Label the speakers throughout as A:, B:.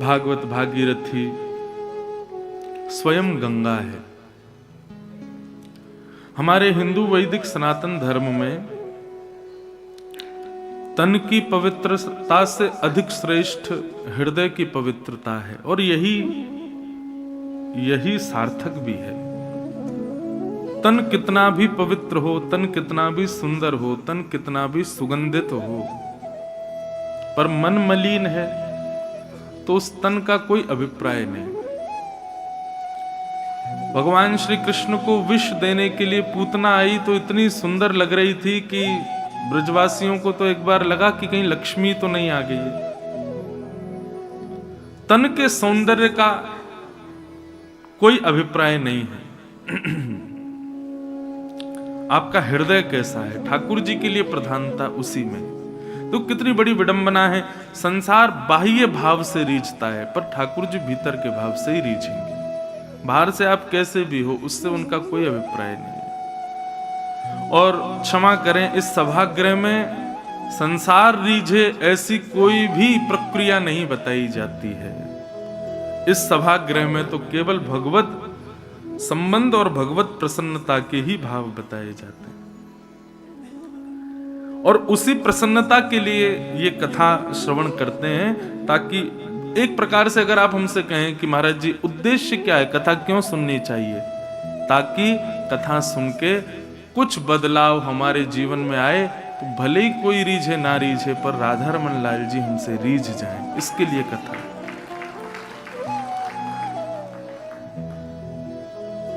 A: भागवत भागीरथी स्वयं गंगा है। हमारे हिंदू वैदिक सनातन धर्म में तन की पवित्रता से अधिक श्रेष्ठ हृदय की पवित्रता है, और यही सार्थक भी है। तन कितना भी पवित्र हो, तन कितना भी सुंदर हो, तन कितना भी सुगंधित हो, पर मन मलिन है तो उस तन का कोई अभिप्राय नहीं। भगवान श्री कृष्ण को विष देने के लिए पूतना आई तो इतनी सुंदर लग रही थी कि ब्रजवासियों को तो एक बार लगा कि कहीं लक्ष्मी तो नहीं आ गई है। तन के सौंदर्य का कोई अभिप्राय नहीं है। आपका हृदय कैसा है, ठाकुर जी के लिए प्रधानता उसी में। तो कितनी बड़ी विडंबना है। संसार बाह्य भाव से रीझता है, पर ठाकुर जी भीतर के भाव से ही रीझेंगे। बाहर से आप कैसे भी हो, उससे उनका कोई अभिप्राय नहीं है। और क्षमा करें, इस सभागृह में संसार रीझे ऐसी कोई भी प्रक्रिया नहीं बताई जाती है। इस सभागृह में तो केवल भगवत संबंध और भगवत प्रसन्नता के ही भाव बताए जाते हैं, और उसी प्रसन्नता के लिए ये कथा श्रवण करते हैं। ताकि एक प्रकार से अगर आप हमसे कहें कि महाराज जी उद्देश्य क्या है, कथा क्यों सुननी चाहिए, ताकि कथा सुन के कुछ बदलाव हमारे जीवन में आए। तो भले ही कोई रीझे ना रीझे, पर राधा रमन लाल जी हमसे रीझ जाएं, इसके लिए कथा।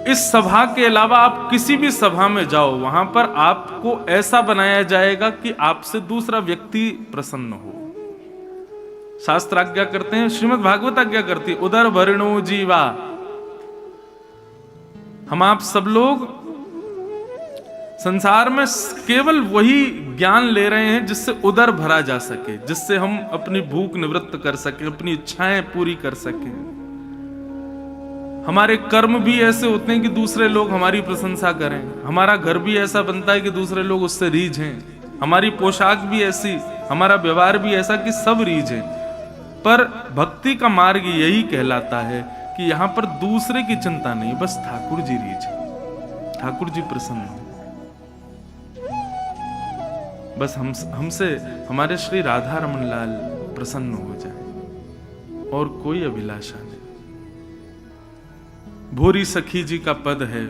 A: इस सभा के अलावा आप किसी भी सभा में जाओ, वहां पर आपको ऐसा बनाया जाएगा कि आपसे दूसरा व्यक्ति प्रसन्न हो। शास्त्र आज्ञा करते हैं, श्रीमद् भागवत आज्ञा करती है, उदर भरणो जीवा। हम आप सब लोग संसार में केवल वही ज्ञान ले रहे हैं जिससे उदर भरा जा सके, जिससे हम अपनी भूख निवृत्त कर सके, अपनी इच्छाएं पूरी कर सके। हमारे कर्म भी ऐसे होते हैं कि दूसरे लोग हमारी प्रशंसा करें। हमारा घर भी ऐसा बनता है कि दूसरे लोग उससे रीझें। हमारी पोशाक भी ऐसी, हमारा व्यवहार भी ऐसा कि सब रीझें। पर भक्ति का मार्ग यही कहलाता है कि यहां पर दूसरे की चिंता नहीं, बस ठाकुर जी रीझें, ठाकुर जी प्रसन्न हो। बस हमसे हमारे श्री राधा रमन लाल प्रसन्न हो जाए, और कोई अभिलाषा नहीं। भोरी सखी जी का पद है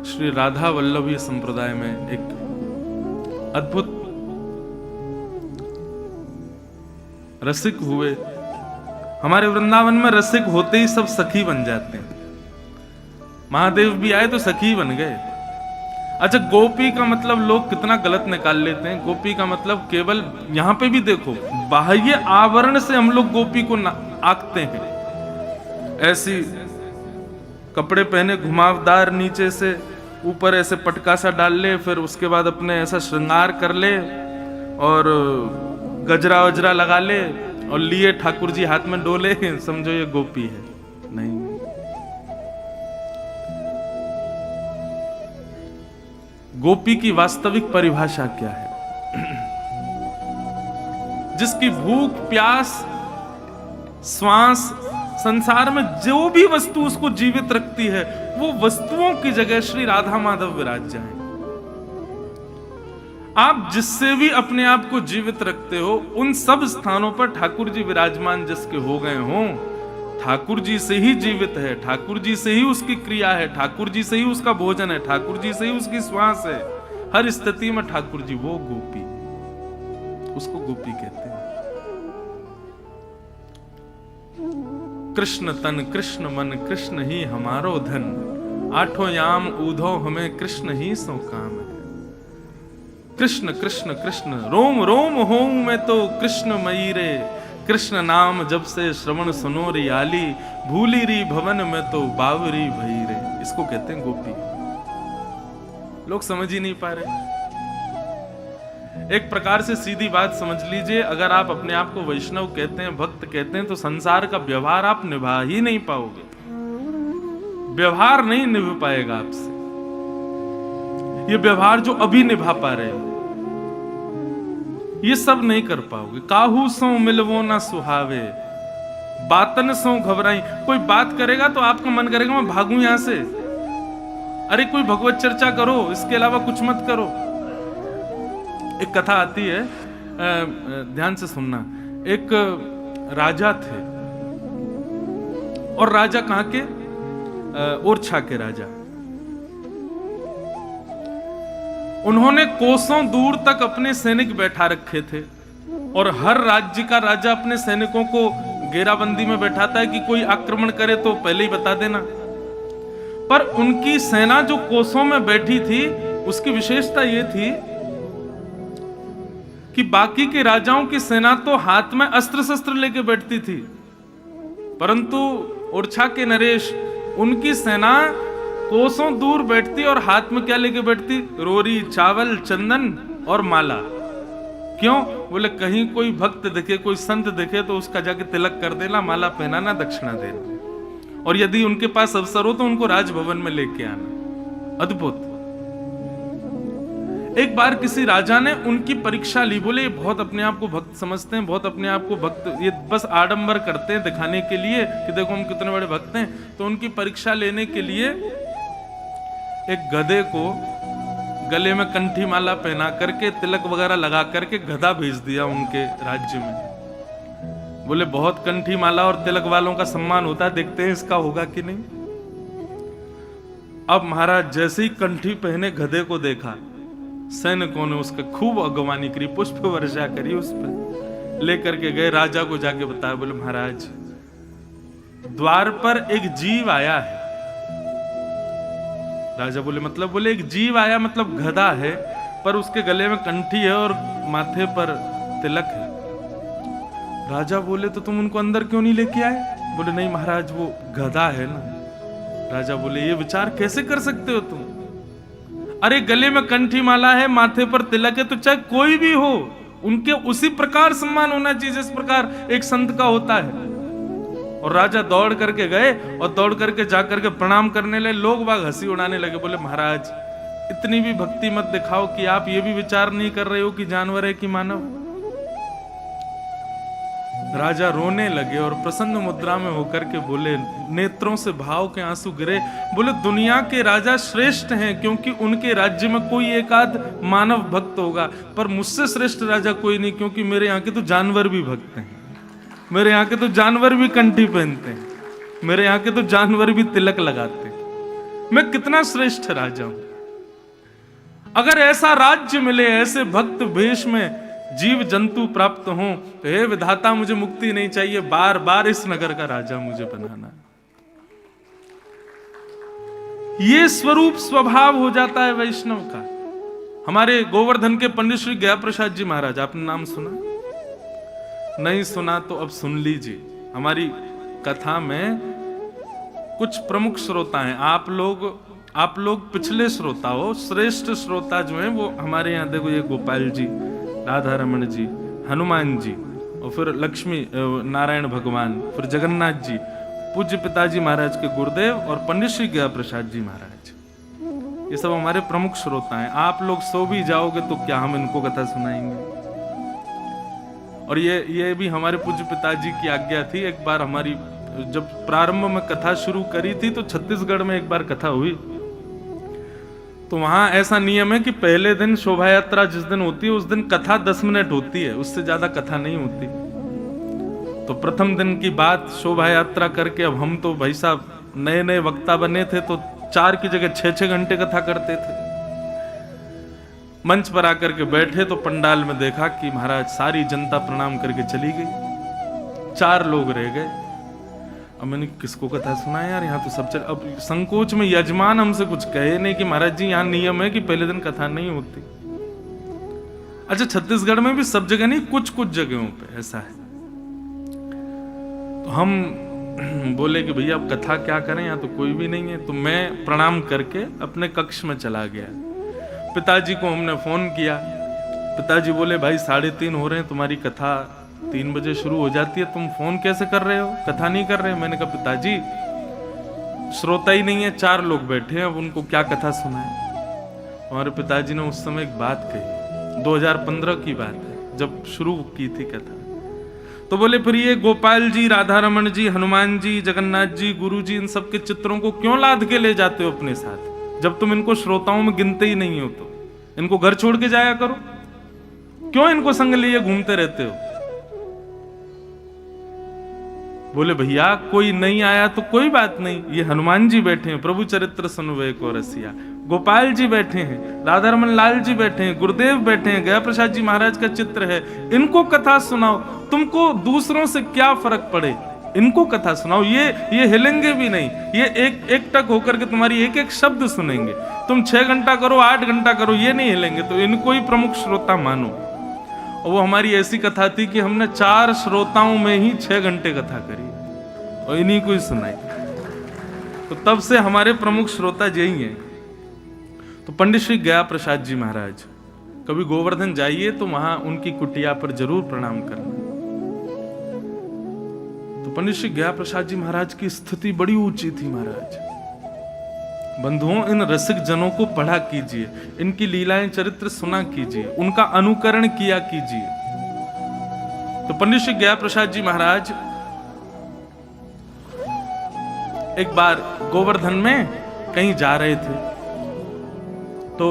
A: श्री राधा वल्लभी संप्रदाय में, एक अद्भुत रसिक हुए। हमारे वृंदावन में रसिक होते ही सब सखी बन जाते हैं। महादेव भी आए तो सखी बन गए। अच्छा, गोपी का मतलब लोग कितना गलत निकाल लेते हैं। गोपी का मतलब केवल, यहां पे भी देखो, बाह्य आवरण से हम लोग गोपी को आंकते हैं। ऐसी कपड़े पहने घुमावदार, नीचे से ऊपर ऐसे पटका सा डाल ले, फिर उसके बाद अपने ऐसा श्रृंगार कर ले और गजरा वजरा लगा ले और लिए ठाकुर जी हाथ में डोले, समझो ये गोपी है। नहीं, गोपी की वास्तविक परिभाषा क्या है? जिसकी भूख प्यास श्वास, संसार में जो भी वस्तु उसको जीवित रखती है, वो वस्तुओं की जगह श्री राधा माधव विराज जाएं। आप जिससे भी अपने आप को जीवित रखते हो, उन सब स्थानों पर ठाकुर जी विराजमान जिसके हो गए हों, ठाकुर जी से ही जीवित है, ठाकुर जी से ही उसकी क्रिया है, ठाकुर जी से ही उसका भोजन है, ठाकुर जी से ही उसकी श्वास है। हर स्थिति में ठाकुर जी, वो गोपी, उसको गोपी कहते हैं। कृष्ण तन कृष्ण मन कृष्ण ही हमारो धन, आठों याम ऊधो हमें कृष्ण ही सो काम है। कृष्ण कृष्ण कृष्ण रोम रोम हों में तो कृष्ण मई रे, कृष्ण नाम जब से श्रवण सुनो री आली, भूली री भवन में तो बावरी भई रे। इसको कहते हैं गोपी। लोग समझ ही नहीं पा रहे। एक प्रकार से सीधी बात समझ लीजिए, अगर आप अपने आप को वैष्णव कहते हैं, भक्त कहते हैं, तो संसार का व्यवहार आप निभा ही नहीं पाओगे। व्यवहार नहीं निभ पाएगा आपसे। ये व्यवहार जो अभी निभा पा रहे हो, ये सब नहीं कर पाओगे। काहू सो मिलवो ना सुहावे, बातन सो घबराई। कोई बात करेगा तो आपका मन करेगा मैं भागूं यहां से। अरे कोई भगवत चर्चा करो, इसके अलावा कुछ मत करो। एक कथा आती है, ध्यान से सुनना। एक राजा थे, और राजा कहां के? ओरछा के राजा। उन्होंने कोसों दूर तक अपने सैनिक बैठा रखे थे, और हर राज्य का राजा अपने सैनिकों को घेराबंदी में बैठाता है कि कोई आक्रमण करे तो पहले ही बता देना। पर उनकी सेना जो कोसों में बैठी थी, उसकी विशेषता यह थी कि बाकी के राजाओं की सेना तो हाथ में अस्त्र शस्त्र लेके बैठती थी, परंतु ओरछा के नरेश, उनकी सेना कोसों दूर बैठती और हाथ में क्या लेके बैठती? रोरी, चावल, चंदन और माला। क्यों? बोले कहीं कोई भक्त दिखे, कोई संत दिखे तो उसका जाके तिलक कर देना, माला पहनाना, दक्षिणा देना, और यदि उनके पास अवसर हो तो उनको राजभवन में लेके आना। अद्भुत। एक बार किसी राजा ने उनकी परीक्षा ली। बोले ये बहुत अपने आप को भक्त समझते हैं, बहुत अपने आप को भक्त, ये बस आडंबर करते हैं दिखाने के लिए कि देखो हम कितने बड़े भक्त हैं। तो उनकी परीक्षा लेने के लिए एक गधे को गले में कंठी माला पहना करके, तिलक वगैरह लगा करके गधा भेज दिया उनके राज्य में। बोले बहुत कंठी माला और तिलक वालों का सम्मान होता है, देखते हैं इसका होगा कि नहीं। अब महाराज जैसे ही कंठी पहने गधे को देखा, सैनिकों ने उसका खूब अगवानी करी, पुष्प वर्षा करी उस पर, लेकर के गए राजा को जाके बताया। बोले महाराज द्वार पर एक जीव आया है। राजा बोले मतलब? बोले एक जीव आया मतलब गधा है, पर उसके गले में कंठी है और माथे पर तिलक है। राजा बोले तो तुम उनको अंदर क्यों नहीं लेके आए? बोले नहीं महाराज वो गधा है ना। राजा बोले ये विचार कैसे कर सकते हो तुम? अरे गले में कंठी माला है, माथे पर तिलक है, तो चाहे कोई भी हो उनके उसी प्रकार सम्मान होना चाहिए जिस प्रकार एक संत का होता है। और राजा दौड़ करके गए और दौड़ करके जाकर के प्रणाम करने लगे। लोग बाग हंसी उड़ाने लगे। बोले महाराज इतनी भी भक्ति मत दिखाओ कि आप ये भी विचार नहीं कर रहे हो कि जानवर है कि मानव। राजा रोने लगे और प्रसन्न मुद्रा में होकर के बोले, नेत्रों से भाव के आंसू गिरे। बोले दुनिया के राजा श्रेष्ठ हैं क्योंकि उनके राज्य में कोई एक आध मानव भक्त होगा, पर मुझसे श्रेष्ठ राजा कोई नहीं, क्योंकि मेरे यहाँ के तो जानवर भी भक्त हैं, मेरे यहाँ के तो जानवर भी कंठी पहनते हैं, मेरे यहाँ के तो जानवर भी तिलक लगाते हैं। मैं कितना श्रेष्ठ राजा हूं। अगर ऐसा राज्य मिले, ऐसे भक्त भेष में जीव जंतु प्राप्त हों, तो हे विधाता मुझे मुक्ति नहीं चाहिए, बार बार इस नगर का राजा मुझे बनाना। ये स्वरूप स्वभाव हो जाता है वैष्णव का। हमारे गोवर्धन के पंडित श्री गया प्रसाद जी महाराज, आपने नाम सुना? नहीं सुना तो अब सुन लीजिए। हमारी कथा में कुछ प्रमुख श्रोता हैं। आप लोग पिछले श्रोता हो, श्रेष्ठ श्रोता जो हैं वो हमारे यहाँ देखो, ये गोपाल जी, राधा रमन जी, हनुमान जी, और फिर लक्ष्मी नारायण भगवान, फिर जगन्नाथ जी, पूज्य पिताजी महाराज के गुरुदेव और पंडित श्री गया प्रसाद जी महाराज, ये सब हमारे प्रमुख श्रोता हैं। आप लोग सो भी जाओगे तो क्या हम इनको कथा सुनाएंगे? और ये भी हमारे पूज्य पिताजी की आज्ञा थी। एक बार हमारी जब प्रारंभ में कथा शुरू करी थी तो छत्तीसगढ़ में एक बार कथा हुई, तो वहां ऐसा नियम है कि पहले दिन शोभा यात्रा जिस दिन होती है उस दिन कथा 10 मिनट होती है, उससे ज्यादा कथा नहीं होती। तो प्रथम दिन की बात, शोभा यात्रा करके अब हम तो भाई साहब नए नए वक्ता बने थे, तो 4 की जगह 6-6 घंटे कथा करते थे। मंच पर आकर के बैठे तो पंडाल में देखा कि महाराज सारी जनता प्रणाम करके चली गई, 4 लोग रह गए। अब मैंने किसको कथा सुना यार, यहाँ तो सब चल। अब संकोच में यजमान हमसे कुछ कहे नहीं कि महाराज जी यहाँ नियम है कि पहले दिन कथा नहीं होती। अच्छा, छत्तीसगढ़ में भी सब जगह नहीं, कुछ कुछ जगहों पे ऐसा है। तो हम बोले कि भैया अब कथा क्या करें, यहाँ तो कोई भी नहीं है। तो मैं प्रणाम करके अपने कक्ष में चला गया। पिताजी को हमने फोन किया। पिताजी बोले भाई 3:30 हो रहे हैं, तुम्हारी कथा 3 बजे शुरू हो जाती है, तुम फोन कैसे कर रहे हो, कथा नहीं कर रहे हो? मैंने कहा पिताजी श्रोता ही नहीं है, 4 लोग बैठे हैं, अब उनको क्या कथा सुनाए। हमारे पिताजी ने उस समय एक बात कही, 2015 की बात है, जब शुरू की थी कथा। तो बोले फिर ये गोपाल जी, राधा रमन जी, हनुमान जी, जगन्नाथ जी, गुरु जी, इन सब के चित्रों को क्यों लाद के ले जाते हो अपने साथ, जब तुम इनको श्रोताओं में गिनते ही नहीं हो? तो इनको घर छोड़ के जाया करो, क्यों इनको संग लिए घूमते रहते हो? बोले भैया कोई नहीं आया तो कोई बात नहीं, ये हनुमान जी बैठे हैं, प्रभु चरित्र सुनवे को रसिया, गोपाल जी बैठे हैं, राधा रमन लाल जी बैठे हैं, गुरुदेव बैठे हैं, गया प्रसाद जी महाराज का चित्र है, इनको कथा सुनाओ। तुमको दूसरों से क्या फर्क पड़े, इनको कथा सुनाओ। ये हिलेंगे भी नहीं, ये एक टक होकर के तुम्हारी एक एक शब्द सुनेंगे। तुम 6 घंटा करो, 8 घंटा करो, ये नहीं हिलेंगे, तो इनको ही प्रमुख श्रोता मानो। और वो हमारी ऐसी कथा थी कि हमने 4 श्रोताओं में ही 6 घंटे कथा करी और इन्हीं को ही सुनाई। तो तब से हमारे प्रमुख श्रोता यही हैं। तो पंडित श्री गया प्रसाद जी महाराज, कभी गोवर्धन जाइए तो वहां उनकी कुटिया पर जरूर प्रणाम करना। तो पंडित श्री गया प्रसाद जी महाराज की स्थिति बड़ी ऊंची थी महाराज। बंधुओं, इन रसिक जनों को पढ़ा कीजिए, इनकी लीलाएं चरित्र सुना कीजिए, उनका अनुकरण किया कीजिए। तो पंडित श्री गया प्रसाद जी महाराज एक बार गोवर्धन में कहीं जा रहे थे, तो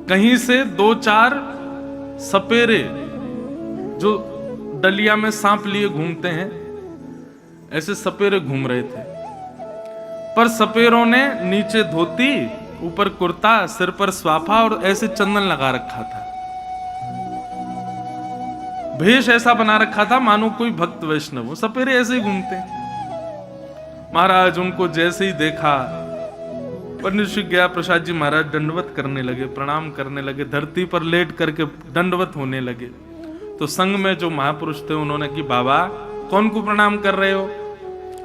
A: कहीं से 2-4 सपेरे जो डलिया में सांप लिए घूमते हैं, ऐसे सपेरे घूम रहे थे। पर सपेरों ने नीचे धोती, ऊपर कुर्ता, सिर पर स्वाफा और ऐसे चंदन लगा रखा था। भेष ऐसा बना रखा था मानो कोई भक्त वैष्णव हो। सपेरे ऐसे ही घूमते हैं। महाराज उनको जैसे ही देखा, पंडित श्री गया प्रसाद जी महाराज दंडवत करने लगे, प्रणाम करने लगे, धरती पर लेट करके दंडवत होने लगे। तो संग में जो महापुरुष थे उन्होंने कि बाबा कौन को प्रणाम कर रहे हो?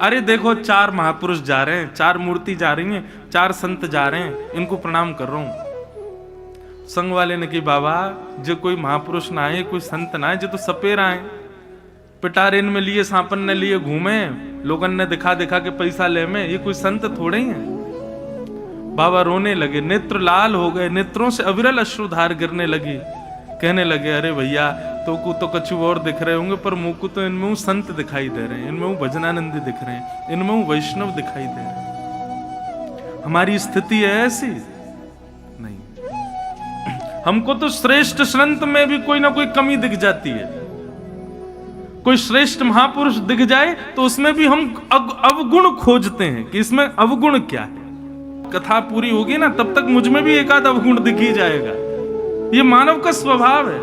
A: अरे देखो 4 महापुरुष जा रहे हैं, 4 मूर्ति जा रही हैं, 4 संत जा रहे हैं, इनको प्रणाम कर रहा हूं। संग वाले ने कि बाबा जो कोई महापुरुष ना आए, कोई संत ना आए, जो तो सपेर आए, पिटारेन में लिए, सांपन ने लिए घूमे, लोगन ने दिखा दिखा के पैसा ले में, ये कोई संत थोड़े ही है। बाबा रोने लगे, नेत्र लाल हो गए, नेत्रों से अविरल अश्रुधार गिरने लगी। कहने लगे अरे भैया तो को तो कछु और दिख रहे होंगे, पर मुंह को तो इनमें संत दिखाई दे रहे हैं, इनमें भजनानंदी दिख रहे हैं, इनमें वैष्णव दिखाई दे रहे हैं। हमारी स्थिति है ऐसी नहीं। हमको तो श्रेष्ठ संत में भी कोई ना कोई कमी दिख जाती है। कोई श्रेष्ठ महापुरुष दिख जाए तो उसमें भी हम अवगुण खोजते हैं कि इसमें अवगुण क्या है। कथा पूरी होगी ना तब तक मुझ में भी एक आध अवगुण दिख ही जाएगा। ये मानव का स्वभाव है।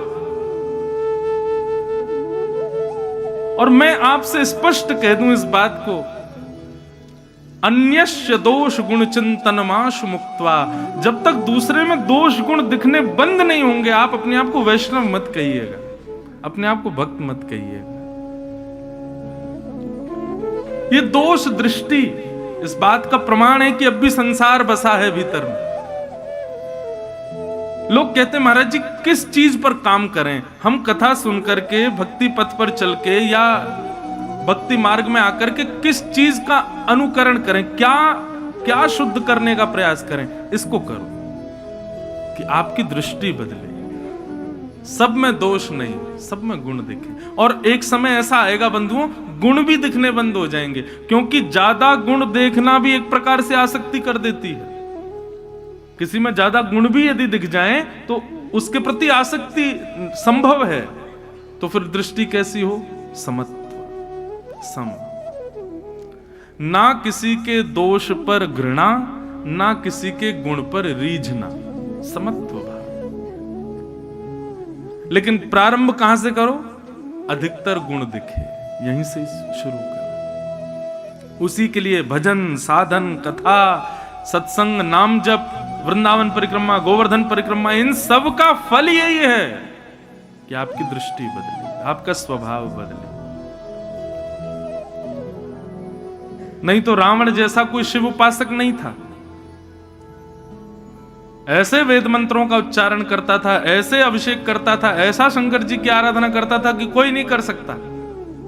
A: और मैं आपसे स्पष्ट कह दूं इस बात को, अन्यस्य दोष गुण चिंतनमाशु मुक्त्वा, जब तक दूसरे में दोष गुण दिखने बंद नहीं होंगे, आप अपने आप को वैष्णव मत कहिएगा, अपने आप को भक्त मत कहिएगा। ये दोष दृष्टि इस बात का प्रमाण है कि अब भी संसार बसा है भीतर में। लोग कहते हैं महाराज जी किस चीज पर काम करें? हम कथा सुन करके, भक्ति पथ पर चल के या भक्ति मार्ग में आकर के किस चीज का अनुकरण करें? क्या शुद्ध करने का प्रयास करें? इसको करो कि आपकी दृष्टि बदले, सब में दोष नहीं, सब में गुण दिखे। और एक समय ऐसा आएगा बंधुओं, गुण भी दिखने बंद हो जाएंगे, क्योंकि ज्यादा गुण देखना भी एक प्रकार से आसक्ति कर देती है। किसी में ज्यादा गुण भी यदि दिख जाएं तो उसके प्रति आसक्ति संभव है। तो फिर दृष्टि कैसी हो? समत्व, सम, ना किसी के दोष पर घृणा, ना किसी के गुण पर रीझना, समत्व भाव। लेकिन प्रारंभ कहां से करो? अधिकतर गुण दिखे, यहीं से शुरू करो। उसी के लिए भजन, साधन, कथा, सत्संग, नाम जप, वृंदावन परिक्रमा, गोवर्धन परिक्रमा, इन सब का फल यही है कि आपकी दृष्टि बदले, आपका स्वभाव बदले। नहीं तो रावण जैसा कोई शिव उपासक नहीं था। ऐसे वेद मंत्रों का उच्चारण करता था, ऐसे अभिषेक करता था, ऐसा शंकर जी की आराधना करता था कि कोई नहीं कर सकता।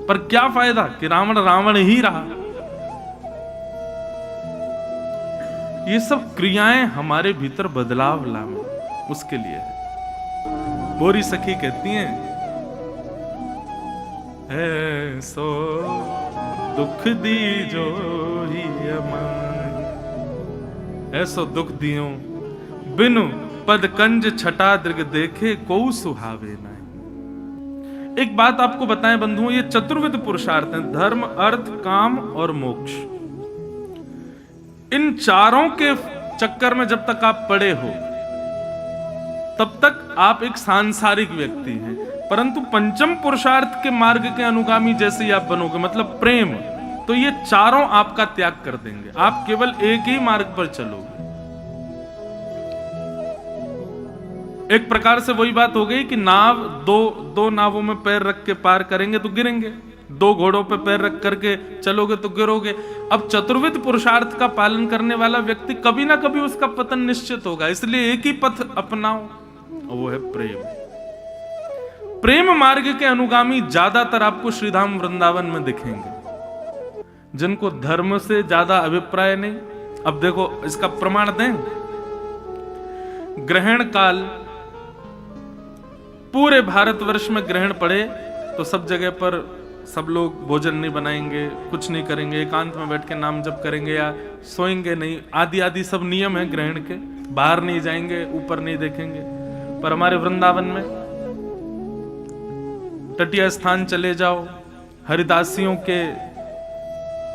A: पर क्या फायदा कि रावण रावण ही रहा। ये सब क्रियाएं हमारे भीतर बदलाव लाना, उसके लिए है। बोरी सखी कहती हैं, ऐसो दुख दी जो ही अमाई, ऐसो दुख दियो बिनु पद कंज छटा दृग देखे को सुहावे नाई। एक बात आपको बताएं बंधुओं, ये चतुर्विध पुरुषार्थ हैं, धर्म, अर्थ, काम और मोक्ष। इन चारों के चक्कर में जब तक आप पड़े हो तब तक आप एक सांसारिक व्यक्ति हैं, परंतु पंचम पुरुषार्थ के मार्ग के अनुगामी जैसे ही आप बनोगे, मतलब प्रेम, तो ये चारों आपका त्याग कर देंगे, आप केवल एक ही मार्ग पर चलोगे। एक प्रकार से वही बात हो गई कि नाव, दो नावों में पैर रख के पार करेंगे तो गिरेंगे, दो घोड़ों पे पैर रख करके चलोगे तो गिरोगे। अब चतुर्विध पुरुषार्थ का पालन करने वाला व्यक्ति कभी ना कभी उसका पतन निश्चित होगा, इसलिए एक ही पथ अपनाओ, वो है प्रेम। प्रेम मार्ग के अनुगामी ज्यादातर आपको श्रीधाम वृंदावन में दिखेंगे, जिनको धर्म से ज्यादा अभिप्राय नहीं। अब देखो इसका प्रमाण दें, ग्रहण काल, पूरे भारतवर्ष में ग्रहण पड़े तो सब जगह पर सब लोग भोजन नहीं बनाएंगे, कुछ नहीं करेंगे, एकांत में बैठ के नाम जप करेंगे या सोएंगे नहीं, आदि आदि सब नियम है ग्रहण के, बाहर नहीं जाएंगे, ऊपर नहीं देखेंगे। पर हमारे वृंदावन में तटीय स्थान चले जाओ, हरिदासियों के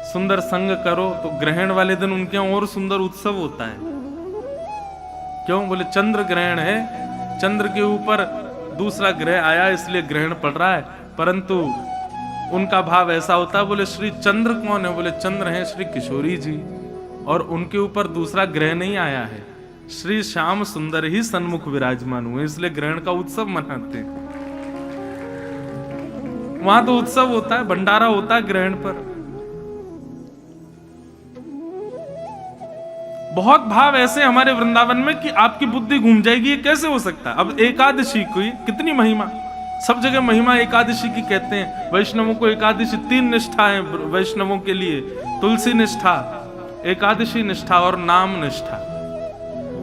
A: सुंदर संग करो, तो ग्रहण वाले दिन उनके यहाँ और सुंदर उत्सव होता है। क्यों? बोले चंद्र ग्रहण है, चंद्र के ऊपर दूसरा ग्रह आया इसलिए ग्रहण पड़ रहा है। परंतु उनका भाव ऐसा होता है, बोले श्री चंद्र कौन है? बोले चंद्र हैं श्री किशोरी जी, और उनके ऊपर दूसरा ग्रह नहीं आया है, श्री श्याम सुंदर ही सन्मुख विराजमान हुए, इसलिए ग्रहण का उत्सव मनाते हैं। वहां तो उत्सव होता है, भंडारा होता है ग्रहण पर। बहुत भाव ऐसे हमारे वृंदावन में कि आपकी बुद्धि घूम जाएगी, ये कैसे हो सकता है। अब एकादशी की कितनी महिमा, सब जगह महिमा एकादशी की कहते हैं। वैष्णवों को एकादशी 3 निष्ठा है वैष्णवों के लिए, तुलसी निष्ठा, एकादशी निष्ठा और नाम निष्ठा।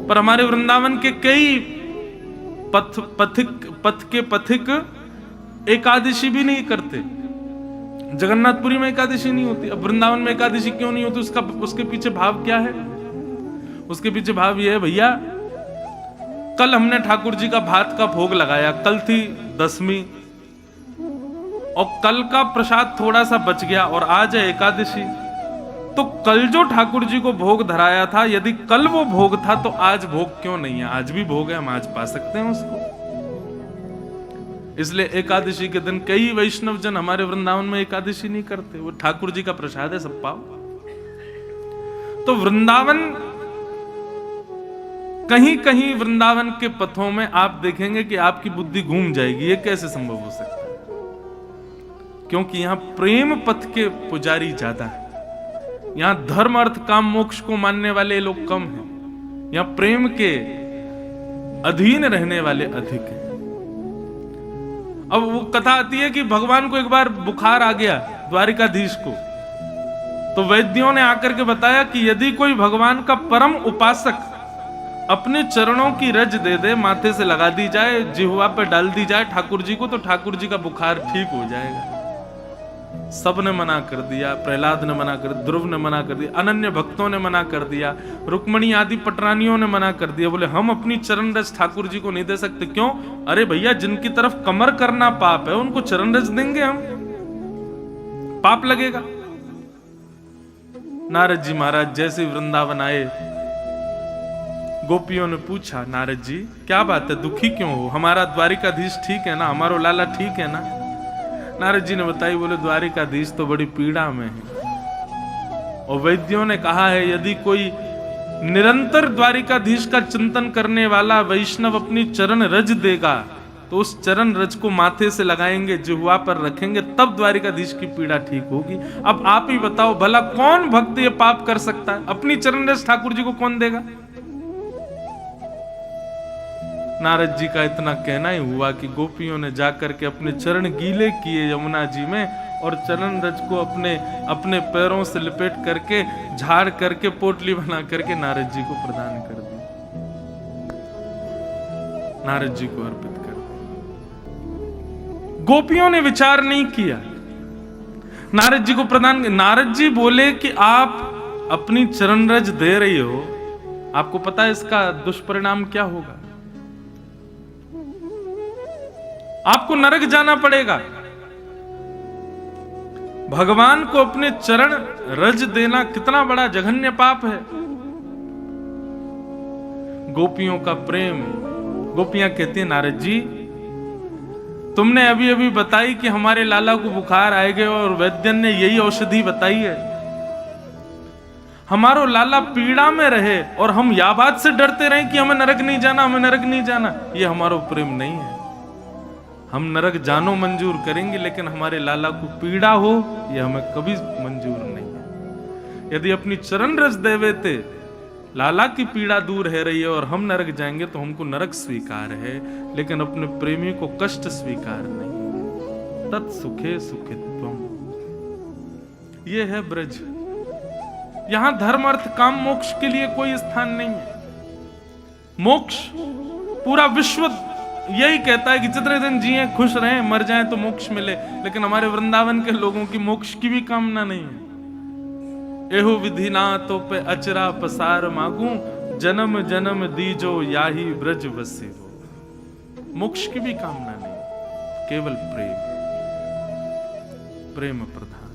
A: पर हमारे वृंदावन के कई पथ के पथिक एकादशी भी नहीं करते। जगन्नाथपुरी में एकादशी नहीं होती, अब वृंदावन में एकादशी क्यों नहीं होती? उसके पीछे भाव क्या है? उसके पीछे भाव ये है, भैया कल हमने ठाकुर जी का भात का भोग लगाया, कल थी दशमी, और कल का प्रसाद थोड़ा सा बच गया और आज है एकादशी, तो कल जो ठाकुर जी को भोग धराया था, यदि कल वो भोग था तो आज भोग क्यों नहीं है? आज भी भोग है, हम आज पा सकते हैं उसको। इसलिए एकादशी के दिन कई वैष्णव जन हमारे वृंदावन में एकादशी नहीं करते, वो ठाकुर जी का प्रसाद है, सब पाओ। तो वृंदावन, कहीं कहीं वृंदावन के पथों में आप देखेंगे कि आपकी बुद्धि घूम जाएगी, ये कैसे संभव हो सकता है? क्योंकि यहां प्रेम पथ के पुजारी ज्यादा है, यहां धर्म अर्थ काम मोक्ष को मानने वाले लोग कम हैं, यहां प्रेम के अधीन रहने वाले अधिक हैं। अब वो कथा आती है कि भगवान को एक बार बुखार आ गया द्वारिकाधीश को, तो वैद्यों ने आकर के बताया कि यदि कोई भगवान का परम उपासक अपने चरणों की रज दे दे, माथे से लगा दी जाए, जिह्वा पे डाल दी जाए ठाकुर जी को, तो ठाकुर जी का बुखार ठीक हो जाएगा। सब ने मना कर दिया, प्रहलाद ने मना कर दिया, ध्रुव ने मना कर दिया, अनन्य भक्तों ने मना कर दिया, रुक्मणी आदि पटरानियों ने मना कर दिया। बोले हम अपनी चरण रज ठाकुर जी को नहीं दे सकते। क्यों? अरे भैया, जिनकी तरफ कमर करना पाप है उनको चरण रज देंगे हम? पाप लगेगा। नारद जी महाराज जैसे वृंदावन आए, गोपियों ने पूछा, नारद जी क्या बात है, दुखी क्यों हो? हमारा द्वारिकाधीश ठीक है ना, हमारो लाला ठीक है ना? नारद जी ने बताई, बोले द्वारिकाधीश तो बड़ी पीड़ा में है, और वैद्यों ने कहा है यदि कोई निरंतर द्वारिकाधीश का चिंतन करने वाला वैष्णव अपनी चरण रज देगा, तो उस चरण रज को माथे से लगाएंगे, जिह्वा पर रखेंगे, तब द्वारिकाधीश की पीड़ा ठीक होगी। अब आप ही बताओ, भला कौन भक्त ये पाप कर सकता है? अपनी चरण रज ठाकुर जी को कौन देगा? नारद जी का इतना कहना ही हुआ कि गोपियों ने जाकर के अपने चरण गीले किए यमुना जी में, और चरण रज को अपने पैरों से लिपेट करके, झाड़ करके, पोटली बना करके नारद जी को प्रदान कर दी, नारद जी को अर्पित कर दी। गोपियों ने विचार नहीं किया। नारद जी को प्रदान, नारद जी बोले कि आप अपनी चरण रज दे रही हो, आपको पता है इसका दुष्परिणाम क्या होगा? आपको नरक जाना पड़ेगा। भगवान को अपने चरण रज देना कितना बड़ा जघन्य पाप है। गोपियों का प्रेम, गोपियां कहती हैं नारद जी तुमने अभी अभी बताई कि हमारे लाला को बुखार आएगा और वैद्यन ने यही औषधि बताई है, हमारो लाला पीड़ा में रहे और हम या बात से डरते रहे कि हमें नरक नहीं जाना, हमें नरक नहीं जाना। ये हमारा प्रेम नहीं है। हम नरक जानो मंजूर करेंगे, लेकिन हमारे लाला को पीड़ा हो यह हमें कभी मंजूर नहीं है। यदि अपनी चरण रज देवे थे, लाला की पीड़ा दूर है रही है और हम नरक जाएंगे तो हमको नरक स्वीकार है, लेकिन अपने प्रेमी को कष्ट स्वीकार नहीं। तत्सुखे सुखित्वम, ये है ब्रज। यहां धर्म अर्थ काम मोक्ष के लिए कोई स्थान नहीं है। मोक्ष पूरा विश्व यही कहता है कि जितने दिन जिए खुश रहें, मर जाएं तो मोक्ष मिले, लेकिन हमारे वृंदावन के लोगों की मोक्ष की भी कामना नहीं है। एहो विधि ना तो पे अचरा पसार मांगू, जन्म जन्म दीजो याही ब्रज बसे हो। मोक्ष की भी कामना नहीं, केवल प्रेम, प्रेम प्रधान।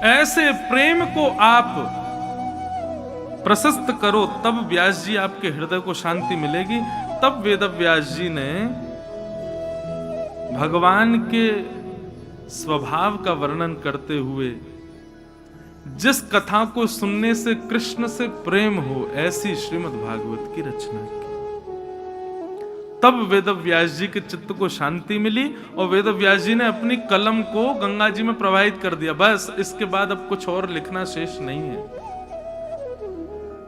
A: ऐसे प्रेम को आप प्रशस्त करो, तब व्यास जी आपके हृदय को शांति मिलेगी। तब वेद व्यास जी ने भगवान के स्वभाव का वर्णन करते हुए जिस कथा को सुनने से कृष्ण से प्रेम हो, ऐसी श्रीमद् भागवत की रचना की। तब वेद व्यास जी के चित्त को शांति मिली और वेद व्यास जी ने अपनी कलम को गंगा जी में प्रवाहित कर दिया। बस इसके बाद अब कुछ और लिखना शेष नहीं है।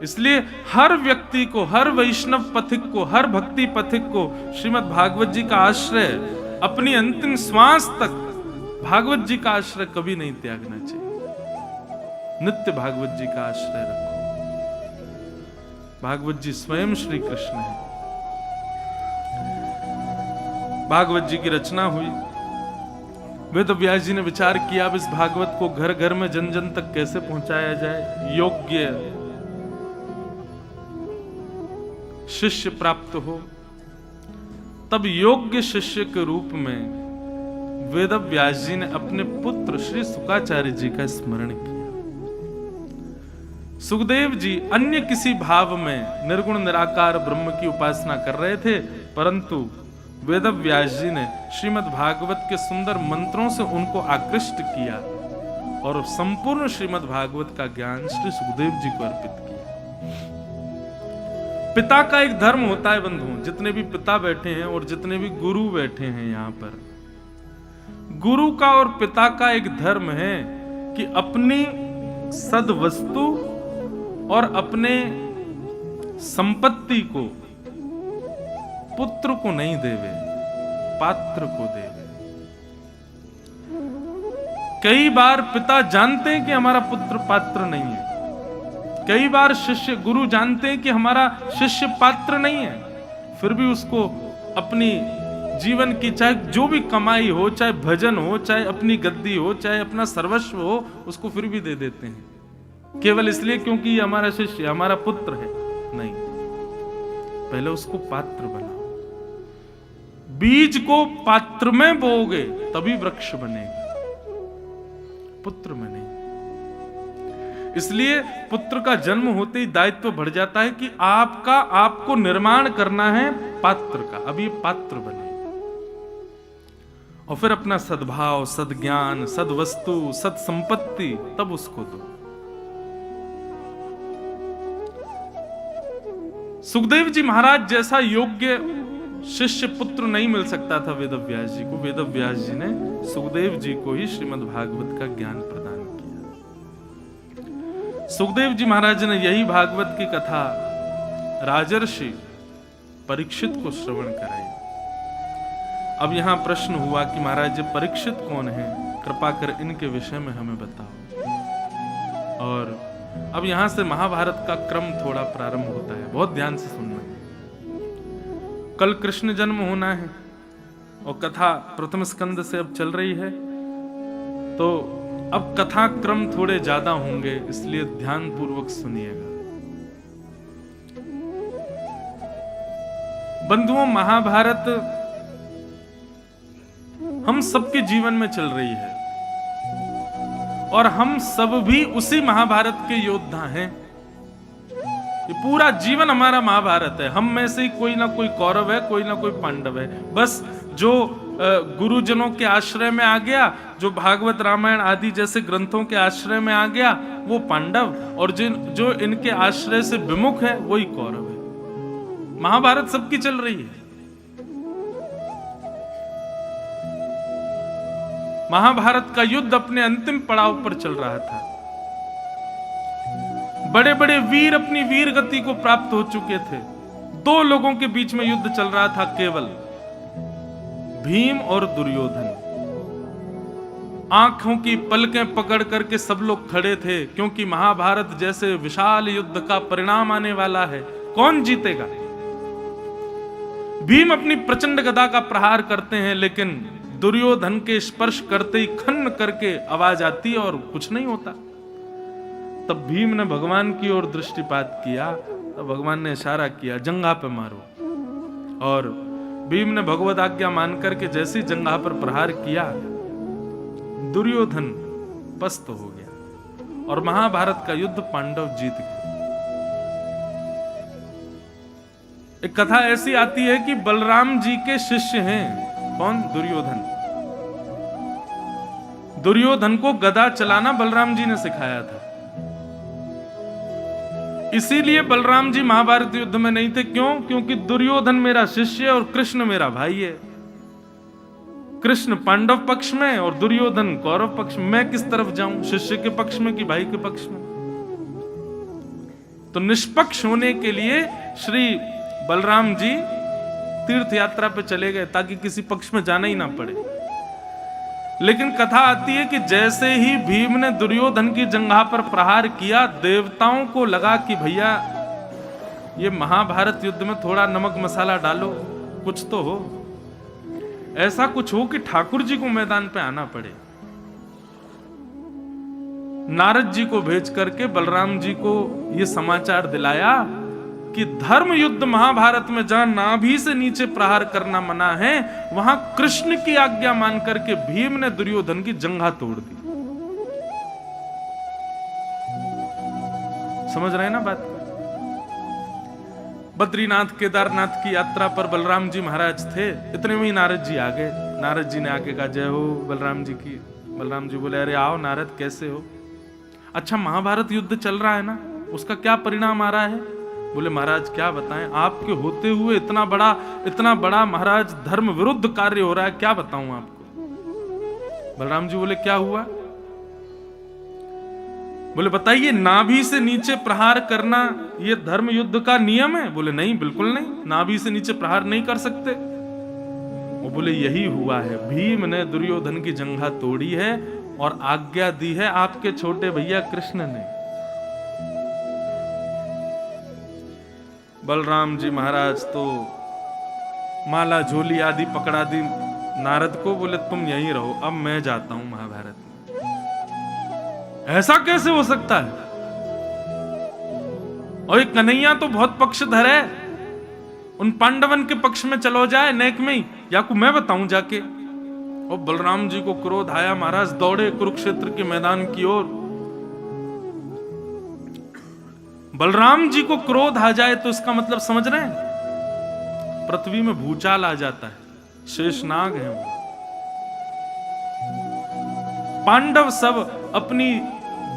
A: इसलिए हर व्यक्ति को, हर वैष्णव पथिक को, हर भक्ति पथिक को श्रीमद् भागवत जी का आश्रय अपनी अंतिम श्वास तक भागवत जी का आश्रय कभी नहीं त्यागना चाहिए। नित्य भागवत जी का आश्रय रखो। भागवत जी स्वयं श्री कृष्ण है। भागवत जी की रचना हुई, वेद व्यास जी ने विचार किया अब इस भागवत को घर घर में जन जन तक कैसे पहुंचाया जाए, योग्य शिष्य प्राप्त हो। तब योग्य शिष्य के रूप में वेद व्यास जी ने अपने पुत्र श्री शुकाचार्य जी का स्मरण किया। सुखदेव जी अन्य किसी भाव में निर्गुण निराकार ब्रह्म की उपासना कर रहे थे, परंतु वेद व्यास जी ने श्रीमद् भागवत के सुंदर मंत्रों से उनको आकृष्ट किया और संपूर्ण श्रीमद् भागवत का ज्ञान श्री सुखदेव जी को अर्पित किया। पिता का एक धर्म होता है बंधुओं, जितने भी पिता बैठे हैं और जितने भी गुरु बैठे हैं यहां पर, गुरु का और पिता का एक धर्म है कि अपनी सद्वस्तु और अपने संपत्ति को पुत्र को नहीं देवे, पात्र को देवे। कई बार पिता जानते हैं कि हमारा पुत्र पात्र नहीं है, कई बार शिष्य गुरु जानते हैं कि हमारा शिष्य पात्र नहीं है, फिर भी उसको अपनी जीवन की चाहे जो भी कमाई हो, चाहे भजन हो, चाहे अपनी गद्दी हो, चाहे अपना सर्वस्व हो, उसको फिर भी दे देते हैं, केवल इसलिए क्योंकि ये हमारा शिष्य, हमारा पुत्र है। नहीं, पहले उसको पात्र बनाओ। बीज को पात्र में बोओगे तभी वृक्ष बनेगा, पुत्र में नहीं। इसलिए पुत्र का जन्म होते ही दायित्व बढ़ जाता है कि आपको निर्माण करना है पात्र का। अब ये पात्र बने और फिर अपना सद्भाव, सद्ज्ञान, सद्वस्तु, सत्संपत्ति तब उसको दो। सुखदेव जी महाराज जैसा योग्य शिष्य पुत्र नहीं मिल सकता था वेद व्यास जी को। वेद व्यास जी ने सुखदेव जी को ही श्रीमद् भागवत का ज्ञान प्रदान किया। सुखदेव जी महाराज ने यही भागवत की कथा राजर्षि परीक्षित को श्रवण कराई। अब यहां प्रश्न हुआ कि महाराज ये परीक्षित कौन है, कृपा कर इनके विषय में हमें बताओ। और अब यहां से महाभारत का क्रम थोड़ा प्रारंभ होता है, बहुत ध्यान से सुनना। कल कृष्ण जन्म होना है, और कथा प्रथम स्कंद से अब चल रही है, तो अब कथा क्रम थोड़े ज्यादा होंगे, इसलिए ध्यान पूर्वक सुनिएगा। बंधुओं, महाभारत हम सबके जीवन में चल रही है और हम सब भी उसी महाभारत के योद्धा हैं। ये पूरा जीवन हमारा महाभारत है। हम में से कोई ना कोई कौरव है, कोई ना कोई पांडव है। बस जो गुरुजनों के आश्रय में आ गया, जो भागवत रामायण आदि जैसे ग्रंथों के आश्रय में आ गया, वो पांडव, और जो इनके आश्रय से विमुख है वही कौरव है। महाभारत सबकी चल रही है। महाभारत का युद्ध अपने अंतिम पड़ाव पर चल रहा था। बड़े बड़े वीर अपनी वीर गति को प्राप्त हो चुके थे। दो लोगों के बीच में युद्ध चल रहा था केवल, भीम और दुर्योधन। आंखों की पलकें पकड़ करके सब लोग खड़े थे, क्योंकि महाभारत जैसे विशाल युद्ध का परिणाम आने वाला है। कौन जीतेगा? भीम अपनी प्रचंड गदा का प्रहार करते हैं, लेकिन दुर्योधन के स्पर्श करते ही खन्न करके आवाज आती है और कुछ नहीं होता। तब भीम ने भगवान की ओर दृष्टिपात किया, तब भगवान ने इशारा किया, जंघा पे मारो। और भीम ने भगवत आज्ञा मान करके जैसे ही जंघा पर प्रहार किया, दुर्योधन पस्त हो गया और महाभारत का युद्ध पांडव जीत गए। एक कथा ऐसी आती है कि बलराम जी के शिष्य हैं। कौन? दुर्योधन। दुर्योधन को गदा चलाना बलराम जी ने सिखाया था। इसीलिए बलराम जी महाभारत युद्ध में नहीं थे। क्यों? क्योंकि दुर्योधन मेरा शिष्य है और कृष्ण मेरा भाई है। कृष्ण पांडव पक्ष में और दुर्योधन कौरव पक्ष में। मैं किस तरफ जाऊं, शिष्य के पक्ष में कि भाई के पक्ष में? तो निष्पक्ष होने के लिए श्री बलराम जी तीर्थ यात्रा पे चले गए, ताकि किसी पक्ष में जाना ही ना पड़े। लेकिन कथा आती है कि जैसे ही भीम ने दुर्योधन की जंघा पर प्रहार किया, देवताओं को लगा कि भैया ये महाभारत युद्ध में थोड़ा नमक मसाला डालो, कुछ तो हो। ऐसा कुछ हो कि ठाकुर जी को मैदान पे आना पड़े। नारद जी को भेज करके बलराम जी को यह समाचार दिलाया कि धर्म युद्ध महाभारत में जहां नाभि से नीचे प्रहार करना मना है, वहां कृष्ण की आज्ञा मान करके भीम ने दुर्योधन की जंघा तोड़ दी। समझ रहे हैं ना बात? बद्रीनाथ केदारनाथ की यात्रा पर बलराम जी महाराज थे, इतने में ही नारद जी आ गए। नारद जी ने आके कहा, जय हो बलराम जी की। बलराम जी बोले, अरे आओ नारद, कैसे हो? अच्छा, महाभारत युद्ध चल रहा है ना, उसका क्या परिणाम आ रहा है? बोले, महाराज क्या बताएं, आपके होते हुए इतना बड़ा महाराज धर्म विरुद्ध कार्य हो रहा है, क्या बताऊं आपको? बलराम जी बोले, क्या हुआ? बोले, बताइए, नाभि से नीचे प्रहार करना ये धर्म युद्ध का नियम है? बोले, नहीं, बिल्कुल नहीं, नाभि से नीचे प्रहार नहीं कर सकते। वो बोले, यही हुआ है, भीम ने दुर्योधन की जंघा तोड़ी है और आज्ञा दी है आपके छोटे भैया कृष्ण ने। बलराम जी महाराज तो माला झोली आदि पकड़ा दी नारद को। बोले, तुम यहीं रहो, अब मैं जाता हूं महाभारत में। ऐसा कैसे हो सकता है? और ये कन्हैया तो बहुत पक्षधर है, उन पांडवन के पक्ष में चलो जाए नेक में ही, या को मैं बताऊं जाके? और बलराम जी को क्रोध आया, महाराज दौड़े कुरुक्षेत्र के मैदान की ओर। बलराम जी को क्रोध आ जाए तो इसका मतलब समझ रहे हैं, पृथ्वी में भूचाल आ जाता है, शेषनाग है वो। पांडव सब अपनी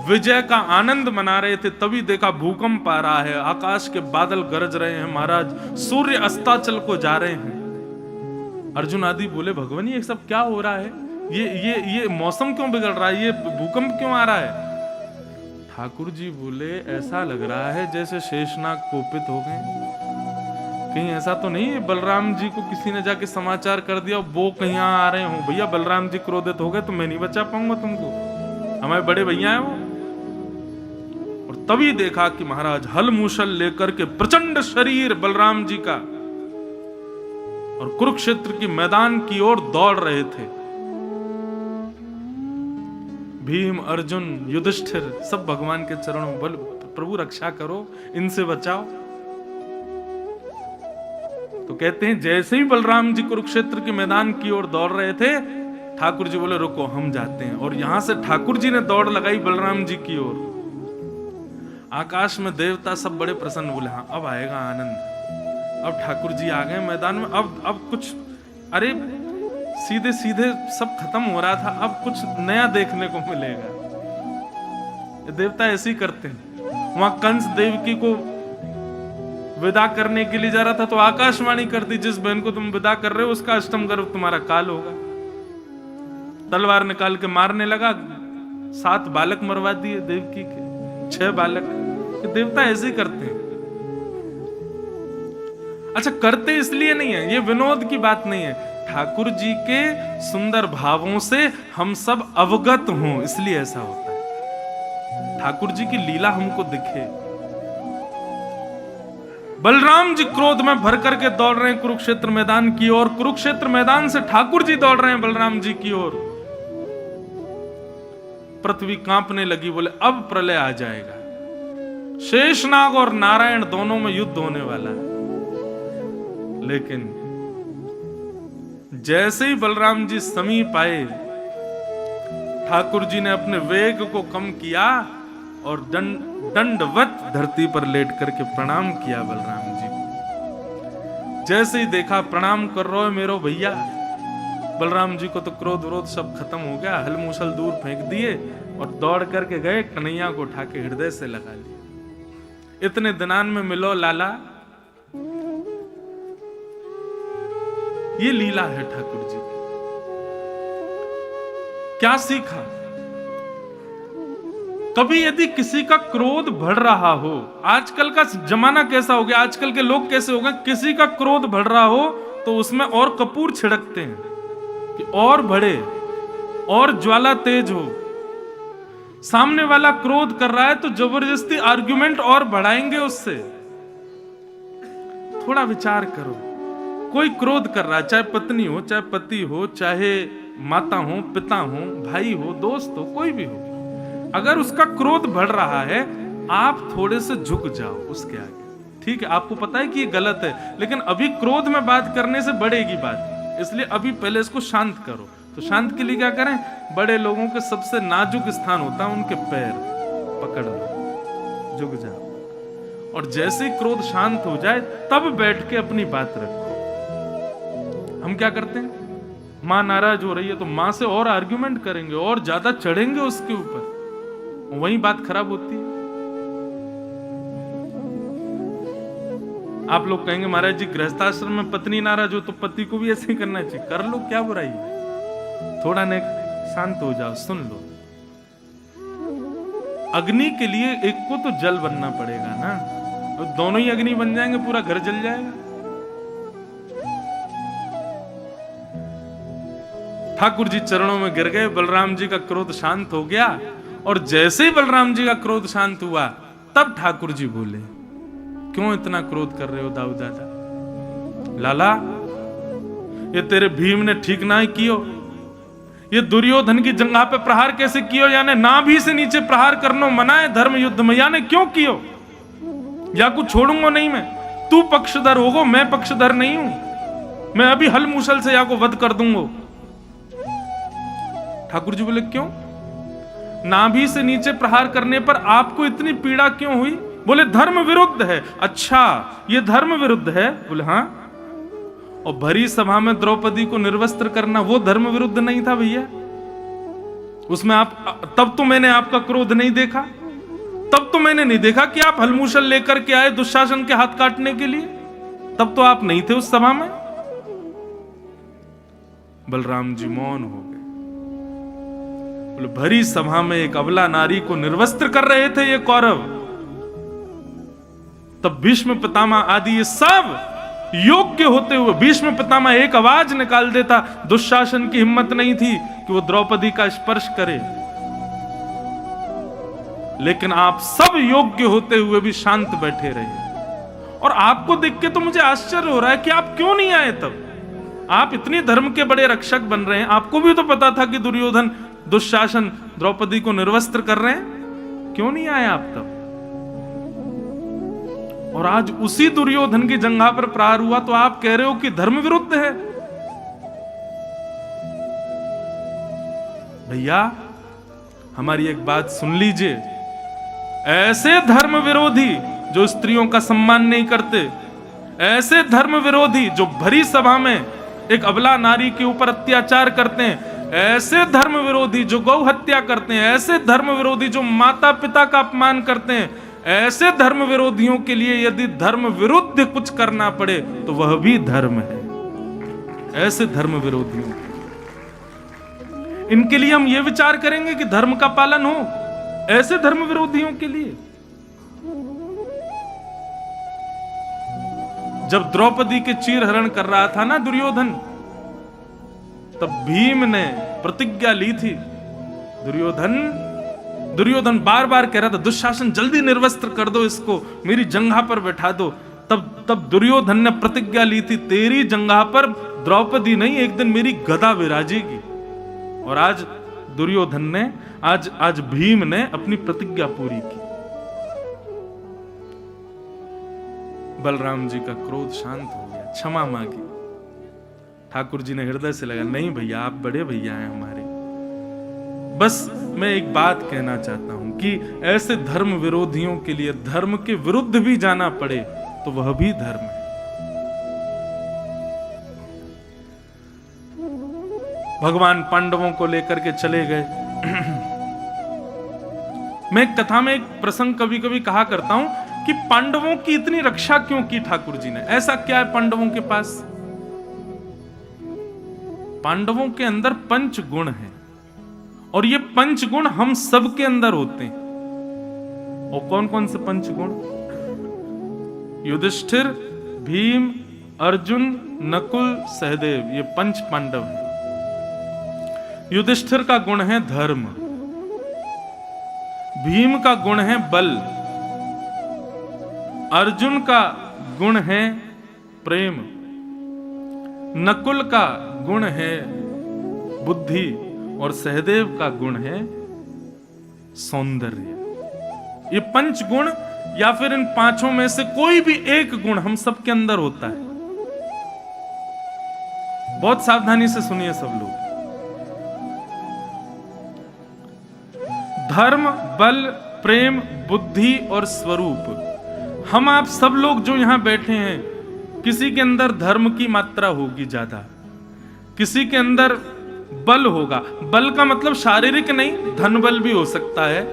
A: विजय का आनंद मना रहे थे, तभी देखा भूकंप आ रहा है, आकाश के बादल गरज रहे हैं महाराज, सूर्य अस्ताचल को जा रहे हैं। अर्जुन आदि बोले, भगवान ये सब क्या हो रहा है? ये मौसम क्यों बिगड़ रहा है? ये भूकंप क्यों आ रहा है? ठाकुर जी बोले, ऐसा लग रहा है जैसे शेषनाग कोपित हो गए। कहीं ऐसा तो नहीं है बलराम जी को किसी ने जाके समाचार कर दिया वो कहीं आ रहे हो? भैया बलराम जी क्रोधित हो गए तो मैं नहीं बचा पाऊंगा तुमको, हमारे बड़े भैया हैं वो। और तभी देखा कि महाराज हल मूसल लेकर के प्रचंड शरीर बलराम जी का और कुरुक्षेत्र की मैदान की ओर दौड़ रहे थे। भीम, अर्जुन, युधिष्ठिर सब भगवान के चरणों में, बोल प्रभु रक्षा करो, इनसे बचाओ। तो कहते हैं जैसे ही बलराम जी कुरुक्षेत्र के मैदान की ओर दौड़ रहे थे, ठाकुर जी बोले रुको हम जाते हैं। और यहां से ठाकुर जी ने दौड़ लगाई बलराम जी की ओर। आकाश में देवता सब बड़े प्रसन्न, बोले हाँ अब आएगा आनंद, अब ठाकुर जी आ गए मैदान में, अब कुछ, अरे सीधे सीधे सब खत्म हो रहा था, अब कुछ नया देखने को मिलेगा। ये देवता ऐसे ही करते हैं। वहां कंस देवकी को विदा करने के लिए जा रहा था तो आकाशवाणी कर दी, जिस बहन को तुम विदा कर रहे हो उसका अष्टम गर्भ तुम्हारा काल होगा। तलवार निकाल के मारने लगा, 7 बालक मरवा दिए देवकी के, 6 बालक। देवता ऐसे ही करते हैं। अच्छा, करते इसलिए नहीं है, ये विनोद की बात नहीं है, ठाकुर जी के सुंदर भावों से हम सब अवगत हों इसलिए ऐसा होता है, ठाकुर जी की लीला हमको दिखे। बलराम जी क्रोध में भर करके दौड़ रहे हैं कुरुक्षेत्र मैदान की ओर। कुरुक्षेत्र मैदान से ठाकुर जी दौड़ रहे हैं बलराम जी की ओर। पृथ्वी कांपने लगी, बोले अब प्रलय आ जाएगा, शेषनाग और नारायण दोनों में युद्ध होने वाला है। लेकिन जैसे ही बलराम जी समीप आए, ठाकुर जी ने अपने वेग को कम किया और दंडवत धरती पर लेट करके प्रणाम किया बलराम जी को। जैसे ही देखा प्रणाम कर रहे हो मेरो भैया, बलराम जी को तो क्रोध विरोध सब खत्म हो गया, हल मूसल दूर फेंक दिए और दौड़ करके गए, कन्हैया को उठा के हृदय से लगा लिया। इतने दिनान में मिलो लाला, ये लीला है ठाकुर जी की। क्या सीखा? कभी यदि किसी का क्रोध बढ़ रहा हो, आजकल का जमाना कैसा हो गया, आजकल के लोग कैसे हो गए, किसी का क्रोध बढ़ रहा हो तो उसमें और कपूर छिड़कते हैं कि और बढ़े और ज्वाला तेज हो। सामने वाला क्रोध कर रहा है तो जबरदस्ती आर्गुमेंट और बढ़ाएंगे उससे। थोड़ा विचार करो, कोई क्रोध कर रहा है, चाहे पत्नी हो, चाहे पति हो, चाहे माता हो, पिता हो, भाई हो, दोस्त हो, कोई भी हो, अगर उसका क्रोध बढ़ रहा है, आप थोड़े से झुक जाओ उसके आगे। ठीक है, आपको पता है कि ये गलत है, लेकिन अभी क्रोध में बात करने से बढ़ेगी बात, इसलिए अभी पहले इसको शांत करो। तो शांत के लिए क्या करें? बड़े लोगों के सबसे नाजुक स्थान होता है उनके पैर, पकड़ लो, झुक जाओ, और जैसे ही क्रोध शांत हो जाए तब बैठ के अपनी बात रखो। हम क्या करते हैं? माँ नाराज हो रही है तो माँ से और आर्ग्यूमेंट करेंगे और ज्यादा चढ़ेंगे उसके ऊपर, वही बात खराब होती है। आप लोग कहेंगे महाराज जी गृहस्थाश्रम में पत्नी नाराज हो तो पति को भी ऐसे ही करना चाहिए। कर लो, क्या बुराई है? थोड़ा ने शांत हो जाओ, सुन लो। अग्नि के लिए एक को तो जल बनना पड़ेगा ना, और दोनों ही अग्नि बन जाएंगे पूरा घर जल जाएगा। ठाकुर जी चरणों में गिर गए, बलराम जी का क्रोध शांत हो गया, और जैसे ही बलराम जी का क्रोध शांत हुआ तब ठाकुर जी बोले, क्यों इतना क्रोध कर रहे हो दाऊ दादा? लाला, ये तेरे भीम ने ठीक ना ही कियो, ये दुर्योधन की जंघा पे प्रहार कैसे कियो, यानी नाभि से नीचे प्रहार करनो मना है धर्म युद्ध में, यानी क्यों कियो? या कुछ छोड़ूंगा नहीं मैं, तू पक्षधर होगो, मैं पक्षधर नहीं हूं, मैं अभी हल मूसल से या को वध कर दूंगा। ठाकुर जी बोले क्यों? नाभि से नीचे प्रहार करने पर आपको इतनी पीड़ा क्यों हुई? बोले धर्म विरुद्ध है। अच्छा, ये धर्म विरुद्ध है? बोले हाँ। और भरी सभा में द्रौपदी को निर्वस्त्र करना वो धर्म विरुद्ध नहीं था भैया? उसमें आप, तब तो मैंने आपका क्रोध नहीं देखा, तब तो मैंने नहीं देखा कि आप हलमूसल लेकर के आए दुशासन के हाथ काटने के लिए, तब तो आप नहीं थे उस सभा में। बलराम जी मौन हो गए। बोले भरी सभा में एक अबला नारी को निर्वस्त्र कर रहे थे ये कौरव, तब भीष्म पितामह आदि ये सब योग्य होते हुए भीष्म पितामह एक आवाज निकाल देता, दुशासन की हिम्मत नहीं थी कि वो द्रौपदी का स्पर्श करे। लेकिन आप सब योग्य होते हुए भी शांत बैठे रहे, और आपको देख के तो मुझे आश्चर्य हो रहा है कि आप क्यों नहीं आए तब। आप इतनी धर्म के बड़े रक्षक बन रहे हैं, आपको भी तो पता था कि दुर्योधन दुशासन द्रौपदी को निर्वस्त्र कर रहे हैं, क्यों नहीं आए आप तब? और आज उसी दुर्योधन की जंघा पर प्रहार हुआ तो आप कह रहे हो कि धर्म विरुद्ध है। भैया हमारी एक बात सुन लीजिए, ऐसे धर्म विरोधी जो स्त्रियों का सम्मान नहीं करते, ऐसे धर्म विरोधी जो भरी सभा में एक अबला नारी के ऊपर अत्याचार करते हैं, ऐसे धर्म विरोधी जो गौ हत्या करते हैं, ऐसे धर्म विरोधी जो माता पिता का अपमान करते हैं, ऐसे धर्म विरोधियों के लिए यदि धर्म विरुद्ध कुछ करना पड़े तो वह भी धर्म है। ऐसे धर्म विरोधियों, इनके लिए हम यह विचार करेंगे कि धर्म का पालन हो, ऐसे धर्म विरोधियों के लिए। जब द्रौपदी के चीरहरण कर रहा था ना दुर्योधन, तब भीम ने प्रतिज्ञा ली थी। दुर्योधन बार बार कह रहा था दुशासन जल्दी निर्वस्त्र कर दो इसको, मेरी जंघा पर बैठा दो। तब दुर्योधन ने प्रतिज्ञा ली थी, तेरी जंघा पर द्रौपदी नहीं, एक दिन मेरी गदा विराजेगी। और आज दुर्योधन ने, आज भीम ने अपनी प्रतिज्ञा पूरी की। बलराम जी का क्रोध शांत हो गया, क्षमा मांगी। ठाकुर जी ने हृदय से लगा, नहीं भैया आप बड़े भैया हैं हमारे। बस मैं एक बात कहना चाहता हूं कि ऐसे धर्म विरोधियों के लिए धर्म के विरुद्ध भी जाना पड़े तो वह भी धर्म है। भगवान पांडवों को लेकर के चले गए। मैं एक कथा में एक प्रसंग कभी कभी कहा करता हूं कि पांडवों की इतनी रक्षा क्यों की ठाकुर जी ने? ऐसा क्या है पांडवों के पास? पांडवों के अंदर पंच गुण हैं और ये पंच गुण हम सब के अंदर होते हैं। और कौन कौन से पंच गुण? युधिष्ठिर, भीम, अर्जुन, नकुल, सहदेव, ये पंच पांडव हैं। युधिष्ठिर का गुण है धर्म, भीम का गुण है बल, अर्जुन का गुण है प्रेम, नकुल का गुण है बुद्धि और सहदेव का गुण है सौंदर्य। ये पंच गुण या फिर इन पांचों में से कोई भी एक गुण हम सबके अंदर होता है। बहुत सावधानी से सुनिए सब लोग। धर्म, बल, प्रेम, बुद्धि और स्वरूप। हम आप सब लोग जो यहां बैठे हैं, किसी के अंदर धर्म की मात्रा होगी ज्यादा, किसी के अंदर बल होगा। बल का मतलब शारीरिक नहीं, धन बल भी हो सकता है,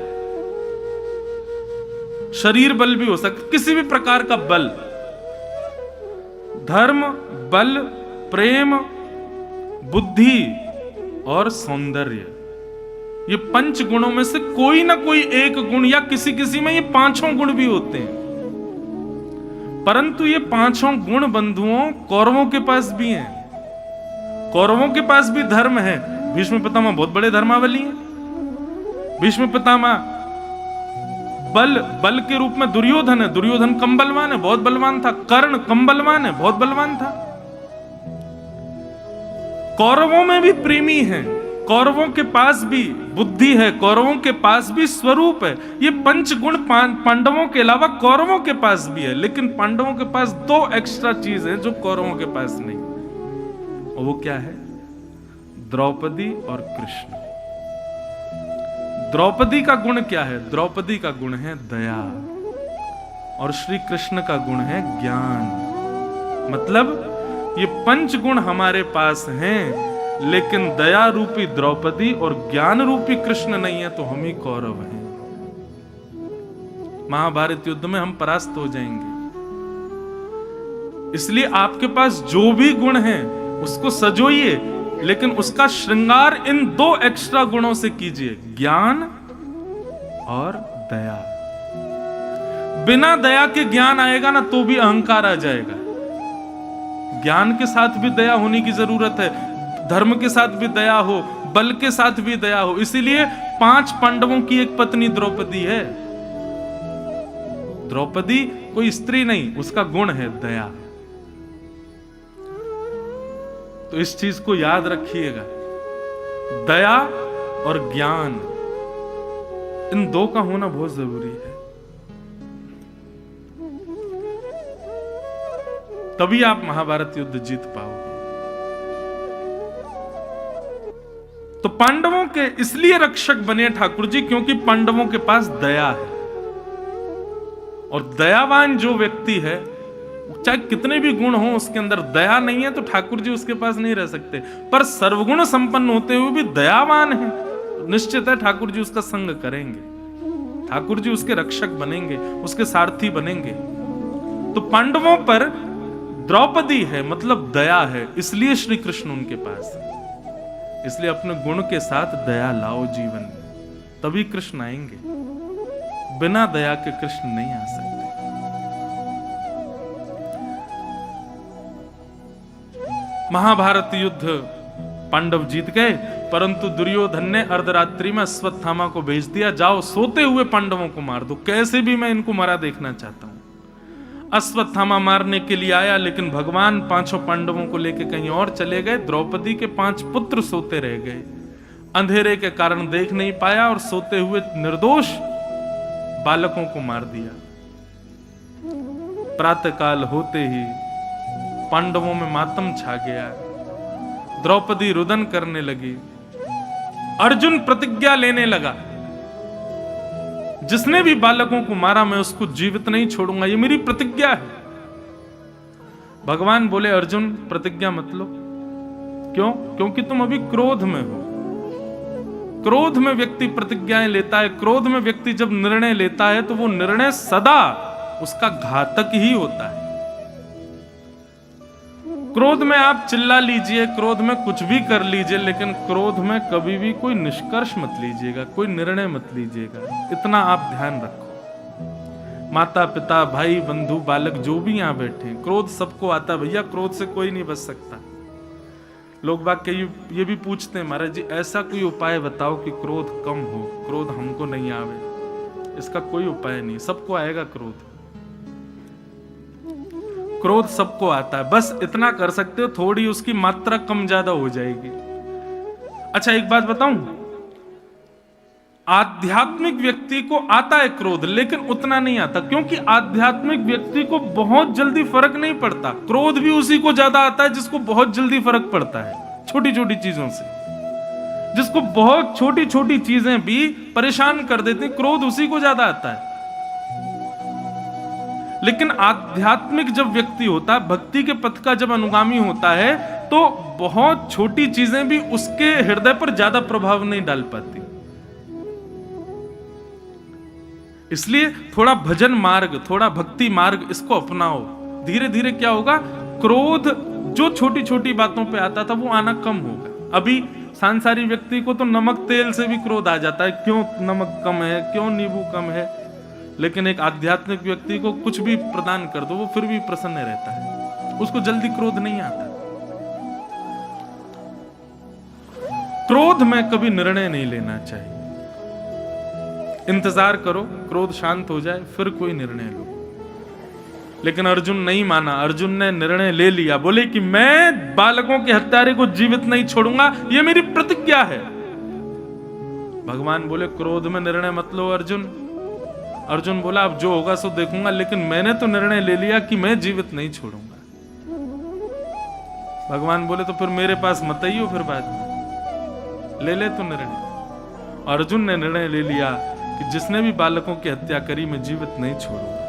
A: शरीर बल भी हो सकता है, किसी भी प्रकार का बल। धर्म, बल, प्रेम, बुद्धि और सौंदर्य, ये पंच गुणों में से कोई ना कोई एक गुण या किसी किसी में ये पांचों गुण भी होते हैं। परंतु ये पांचों गुण बंधुओं कौरवों के पास भी हैं। कौरवों के पास भी धर्म है। भीष्म पितामह बहुत बड़े धर्मावली हैं। भीष्म पितामह बल के रूप में दुर्योधन है। दुर्योधन कम बलवान है, बहुत बलवान था। कर्ण कम बलवान है, बहुत बलवान था। कौरवों में भी प्रेमी है, कौरवों के पास भी बुद्धि है, कौरवों के पास भी स्वरूप है। ये पंच गुण पांडवों के अलावा कौरवों के पास भी है। लेकिन पांडवों के पास दो एक्स्ट्रा चीज है जो कौरवों के पास नहीं, और वो क्या है? द्रौपदी और कृष्ण। द्रौपदी का गुण क्या है? द्रौपदी का गुण है दया, और श्री कृष्ण का गुण है ज्ञान। मतलब ये पंच गुण हमारे पास हैं, लेकिन दया रूपी द्रौपदी और ज्ञान रूपी कृष्ण नहीं है तो हम ही कौरव हैं। महाभारत युद्ध में हम परास्त हो जाएंगे। इसलिए आपके पास जो भी गुण है उसको सजोइए, लेकिन उसका श्रृंगार इन दो एक्स्ट्रा गुणों से कीजिए, ज्ञान और दया। बिना दया के ज्ञान आएगा ना तो भी अहंकार आ जाएगा। ज्ञान के साथ भी दया होने की जरूरत है, धर्म के साथ भी दया हो, बल के साथ भी दया हो। इसीलिए 5 पांडवों की एक पत्नी द्रौपदी है। द्रौपदी कोई स्त्री नहीं, उसका गुण है दया। तो इस चीज को याद रखिएगा, दया और ज्ञान, इन दो का होना बहुत जरूरी है। तभी आप महाभारत युद्ध जीत पाओगे। तो पांडवों के इसलिए रक्षक बने ठाकुर जी क्योंकि पांडवों के पास दया है। और दयावान जो व्यक्ति है, चाहे कितने भी गुण हो, उसके अंदर दया नहीं है तो ठाकुर जी उसके पास नहीं रह सकते। पर सर्वगुण संपन्न होते हुए भी दयावान है, निश्चित है ठाकुर जी उसका संग करेंगे, ठाकुर जी उसके रक्षक बनेंगे, उसके सारथी बनेंगे। तो पांडवों पर द्रौपदी है, मतलब दया है, इसलिए श्री कृष्ण उनके पास है। इसलिए अपने गुण के साथ दया लाओ जीवन में, तभी कृष्ण आएंगे। बिना दया के कृष्ण नहीं आ सकते। महाभारत युद्ध पांडव जीत गए, परंतु दुर्योधन ने अर्धरात्रि में अश्वत्थामा को भेज दिया, जाओ सोते हुए पांडवों को मार दो, कैसे भी मैं इनको मरा देखना चाहता हूं। अश्वत्थामा मारने के लिए आया, लेकिन भगवान पांचों पांडवों को लेकर कहीं और चले गए। द्रौपदी के 5 पुत्र सोते रह गए, अंधेरे के कारण देख नहीं पाया और सोते हुए निर्दोष बालकों को मार दिया। प्रातःकाल होते ही पांडवों में मातम छा गया, द्रौपदी रुदन करने लगी। अर्जुन प्रतिज्ञा लेने लगा, जिसने भी बालकों को मारा मैं उसको जीवित नहीं छोड़ूंगा, ये मेरी प्रतिज्ञा है। भगवान बोले अर्जुन प्रतिज्ञा मत लो। क्यों? क्योंकि तुम अभी क्रोध में हो। क्रोध में व्यक्ति प्रतिज्ञाएं लेता है, क्रोध में व्यक्ति जब निर्णय लेता है तो वो निर्णय सदा उसका घातक ही होता है। क्रोध में आप चिल्ला लीजिए, क्रोध में कुछ भी कर लीजिए, लेकिन क्रोध में कभी भी कोई निष्कर्ष मत लीजिएगा, कोई निर्णय मत लीजिएगा। इतना आप ध्यान रखो। माता पिता भाई बंधु बालक जो भी यहां बैठे, क्रोध सबको आता भैया, क्रोध से कोई नहीं बच सकता। लोग बाग ये भी पूछते हैं महाराज जी ऐसा कोई उपाय बताओ कि क्रोध कम हो, क्रोध हमको नहीं आवे। इसका कोई उपाय नहीं, सबको आएगा क्रोध। क्रोध सबको आता है, बस इतना कर सकते हो थोड़ी उसकी मात्रा कम ज्यादा हो जाएगी। अच्छा एक बात बताऊं, आध्यात्मिक व्यक्ति को आता है क्रोध, लेकिन उतना नहीं आता, क्योंकि आध्यात्मिक व्यक्ति को बहुत जल्दी फर्क नहीं पड़ता। क्रोध भी उसी को ज्यादा आता है जिसको बहुत जल्दी फर्क पड़ता है छोटी छोटी चीजों से। जिसको बहुत छोटी छोटी चीजें भी परेशान कर देती, क्रोध उसी को ज्यादा आता है। लेकिन आध्यात्मिक जब व्यक्ति होता है, भक्ति के पथ का जब अनुगामी होता है, तो बहुत छोटी चीजें भी उसके हृदय पर ज्यादा प्रभाव नहीं डाल पाती। इसलिए थोड़ा भजन मार्ग, थोड़ा भक्ति मार्ग इसको अपनाओ। धीरे धीरे क्या होगा, क्रोध जो छोटी छोटी बातों पे आता था वो आना कम होगा। अभी सांसारिक व्यक्ति को तो नमक तेल से भी क्रोध आ जाता है, क्यों नमक कम है, क्यों नींबू कम है। लेकिन एक आध्यात्मिक व्यक्ति को कुछ भी प्रदान कर दो, वो फिर भी प्रसन्न रहता है, उसको जल्दी क्रोध नहीं आता। क्रोध में कभी निर्णय नहीं लेना चाहिए, इंतजार करो क्रोध शांत हो जाए फिर कोई निर्णय लो। लेकिन अर्जुन नहीं माना, अर्जुन ने निर्णय ले लिया, बोले कि मैं बालकों के हत्यारे को जीवित नहीं छोड़ूंगा, ये मेरी प्रतिज्ञा है। भगवान बोले क्रोध में निर्णय मत लो अर्जुन। अर्जुन बोला अब जो होगा सो देखूंगा, लेकिन मैंने तो निर्णय ले लिया कि मैं जीवित नहीं छोड़ूंगा। भगवान बोले तो फिर मेरे पास मत आइयो, फिर बाद में ले तो निर्णय। अर्जुन ने निर्णय ले लिया कि जिसने भी बालकों की हत्या करी मैं जीवित नहीं छोड़ूंगा।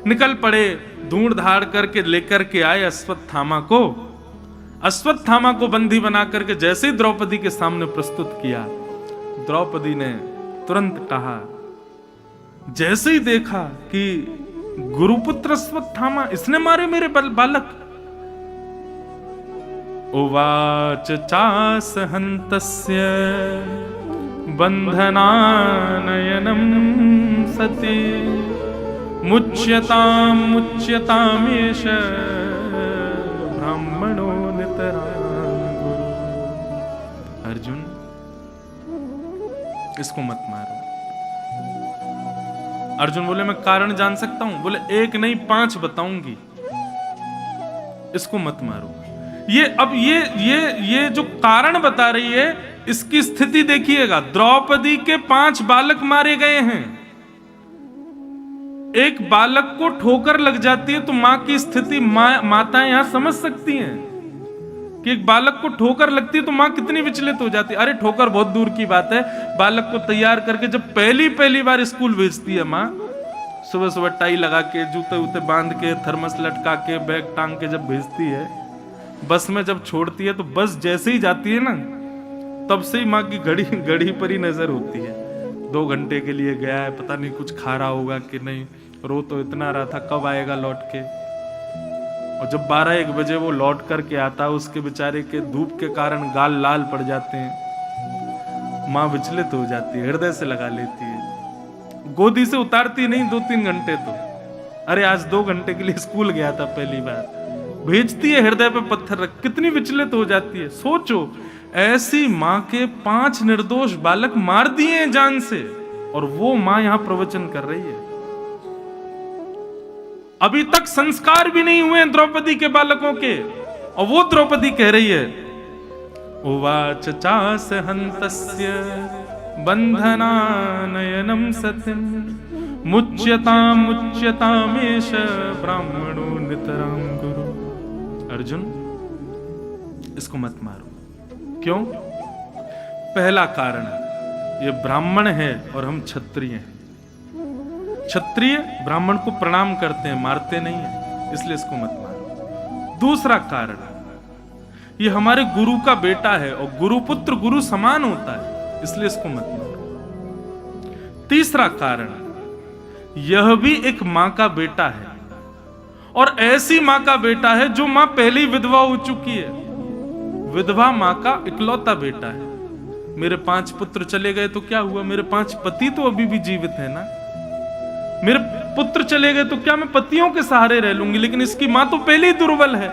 A: निकल पड़े, ढूंढ धाड़ करके लेकर के आए अश्वत्थामा को। अश्वत्थामा को बंदी बना करके जैसे ही द्रौपदी के सामने प्रस्तुत किया, द्रौपदी ने तुरंत कहा, जैसे ही देखा कि गुरुपुत्र अश्वत्थामा, इसने मारे मेरे बालक। उवाच चासहन्तस्य बन्धनानयनं सति मुच्यतामेष ब्राह्मणो नितरां गुरु। अर्जुन इसको मत मारो। अर्जुन बोले मैं कारण जान सकता हूं? बोले 1 नहीं 5 बताऊंगी, इसको मत मारो। ये जो कारण बता रही है, इसकी स्थिति देखिएगा। द्रौपदी के 5 बालक मारे गए हैं। एक बालक को ठोकर लग जाती है तो मां की स्थिति माताएं यहां समझ सकती हैं कि एक बालक को ठोकर लगती है तो मां कितनी विचलित हो जाती है। अरे ठोकर बहुत दूर की बात है, बालक को तैयार करके जब पहली बार स्कूल भेजती है मां, सुबह सुबह टाई लगा के, जूते उते बांध के, थर्मस लटका के, बैग टांग के जब भेजती है, बस में जब छोड़ती है तो बस जैसे ही जाती है ना, तब से ही माँ की घड़ी पर ही नजर होती है। 2 घंटे के लिए गया है, पता नहीं कुछ खा रहा होगा कि नहीं, रो तो इतना रहा था कब आएगा लौट के। और जब 12-1 बजे वो लौट करके आता है, उसके बेचारे के धूप के कारण गाल लाल पड़ जाते हैं, माँ विचलित हो जाती है, हृदय से लगा लेती है, गोदी से उतारती नहीं 2-3 घंटे तो। अरे आज 2 घंटे के लिए स्कूल गया था पहली बार, भेजती है, हृदय पे पत्थर रख, कितनी विचलित हो जाती है। सोचो, ऐसी मां के 5 निर्दोष बालक मार दिए हैं जान से, और वो मां यहां प्रवचन कर रही है। अभी तक संस्कार भी नहीं हुए द्रौपदी के बालकों के, और वो द्रौपदी कह रही है, उवाच चास हन्तस्य बंधनानयनम सतिम मुच्यतामेष ब्राह्मणो नितराम गुरु। अर्जुन, इसको मत मारो। क्यों? पहला कारण, ये ब्राह्मण है और हम क्षत्रिय हैं। क्षत्रिय ब्राह्मण को प्रणाम करते हैं, मारते नहीं है, इसलिए इसको मत मारो। दूसरा कारण, ये हमारे गुरु का बेटा है और गुरुपुत्र गुरु समान होता है, इसलिए इसको मत मारो। तीसरा कारण, यह भी एक मां का बेटा है, और ऐसी मां का बेटा है जो मां पहले ही विधवा हो चुकी है। विधवा मां का इकलौता बेटा है। मेरे 5 पुत्र चले गए तो क्या हुआ, मेरे 5 पति तो अभी भी जीवित है ना। मेरे पुत्र चले गए तो क्या मैं पतियों के सहारे रह लूंगी, लेकिन इसकी मां तो पहले ही दुर्बल है,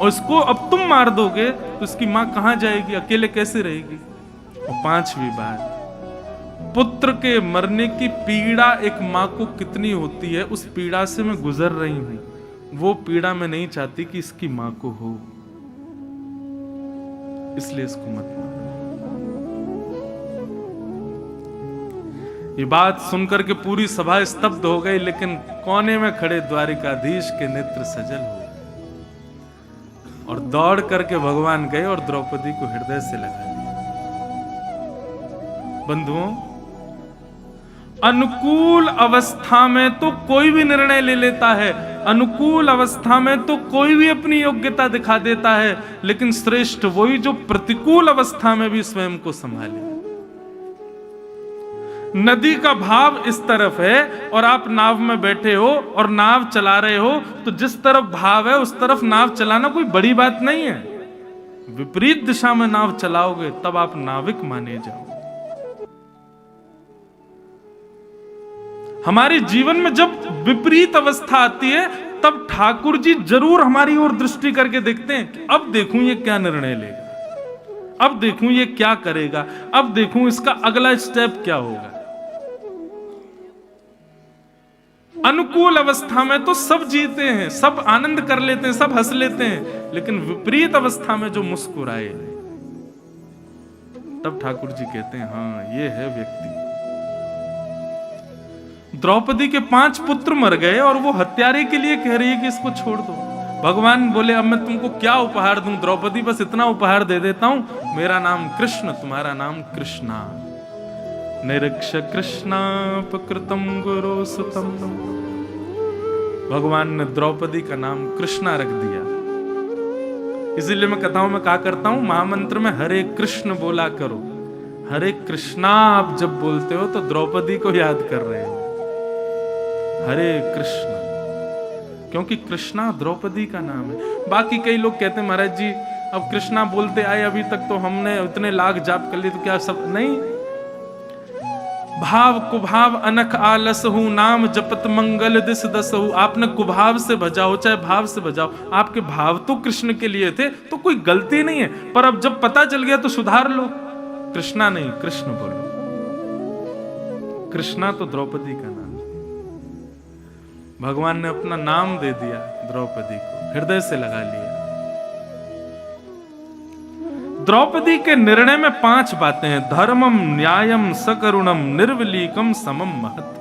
A: और इसको अब तुम मार दोगे तो इसकी मां कहां जाएगी, अकेले कैसे रहेगी। और 5वीं बात, पुत्र के मरने की पीड़ा एक मां को कितनी होती है, उस पीड़ा से मैं गुजर रही हूं, वो पीड़ा मैं नहीं चाहती कि इसकी मां को हो, इसलिए इसको मत मारो। ये बात सुनकर के पूरी सभा स्तब्ध हो गई, लेकिन कोने में खड़े द्वारिकाधीश के नेत्र सजल हो, और दौड़ करके भगवान गए और द्रौपदी को हृदय से लगा दिया। बंधुओं, अनुकूल अवस्था में तो कोई भी निर्णय ले लेता है, अनुकूल अवस्था में तो कोई भी अपनी योग्यता दिखा देता है, लेकिन श्रेष्ठ वही जो प्रतिकूल अवस्था में भी स्वयं को संभाले। नदी का भाव इस तरफ है और आप नाव में बैठे हो और नाव चला रहे हो, तो जिस तरफ भाव है उस तरफ नाव चलाना कोई बड़ी बात नहीं है। विपरीत दिशा में नाव चलाओगे तब आप नाविक माने जाओ। हमारे जीवन में जब विपरीत अवस्था आती है, तब ठाकुर जी जरूर हमारी ओर दृष्टि करके देखते हैं कि अब देखूं ये क्या निर्णय लेगा, अब देखूं ये क्या करेगा, अब देखूं इसका अगला स्टेप क्या होगा। अनुकूल अवस्था में तो सब जीते हैं, सब आनंद कर लेते हैं, सब हंस लेते हैं, लेकिन विपरीत अवस्था में जो मुस्कुराए, तब ठाकुर जी कहते हैं हाँ ये है व्यक्ति। द्रौपदी के 5 पुत्र मर गए और वो हत्यारे के लिए कह रही है कि इसको छोड़ दो। भगवान बोले अब मैं तुमको क्या उपहार दूं द्रौपदी, बस इतना उपहार दे देता हूं, मेरा नाम कृष्ण, तुम्हारा नाम कृष्णा। निरीक्ष कृष्णापकृतम गुरु सुतम। भगवान ने द्रौपदी का नाम कृष्णा रख दिया। इसीलिए मैं कथाओं में कहा करता हूं, महामंत्र में हरे कृष्ण बोला करो। हरे कृष्णा आप जब बोलते हो तो द्रौपदी को याद कर रहे हो, हरे कृष्ण, क्योंकि कृष्णा द्रौपदी का नाम है। बाकी कई लोग कहते हैं महाराज जी अब कृष्णा बोलते आए अभी तक तो हमने इतने लाख जाप कर लिए तो क्या सब नहीं। भाव कुभाव अनख आलस हूं, नाम जपत मंगल दिस दस हूं। आपने कुभाव से भजाओ चाहे भाव से भजाओ, आपके भाव तो कृष्ण के लिए थे तो कोई गलती नहीं है, पर अब जब पता चल गया तो सुधार लो। कृष्णा नहीं कृष्ण बोलो। कृष्णा तो द्रौपदी का नाम, भगवान ने अपना नाम दे दिया द्रौपदी को, हृदय से लगा लिया। द्रौपदी के निर्णय में 5 बातें हैं। धर्मम न्यायम सकरुणम निर्विलीकम समम महत्।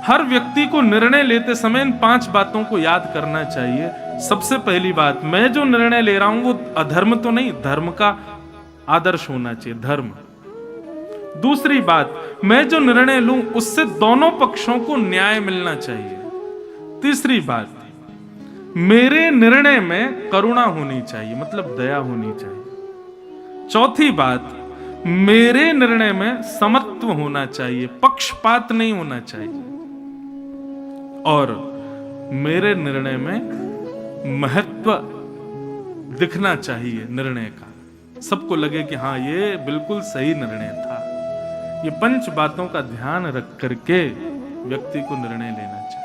A: हर व्यक्ति को निर्णय लेते समय इन 5 बातों को याद करना चाहिए। सबसे पहली बात, मैं जो निर्णय ले रहा हूं वो अधर्म तो नहीं, धर्म का आदर्श होना चाहिए, धर्म। दूसरी बात, मैं जो निर्णय लूं उससे दोनों पक्षों को न्याय मिलना चाहिए। तीसरी बात, मेरे निर्णय में करुणा होनी चाहिए, मतलब दया होनी चाहिए। चौथी बात, मेरे निर्णय में समत्व होना चाहिए, पक्षपात नहीं होना चाहिए। और मेरे निर्णय में महत्व दिखना चाहिए निर्णय का, सबको लगे कि हाँ ये बिल्कुल सही निर्णय था। ये 5 बातों का ध्यान रख करके व्यक्ति को निर्णय लेना चाहिए।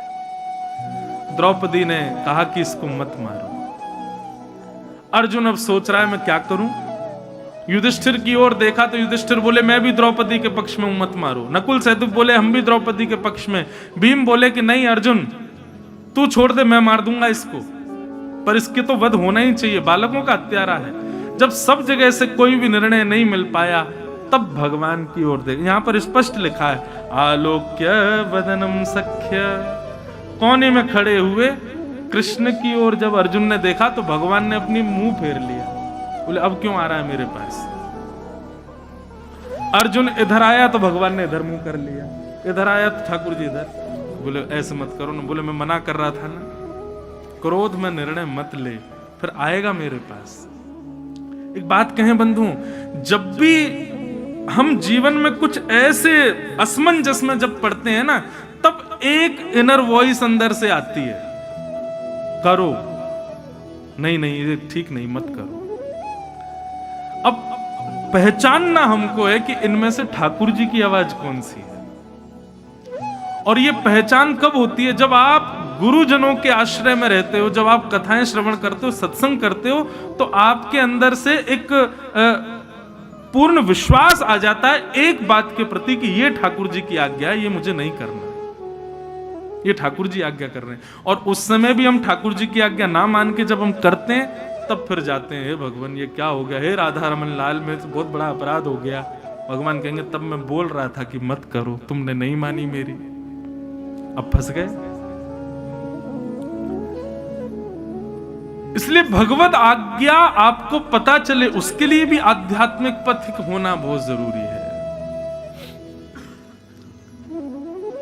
A: द्रौपदी ने कहा कि इसको मत मारो। अर्जुन अब सोच रहा है मैं क्या करूं। युधिष्ठिर की ओर देखा तो युधिष्ठिर बोले मैं भी द्रौपदी के पक्ष में हूं, मत मारो। नकुल सहदेव बोले हम भी द्रौपदी के पक्ष में। भीम बोले कि नहीं अर्जुन तू छोड़ दे, मैं मार दूंगा इसको, पर इसके तो वध होना ही चाहिए, बालकों का हत्यारा है। जब सब जगह से कोई भी निर्णय नहीं मिल पाया तब भगवान की ओर देख। यहां पर स्पष्ट लिखा है आलोक्य वदनम सख्य। कोने में खड़े हुए कृष्ण की ओर जब अर्जुन ने देखा तो भगवान ने अपनी मुंह फेर लिया। बोले अब क्यों आ रहा है मेरे पास। अर्जुन इधर आया तो भगवान ने इधर मुंह कर लिया, इधर आया तो ठाकुर जी इधर। बोले ऐसे मत करो ना। बोले मैं मना कर रहा था ना, क्रोध में निर्णय मत ले, फिर आएगा मेरे पास। एक बात कहें बंधु, जब भी हम जीवन में कुछ ऐसे असमंजस में जब पढ़ते हैं ना, तब एक इनर वॉइस अंदर से आती है, करो, नहीं नहीं ये ठीक नहीं, मत करो। अब पहचानना हमको है कि इनमें से ठाकुर जी की आवाज कौन सी है। और ये पहचान कब होती है, जब आप गुरुजनों के आश्रय में रहते हो, जब आप कथाएं श्रवण करते हो, सत्संग करते हो, तो आपके अंदर से एक पूर्ण विश्वास आ जाता है एक बात के प्रति कि ये ठाकुर जी की आज्ञा है, ये मुझे नहीं करना, ये ठाकुर जी आज्ञा कर रहे हैं। और उस समय भी हम ठाकुर जी की आज्ञा ना मान के जब हम करते हैं तब फिर जाते हैं हे भगवान ये क्या हो गया, हे राधा रमन लाल में तो बहुत बड़ा अपराध हो गया। भगवान कहेंगे तब मैं बोल रहा था कि मत करो, तुमने नहीं मानी मेरी, अब फंस गए। इसलिए भगवत आज्ञा आपको पता चले उसके लिए भी आध्यात्मिक पथिक होना बहुत जरूरी है।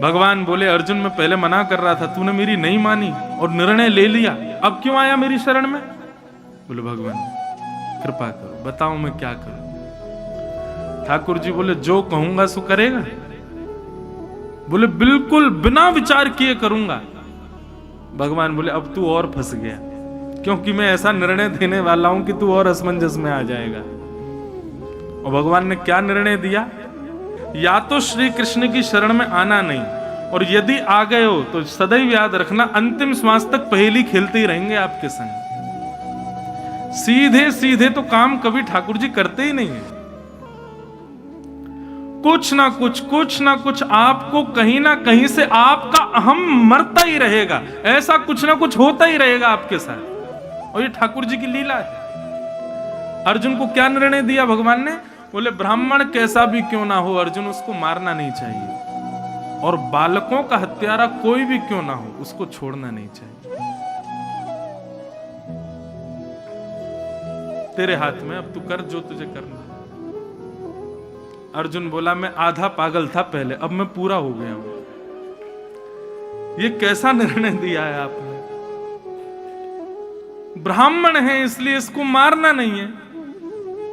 A: भगवान बोले अर्जुन मैं पहले मना कर रहा था, तूने मेरी नहीं मानी और निर्णय ले लिया, अब क्यों आया मेरी शरण में। बोले भगवान कृपा करो, बताओ मैं क्या करूं। ठाकुर जी बोले जो कहूंगा सो करेगा। बोले बिल्कुल बिना विचार किए करूंगा। भगवान बोले अब तू और फंस गया, क्योंकि मैं ऐसा निर्णय देने वाला हूं कि तू और असमंजस में आ जाएगा। और भगवान ने क्या निर्णय दिया, या तो श्री कृष्ण की शरण में आना नहीं, और यदि आ गए हो तो सदैव याद रखना अंतिम श्वास तक पहेली खेलते ही रहेंगे आपके संग। सीधे सीधे तो काम कभी ठाकुर जी करते ही नहीं है। कुछ ना कुछ आपको कहीं ना कहीं से आपका अहम मरता ही रहेगा, ऐसा कुछ ना कुछ होता ही रहेगा आपके साथ। और ये ठाकुर जी की लीला है। अर्जुन को क्या निर्णय दिया भगवान ने, बोले ब्राह्मण कैसा भी क्यों ना हो अर्जुन उसको मारना नहीं चाहिए, और बालकों का हत्यारा कोई भी क्यों ना हो उसको छोड़ना नहीं चाहिए। तेरे हाथ में, अब तू कर जो तुझे करना। अर्जुन बोला मैं आधा पागल था पहले, अब मैं पूरा हो गया हूं। ये कैसा निर्णय दिया है आपने। ब्राह्मण है इसलिए इसको मारना नहीं है,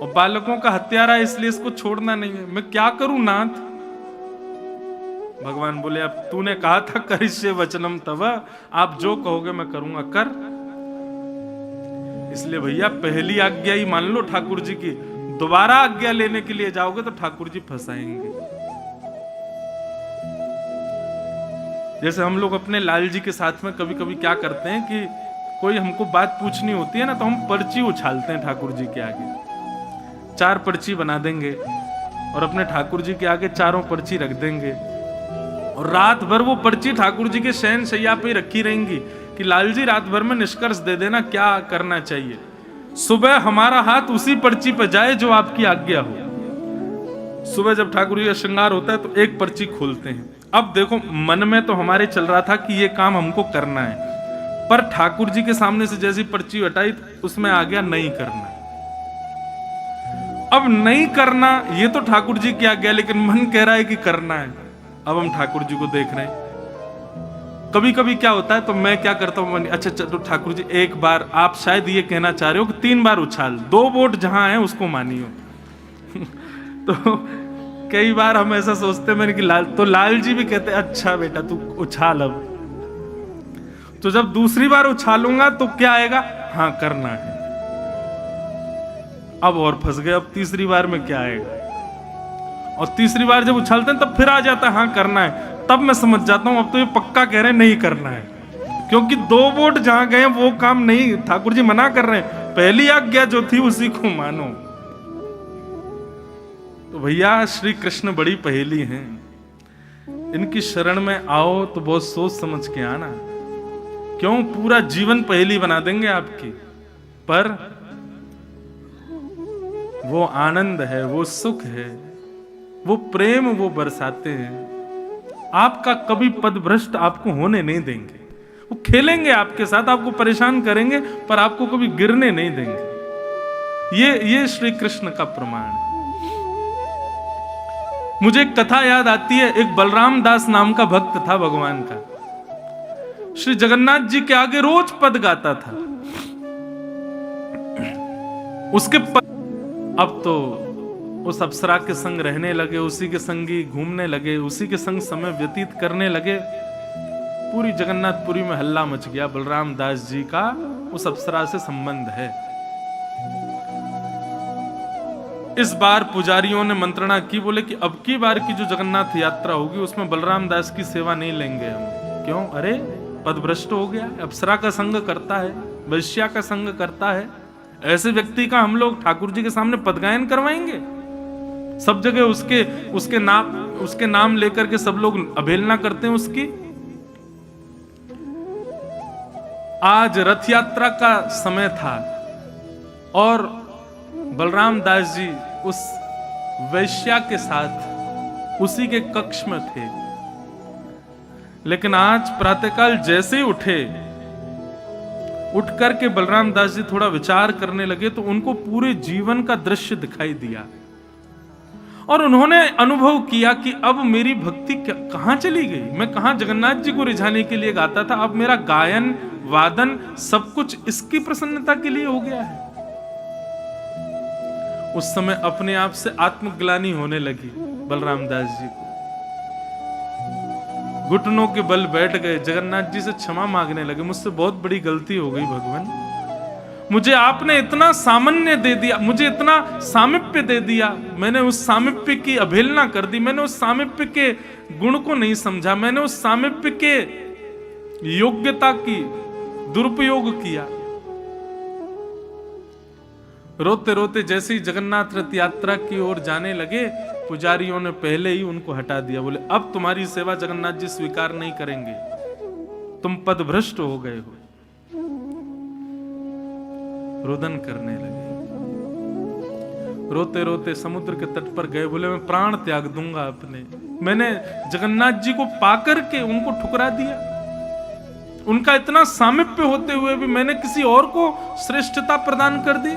A: और बालकों का हत्यारा इसलिए इसको छोड़ना नहीं है। मैं क्या करूं नाथ। भगवान बोले अब तूने कहा था करिष्ये वचनम तव, आप जो कहोगे मैं करूंगा, कर। इसलिए भैया पहली आज्ञा ही मान लो ठाकुर जी की, दोबारा आज्ञा लेने के लिए जाओगे तो ठाकुर जी फंसाएंगे। जैसे हम लोग अपने लाल जी के साथ में कभी कभी क्या करते हैं कि कोई हमको बात पूछनी होती है ना, तो हम पर्ची उछालते हैं ठाकुर जी के आगे। 4 पर्ची बना देंगे और अपने ठाकुर जी के आगे चारों पर्ची रख देंगे, और रात भर वो पर्ची ठाकुर जी के शयन शैया पे रखी रहेंगी कि लाल जी रात भर में निष्कर्ष दे देना क्या करना चाहिए। सुबह हमारा हाथ उसी पर्ची पर जाए जो आपकी आज्ञा हो। सुबह जब ठाकुर जी का श्रृंगार होता है तो एक पर्ची खोलते हैं। अब देखो, मन में तो हमारे चल रहा था कि ये काम हमको करना है, पर ठाकुर जी के सामने से जैसी पर्ची हटाई तो उसमें आ गया नहीं करना। अब नहीं करना ये तो ठाकुर जी की आज्ञा, लेकिन मन कह रहा है कि करना है। अब हम ठाकुर जी को देख रहे हैं। कभी कभी क्या होता है, तो मैं क्या करता हूं, अच्छा चलो ठाकुर जी एक बार, आप शायद ये कहना चाह रहे हो कि 3 बार उछाल, 2 वोट जहां है उसको मानियो। तो कई बार हम ऐसा सोचते हैं कि लाल जी भी कहते अच्छा बेटा तू उछाल। अब तो जब दूसरी बार उछालूंगा तो क्या आएगा, हाँ करना है। अब और फंस गए, अब तीसरी बार में क्या आएगा, और तीसरी बार जब उछालते हैं तब फिर आ जाता है हाँ करना है। तब मैं समझ जाता हूं अब तो ये पक्का कह रहे हैं नहीं करना है, क्योंकि 2 वोट जहां गए वो काम नहीं, ठाकुर जी मना कर रहे हैं, पहली आज्ञा जो थी उसी को मानो। तो भैया श्री कृष्ण बड़ी पहेली हैं, इनकी शरण में आओ तो बहुत सोच समझ के आना, क्यों पूरा जीवन पहेली बना देंगे आपकी। पर वो आनंद है, वो सुख है, वो प्रेम वो बरसाते हैं। आपका कभी पद भ्रष्ट आपको होने नहीं देंगे। वो खेलेंगे आपके साथ, आपको परेशान करेंगे, पर आपको कभी गिरने नहीं देंगे। ये श्री कृष्ण का प्रमाण है। मुझे एक कथा याद आती है, एक बलराम दास नाम का भक्त था भगवान का, श्री जगन्नाथ जी के आगे रोज पद गाता था। उसके अब तो उस अप्सरा के संग रहने लगे, उसी के संगी घूमने लगे, उसी के संग समय व्यतीत करने लगे। पूरी जगन्नाथपुरी में हल्ला मच गया, बलराम दास जी का उस अप्सरा से संबंध है। इस बार पुजारियों ने मंत्रणा की, बोले कि अब की बार की जो जगन्नाथ यात्रा होगी उसमें बलराम दास की सेवा नहीं लेंगे हम। क्यों? अरे पदभ्रष्ट हो गया, अप्सरा का संग करता है, वैश्या का संग करता है, ऐसे व्यक्ति का हम लोग ठाकुर जी के सामने पदगायन करवाएंगे? सब जगह उसके नाम लेकर के सब लोग अवहेलना करते हैं उसकी। आज रथ यात्रा का समय था और बलराम दास जी उस वैश्या के साथ उसी के कक्ष में थे, लेकिन आज प्रातःकाल जैसे ही उठ करके बलराम दास जी थोड़ा विचार करने लगे तो उनको पूरे जीवन का दृश्य दिखाई दिया और उन्होंने अनुभव किया कि अब मेरी भक्ति कहां चली गई। मैं कहां जगन्नाथ जी को रिझाने के लिए गाता था, अब मेरा गायन वादन सब कुछ इसकी प्रसन्नता के लिए हो गया है। उस समय अपने आप से आत्मग्लानि होने लगी बलराम दास जी को, घुटनों के बल बैठ गए, जगन्नाथ जी से क्षमा मांगने लगे, मुझसे बहुत बड़ी गलती हो गई भगवान, मुझे आपने इतना सामान्य दे दिया, मुझे इतना सामिप्य दे दिया, मैंने उस सामिप्य की अवहेलना कर दी, मैंने उस सामिप्य के गुण को नहीं समझा, मैंने उस सामिप्य के योग्यता की दुरुपयोग किया। रोते रोते जैसे ही जगन्नाथ रथ यात्रा की ओर जाने लगे, पुजारियों ने पहले ही उनको हटा दिया, बोले अब तुम्हारी सेवा जगन्नाथ जी स्वीकार नहीं करेंगे, तुम पदभ्रष्ट हो गए हो। रुदन करने लगे, रोते रोते समुद्र के तट पर गए, बोले मैं प्राण त्याग दूंगा अपने, मैंने जगन्नाथ जी को पाकर के उनको ठुकरा दिया, उनका इतना सामिप्य होते हुए भी मैंने किसी और को श्रेष्ठता प्रदान कर दी।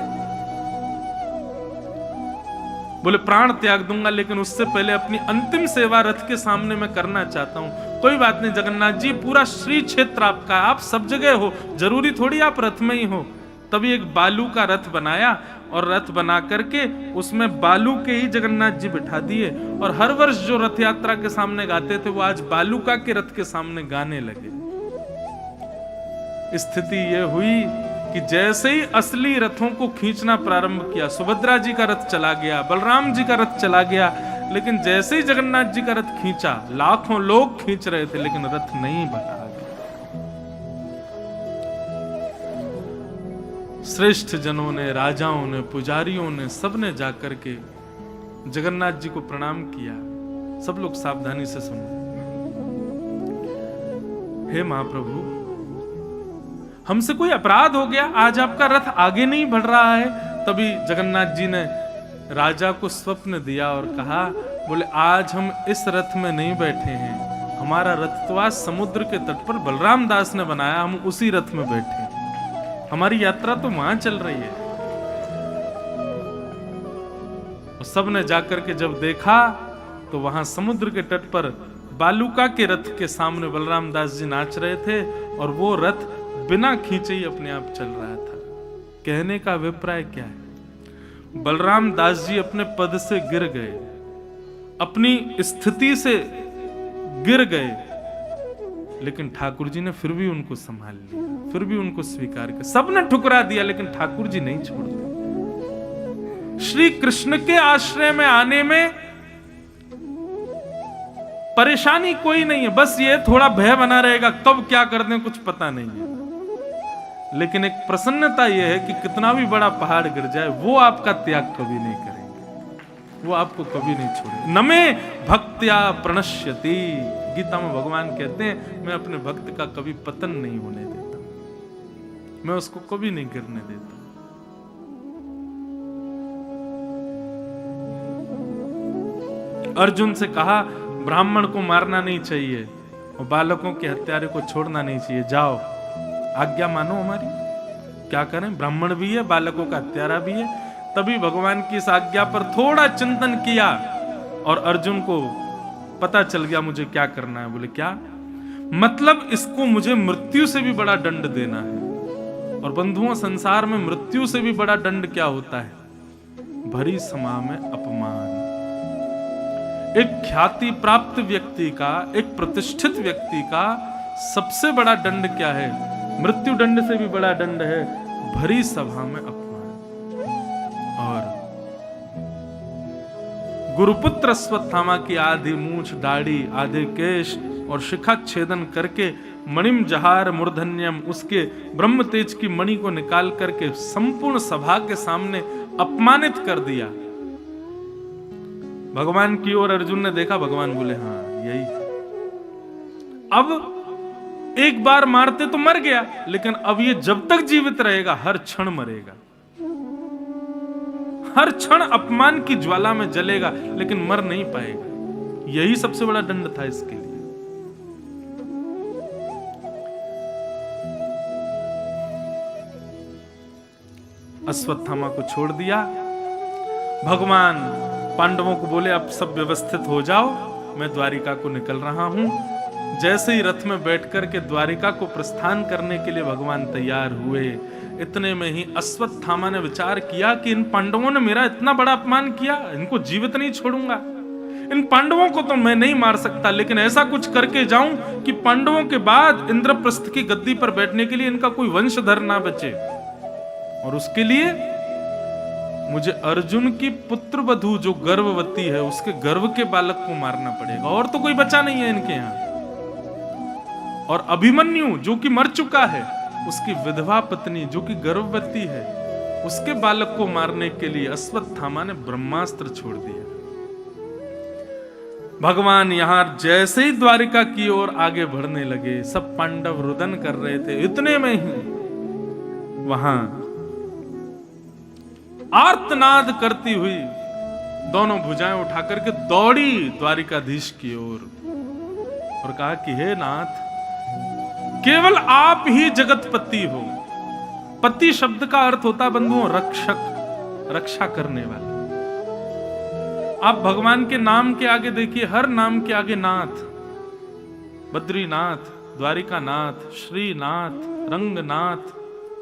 A: बोले प्राण त्याग दूंगा, लेकिन उससे पहले अपनी अंतिम सेवा रथ के सामने मैं करना चाहता हूं। कोई बात नहीं जगन्नाथ जी, पूरा श्री क्षेत्र आपका, आप सब जगह हो, जरूरी थोड़ी आप रथ में ही हो। तभी एक बालू का रथ बनाया और रथ बना करके उसमें बालू के ही जगन्नाथ जी बिठा दिए, और हर वर्ष जो रथ यात्रा के सामने गाते थे वो आज बालूका के रथ के सामने गाने लगे। स्थिति यह हुई कि जैसे ही असली रथों को खींचना प्रारंभ किया, सुभद्रा जी का रथ चला गया, बलराम जी का रथ चला गया, लेकिन जैसे ही जगन्नाथ जी का रथ खींचा, लाखों लोग खींच रहे थे लेकिन रथ नहीं बढ़ा। श्रेष्ठ जनों ने, राजाओं ने, पुजारियों ने, सबने जाकर के जगन्नाथ जी को प्रणाम किया। सब लोग सावधानी से सुनो। हे महाप्रभु, हमसे कोई अपराध हो गया, आज आपका रथ आगे नहीं बढ़ रहा है। तभी जगन्नाथ जी ने राजा को स्वप्न दिया और कहा, बोले आज हम इस रथ में नहीं बैठे हैं, हमारा रथ तो आज समुद्र के तट पर बलराम दास ने बनाया, हम उसी रथ में बैठे हैं, हमारी यात्रा तो वहां चल रही है। सब ने जाकर के जब देखा तो वहां समुद्र के तट पर बालुका के रथ के सामने बलराम दास जी नाच रहे थे और वो रथ बिना खींचे ही अपने आप चल रहा था। कहने का अभिप्राय क्या है? बलराम दास जी अपने पद से गिर गए, अपनी स्थिति से गिर गए, लेकिन ठाकुर जी ने फिर भी उनको संभाल लिया, फिर भी उनको स्वीकार किया। सबने ठुकरा दिया लेकिन ठाकुर जी नहीं छोड़ते। श्री कृष्ण के आश्रय में आने में परेशानी कोई नहीं है, बस ये थोड़ा भय बना रहेगा, कब क्या कर दें कुछ पता नहीं है। लेकिन एक प्रसन्नता यह है कि कितना भी बड़ा पहाड़ गिर जाए वो आपका त्याग कभी नहीं करेंगे, वो आपको कभी नहीं छोड़ेंगे। न मे भक्त्या प्रणश्यति, गीता में भगवान कहते हैं मैं अपने भक्त का कभी पतन नहीं होने देता, मैं उसको कभी नहीं गिरने देता। अर्जुन से कहा ब्राह्मण को मारना नहीं चाहिए और बालकों के हत्यारे को छोड़ना नहीं चाहिए, जाओ आज्ञा मानो हमारी, क्या करें, ब्राह्मण भी है बालकों का हत्यारा भी है। तभी भगवान की इस आज्ञा पर थोड़ा चिंतन किया और अर्जुन को पता चल गया मुझे क्या करना है। बोले क्या मतलब, इसको मुझे मृत्यु से भी बड़ा दंड देना है। और बंधुओं, संसार में मृत्यु से भी बड़ा दंड क्या होता है? भरी समा में अपमान। एक ख्याति प्राप्त व्यक्ति का, एक प्रतिष्ठित व्यक्ति का सबसे बड़ा दंड क्या है? मृत्यु दंड से भी बड़ा दंड है भरी सभा में अपमान। और गुरुपुत्र अश्वत्थामा की आधी मूछ, दाढ़ी, आधे केश और शिखा छेदन करके मणिम जहार मूर्धन्यम, उसके ब्रह्म तेज की मणि को निकाल करके संपूर्ण सभा के सामने अपमानित कर दिया। भगवान की ओर अर्जुन ने देखा, भगवान बोले हाँ यही। अब एक बार मारते तो मर गया, लेकिन अब ये जब तक जीवित रहेगा हर क्षण मरेगा, हर क्षण अपमान की ज्वाला में जलेगा, लेकिन मर नहीं पाएगा। यही सबसे बड़ा दंड था इसके लिए। अश्वत्थामा को छोड़ दिया। भगवान पांडवों को बोले अब सब व्यवस्थित हो जाओ, मैं द्वारिका को निकल रहा हूं। जैसे ही रथ में बैठकर के द्वारिका को प्रस्थान करने के लिए भगवान तैयार हुए, इतने में ही अश्वत्थामा ने विचार किया कि इन पांडवों ने मेरा इतना बड़ा अपमान किया, इनको जीवित नहीं छोड़ूंगा। इन पांडवों को तो मैं नहीं मार सकता, लेकिन ऐसा कुछ करके जाऊं कि पांडवों के बाद इंद्रप्रस्थ की गद्दी पर बैठने के लिए इनका कोई वंशधर ना बचे। और उसके लिए मुझे अर्जुन की पुत्र वधू जो गर्भवती है उसके गर्भ के बालक को मारना पड़ेगा, और तो कोई बचा नहीं है इनके यहां। और अभिमन्यु जो कि मर चुका है, उसकी विधवा पत्नी जो कि गर्भवती है, उसके बालक को मारने के लिए अश्वत्थामा ने ब्रह्मास्त्र छोड़ दिया। भगवान यहां जैसे ही द्वारिका की ओर आगे बढ़ने लगे, सब पांडव रुदन कर रहे थे। इतने में ही वहां आर्तनाद करती हुई दोनों भुजाएं उठाकर के दौड़ी द्वारिकाधीश की ओर और कहा कि हे नाथ, केवल आप ही जगतपति हो। पति शब्द का अर्थ होता है बंधुओं रक्षक, रक्षा करने वाला। आप भगवान के नाम के आगे देखिए, हर नाम के आगे नाथ, बद्रीनाथ, द्वारिकानाथ, श्रीनाथ, रंगनाथ,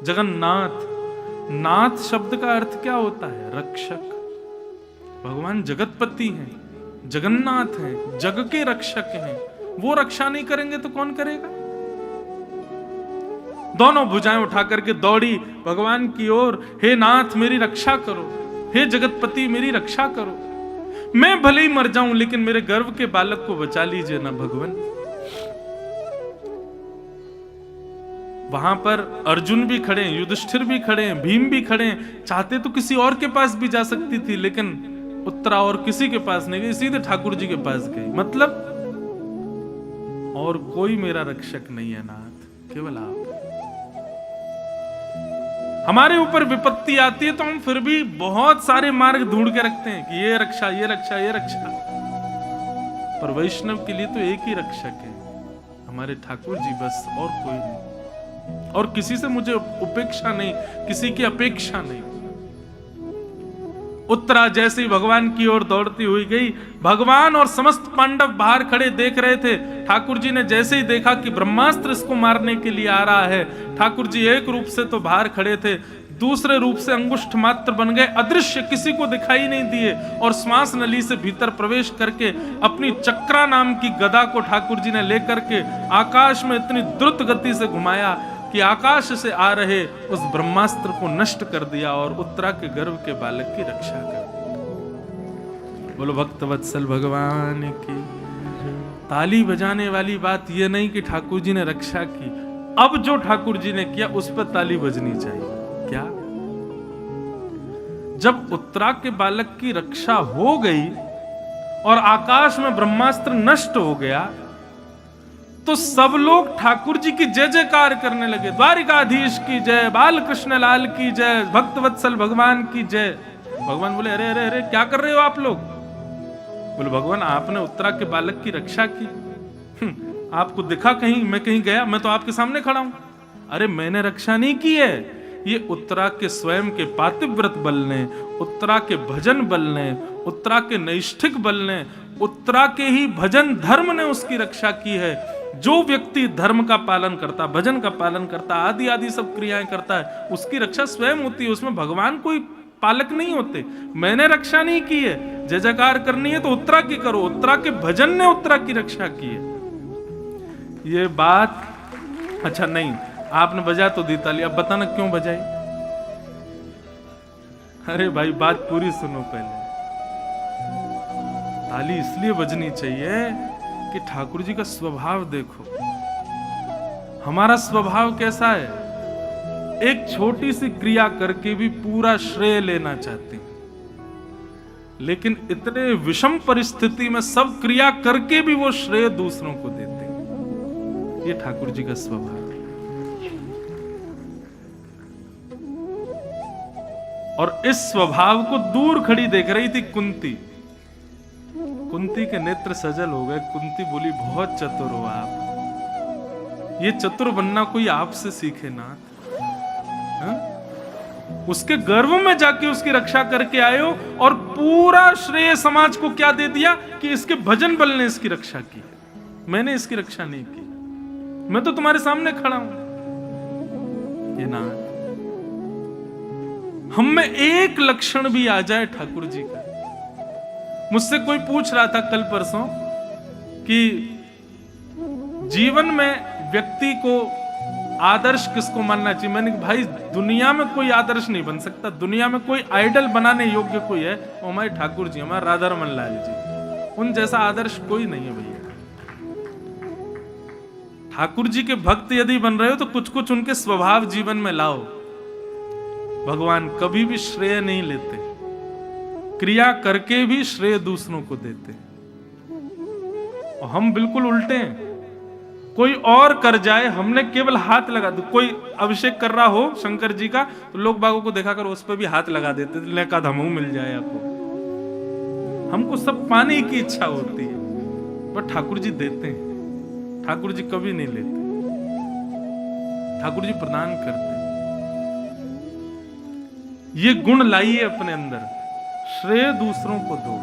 A: जगन्नाथ। नाथ शब्द का अर्थ क्या होता है? रक्षक। भगवान जगतपति हैं, जगन्नाथ हैं, जग के रक्षक हैं। वो रक्षा नहीं करेंगे तो कौन करेगा? दोनों भुजाएं उठा करके दौड़ी भगवान की ओर। हे नाथ मेरी रक्षा करो, हे जगतपति मेरी रक्षा करो। मैं भले ही मर जाऊं लेकिन मेरे गर्भ के बालक को बचा लीजिए ना भगवान। वहां पर अर्जुन भी खड़े हैं, युधिष्ठिर भी खड़े हैं, भीम भी खड़े हैं। चाहते तो किसी और के पास भी जा सकती थी, लेकिन उत्तरा और किसी के पास नहीं गई, सीधे ठाकुर जी के पास गई। मतलब और कोई मेरा रक्षक नहीं है नाथ, केवल आप। हमारे ऊपर विपत्ति आती है तो हम फिर भी बहुत सारे मार्ग ढूंढ के रखते हैं कि ये रक्षा, ये रक्षा, ये रक्षा। पर वैष्णव के लिए तो एक ही रक्षक है, हमारे ठाकुर जी, बस, और कोई नहीं। और किसी से मुझे उपेक्षा नहीं, किसी की अपेक्षा नहीं। उत्तरा जैसे ही भगवान की ओर दौड़ती हुई गई, भगवान और समस्त पांडव बाहर खड़े देख रहे थे। ठाकुर जी ने जैसे ही देखा कि ब्रह्मास्त्र इसको मारने के लिए आ रहा है, ठाकुर जी एक रूप से तो बाहर खड़े थे, दूसरे रूप से अंगुष्ठ मात्र बन गए, अदृश्य, किसी को दिखाई नहीं दिए, और श्वास नली से भीतर प्रवेश करके अपनी चक्रा नाम की गदा को ठाकुर जी ने लेकर के आकाश में इतनी द्रुत गति से घुमाया कि आकाश से आ रहे उस ब्रह्मास्त्र को नष्ट कर दिया और उत्तरा के गर्भ के बालक की रक्षा कर दी। बोलो भक्तवत्सल भगवान की। ताली बजाने वाली बात यह नहीं कि ठाकुर जी ने रक्षा की, अब जो ठाकुर जी ने किया उस पर ताली बजनी चाहिए। क्या? जब उत्तरा के बालक की रक्षा हो गई और आकाश में ब्रह्मास्त्र नष्ट हो गया, तो सब लोग ठाकुर जी की जय जयकार करने लगे। द्वारिकाधीश की जय, बाल कृष्ण लाल की जय, भक्तवत्सल भगवान की जय। भगवान बोले, अरे अरे अरे, क्या कर रहे हो आप लोग? बोले, भगवान आपने उत्तरा के बालक की रक्षा की, आपको दिखा कहीं? मैं कहीं गया? मैं तो आपके सामने खड़ा हूं। अरे मैंने रक्षा नहीं की है, ये उत्तरा के स्वयं के पातिव्रत बल ने, उत्तरा के भजन बल ने, उत्तरा के नैष्ठिक बल ने, उत्तरा के ही भजन धर्म ने उसकी रक्षा की है। जो व्यक्ति धर्म का पालन करता, भजन का पालन करता, आदि आदि सब क्रियाएं करता है, उसकी रक्षा स्वयं होती है, उसमें भगवान कोई पालक नहीं होते। मैंने रक्षा नहीं की है, जय जयकार करनी है तो उत्तरा की करो, उत्तरा के भजन ने उत्तरा की रक्षा की है। ये बात अच्छा नहीं, आपने बजा तो दी ताली, अब बताना क्यों बजाई? अरे भाई बात पूरी सुनो पहले। ताली इसलिए बजनी चाहिए कि ठाकुर जी का स्वभाव देखो। हमारा स्वभाव कैसा है? एक छोटी सी क्रिया करके भी पूरा श्रेय लेना चाहते हैं, लेकिन इतने विषम परिस्थिति में सब क्रिया करके भी वो श्रेय दूसरों को देते हैं। ये ठाकुर जी का स्वभाव। और इस स्वभाव को दूर खड़ी देख रही थी कुंती। कुंती के नेत्र सजल हो गए। कुंती बोली, बहुत चतुर हो आप, ये चतुर बनना कोई आपसे सीखे नाथ। उसके गर्भ में जाके उसकी रक्षा करके आए हो और पूरा श्रेय समाज को क्या दे दिया कि इसके भजन बल ने इसकी रक्षा की है, मैंने इसकी रक्षा नहीं की, मैं तो तुम्हारे सामने खड़ा हूं। ये नाथ, हम में एक लक्षण भी आ जाए ठाकुर जी का। मुझसे कोई पूछ रहा था कल परसों कि जीवन में व्यक्ति को आदर्श किसको मानना चाहिए। मैंने कहा भाई दुनिया में कोई आदर्श नहीं बन सकता, दुनिया में कोई आइडल बनाने योग्य कोई है वो हमारे ठाकुर जी, हमारे राधा रमन लाल जी, उन जैसा आदर्श कोई नहीं है भैया। ठाकुर जी के भक्त यदि बन रहे हो तो कुछ कुछ उनके स्वभाव जीवन में लाओ। भगवान कभी भी श्रेय नहीं लेते, क्रिया करके भी श्रेय दूसरों को देते, और हम बिल्कुल उल्टे हैं। कोई और कर जाए, हमने केवल हाथ लगा दो। कोई अभिषेक कर रहा हो शंकर जी का तो लोग बागों को देखा कर उस पर भी हाथ लगा देते, लेका धमू मिल जाए आपको। हमको सब पाने की इच्छा होती है, पर ठाकुर जी देते हैं, ठाकुर जी कभी नहीं लेते, ठाकुर जी प्रदान करते। ये गुण लाइए अपने अंदर, श्रेय दूसरों को दो,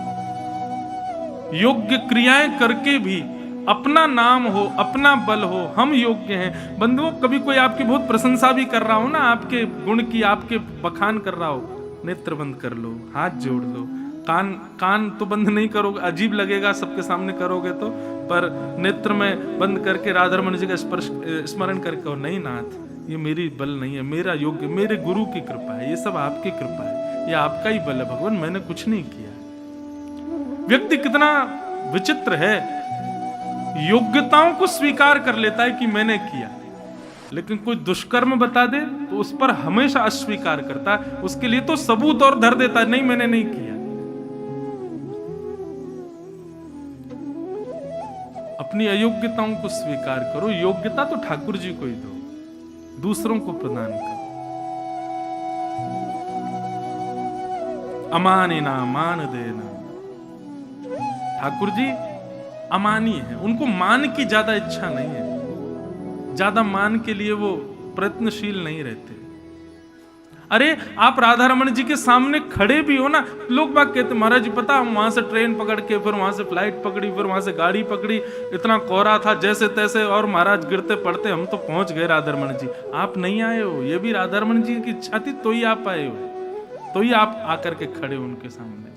A: योग्य क्रियाएं करके भी अपना नाम हो, अपना बल हो, हम योग्य हैं। बंधुओं, कभी कोई आपकी बहुत प्रशंसा भी कर रहा हो ना, आपके गुण की, आपके बखान कर रहा हो, नेत्र बंद कर लो, हाथ जोड़ लो, कान तो बंद नहीं करोगे, अजीब लगेगा सबके सामने करोगे तो, पर नेत्र में बंद करके राधा रमन जी का स्मरण करके, नहीं नाथ ये मेरी बल नहीं है, मेरा योग्य, मेरे गुरु की कृपा है, ये सब आपकी कृपा है, ये आपका ही बल है भगवान, मैंने कुछ नहीं किया। व्यक्ति कितना विचित्र है, योग्यताओं को स्वीकार कर लेता है कि मैंने किया, लेकिन कोई दुष्कर्म बता दे तो उस पर हमेशा अस्वीकार करता है, उसके लिए तो सबूत और धर देता है, नहीं मैंने नहीं किया। अपनी अयोग्यताओं को स्वीकार करो, योग्यता तो ठाकुर जी को ही दो, दूसरों को प्रदान करो। अमानी ना मान देना। ठाकुर जी अमानी है, उनको मान की ज्यादा इच्छा नहीं है, ज्यादा मान के लिए वो प्रयत्नशील नहीं रहते। अरे आप राधा रमन जी के सामने खड़े भी हो ना, लोग बात कहते महाराज जी पता हम वहां से ट्रेन पकड़ के फिर वहां से फ्लाइट पकड़ी, फिर वहां से गाड़ी पकड़ी, इतना कोहरा था जैसे तैसे, और महाराज गिरते पड़ते हम तो पहुंच गए राधा रमन जी। आप नहीं आए हो, ये भी राधा रमन जी की इच्छा थी तो ही आप आए हो, तो ही आप आकर के खड़े हो उनके सामने।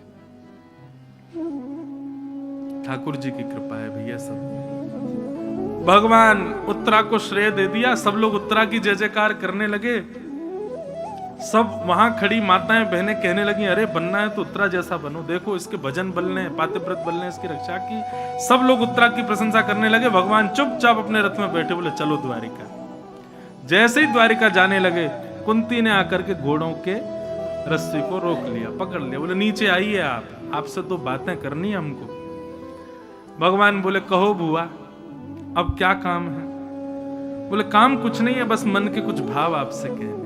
A: ठाकुर जी की कृपा है भैया। सब भगवान उत्तरा को श्रेय दे दिया, सब लोग उत्तरा की जय जयकार करने लगे। सब वहां खड़ी माताएं बहनें कहने लगी अरे बनना है तो उत्तरा जैसा बनो, देखो इसके भजन बलने, पातिव्रत बलने, इसकी रक्षा की। सब लोग उत्तरा की प्रशंसा करने लगे। भगवान चुपचाप अपने रथ में बैठे, बोले चलो द्वारिका। जैसे ही द्वारिका जाने लगे, कुंती ने आकर के घोड़ों के रस्सी को रोक लिया, पकड़ लिया, बोले नीचे आइए आप, आपसे तो बातें करनी है हमको। भगवान बोले कहो बुआ अब क्या काम है? बोले काम कुछ नहीं है, बस मन के कुछ भाव आपसे कहने।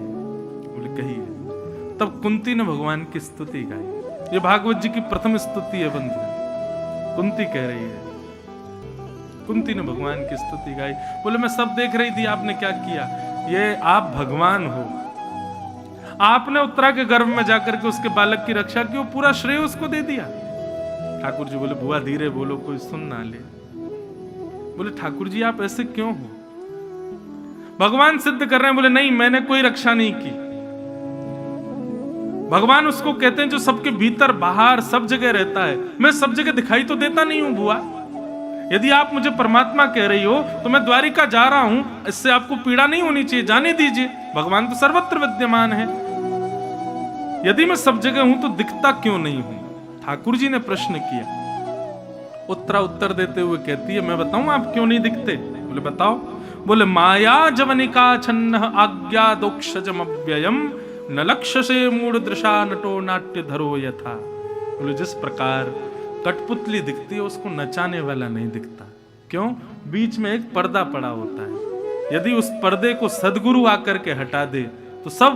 A: बोले कहिए। तब कुंती ने भगवान की स्तुति गाई। ये भागवत जी की प्रथम स्तुति है बंधु, कुंती कह रही है। कुंती ने भगवान की स्तुति गाई। बोले मैं सब देख रही थी आपने क्या किया, ये आप भगवान हो, आपने उत्तरा के गर्भ में जाकर के उसके बालक की रक्षा की, वो पूरा श्रेय उसको दे दिया। ठाकुर जी बोले बुआ धीरे बोलो, कोई सुन ना ले। बोले ठाकुर जी आप ऐसे क्यों हो? भगवान सिद्ध कर रहे हैं। बोले नहीं मैंने कोई रक्षा नहीं की। भगवान उसको कहते हैं जो सबके भीतर बाहर सब जगह रहता है। मैं सब जगह दिखाई तो देता नहीं हूं बुआ। यदि आप मुझे परमात्मा कह रही हो तो मैं द्वारिका जा रहा हूं, इससे आपको पीड़ा नहीं होनी चाहिए, जाने दीजिए। भगवान तो सर्वत्र विद्यमान है। यदि मैं सब जगह हूं तो दिखता क्यों नहीं हूं? ठाकुर जी ने प्रश्न किया। उत्तरा उत्तर देते हुए कहती है मैं बताऊं आप क्यों नहीं दिखते? बोले बताओ। बोले माया जवनिका छन्न आज्ञा दोक्षजम अव्ययम न लक्ष्य से मूढ़ दृशा नटो नाट्य धरो यथा। बोले जिस प्रकार कठपुतली दिखती है उसको नचाने वाला नहीं दिखता। क्यों? बीच में एक पर्दा पड़ा होता है। यदि उस पर्दे को सदगुरु आकर के हटा दे तो सब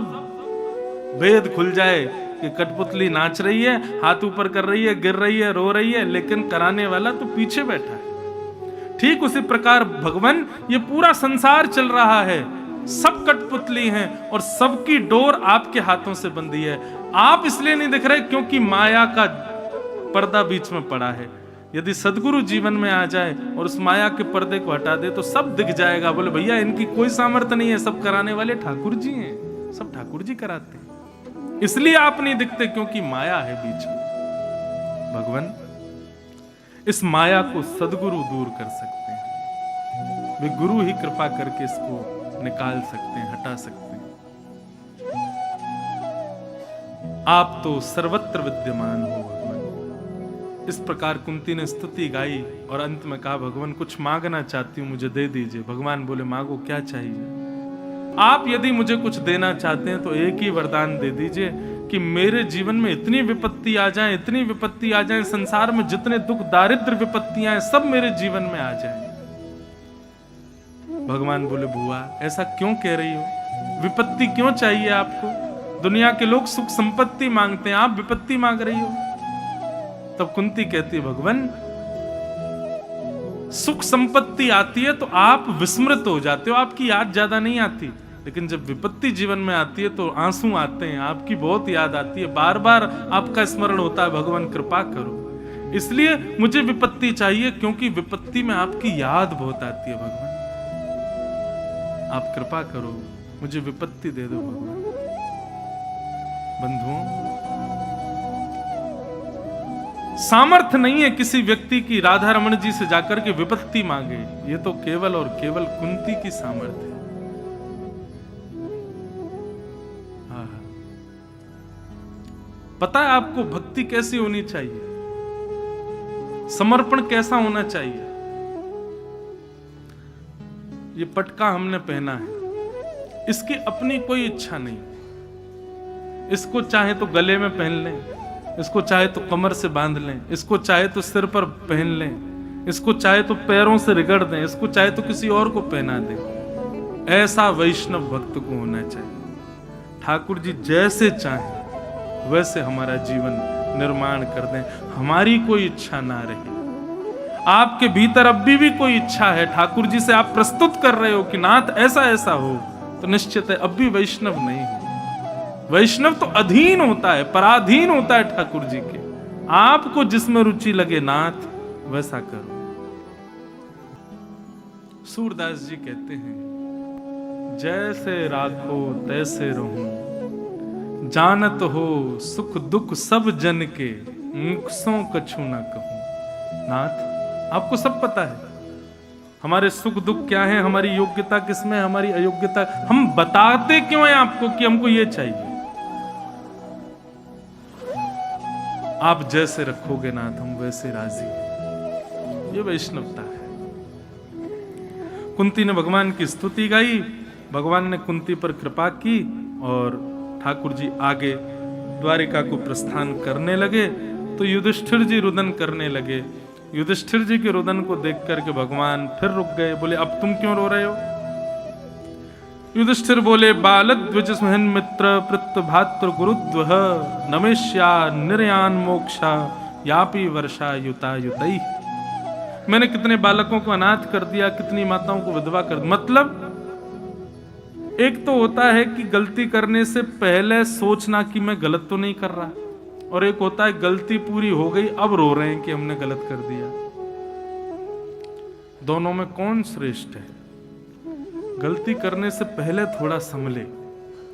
A: भेद खुल जाए कि कठपुतली नाच रही है, हाथ ऊपर कर रही है, गिर रही है, रो रही है, लेकिन कराने वाला तो पीछे बैठा है। ठीक उसी प्रकार भगवान ये पूरा संसार चल रहा है, सब कठपुतली हैं और सबकी डोर आपके हाथों से बंधी है। आप इसलिए नहीं दिख रहे क्योंकि माया का पर्दा बीच में पड़ा है। यदि सदगुरु जीवन में आ जाए और उस माया के पर्दे को हटा दे तो सब दिख जाएगा। बोले भैया इनकी कोई सामर्थ्य नहीं है, सब कराने वाले ठाकुर जी हैं, सब ठाकुर जी कराते हैं। इसलिए आप नहीं दिखते क्योंकि माया है बीच में। भगवान इस माया को सदगुरु दूर कर सकते हैं, वे गुरु ही कृपा करके इसको निकाल सकते हैं, हटा सकते हैं। आप तो सर्वत्र विद्यमान हो भगवान। इस प्रकार कुंती ने स्तुति गाई और अंत में कहा भगवान कुछ मांगना चाहती हूं, मुझे दे दीजिए। भगवान बोले मांगो, क्या चाहिए? आप यदि मुझे कुछ देना चाहते हैं तो एक ही वरदान दे दीजिए कि मेरे जीवन में इतनी विपत्ति आ जाए, इतनी विपत्ति आ जाए, संसार में जितने दुख दारिद्र विपत्तियां हैं सब मेरे जीवन में आ जाए। भगवान बोले बुआ ऐसा क्यों कह रही हो? विपत्ति क्यों चाहिए आपको? दुनिया के लोग सुख संपत्ति मांगते हैं, आप विपत्ति मांग रही हो। तब कुंती कहती है भगवान सुख संपत्ति आती है तो आप विस्मृत हो जाते हो, आपकी याद ज्यादा नहीं आती, लेकिन जब विपत्ति जीवन में आती है तो आंसू आते हैं, आपकी बहुत याद आती है, बार बार आपका स्मरण होता है। भगवान कृपा करो, इसलिए मुझे विपत्ति चाहिए क्योंकि विपत्ति में आपकी याद बहुत आती है। भगवान आप कृपा करो, मुझे विपत्ति दे दो भगवान। बंधुओं सामर्थ्य नहीं है किसी व्यक्ति की राधा रमन जी से जाकर के विपत्ति मांगे, ये तो केवल और केवल कुंती की सामर्थ्य है। पता है आपको भक्ति कैसी होनी चाहिए, समर्पण कैसा होना चाहिए? ये पटका हमने पहना है, इसकी अपनी कोई इच्छा नहीं। इसको चाहे तो गले में पहन लें, इसको चाहे तो कमर से बांध लें, इसको चाहे तो सिर पर पहन लें, इसको चाहे तो पैरों से रगड़ दें, इसको चाहे तो किसी और को पहना दें। ऐसा वैष्णव भक्त को होना चाहिए। ठाकुर जी जैसे चाहें वैसे हमारा जीवन निर्माण कर दें, हमारी कोई इच्छा ना रहे। आपके भीतर अब भी कोई इच्छा है, ठाकुर जी से आप प्रस्तुत कर रहे हो कि नाथ ऐसा ऐसा हो, तो निश्चित है अब भी वैष्णव नहीं हो। वैष्णव तो अधीन होता है, पराधीन होता है ठाकुर जी के। आपको जिसमें रुचि लगे नाथ वैसा करो। सूरदास जी कहते हैं, जैसे राखो तैसे रहूं, जानत हो सुख दुख सब जन के, मुख सो कछु ना कहूं। नाथ आपको सब पता है, हमारे सुख दुख क्या है, हमारी योग्यता किसमें, हमारी अयोग्यता। हम बताते क्यों हैं आपको कि हमको ये चाहिए? आप जैसे रखोगे नाथ हम वैसे राजी हैं। ये वैष्णवता है। कुंती ने भगवान की स्तुति गाई, भगवान ने कुंती पर कृपा की और ठाकुर जी आगे द्वारिका को प्रस्थान करने लगे तो युधिष्ठिर जी रुदन करने लगे। युधिष्ठिर जी के रुदन को देख करके भगवान फिर रुक गए, बोले अब तुम क्यों रो रहे हो? युधिष्ठिर बोले, बालद्विज सहन मित्र पृत भातृ गुरुद्वह नमेश्या निर्यान मोक्षा यापी वर्षा युता युतई। मैंने कितने बालकों को अनाथ कर दिया, कितनी माताओं को विधवा कर दिया। मतलब एक तो होता है कि गलती करने से पहले सोचना कि मैं गलत तो नहीं कर रहा, और एक होता है गलती पूरी हो गई अब रो रहे हैं कि हमने गलत कर दिया। दोनों में कौन श्रेष्ठ है? गलती करने से पहले थोड़ा संभले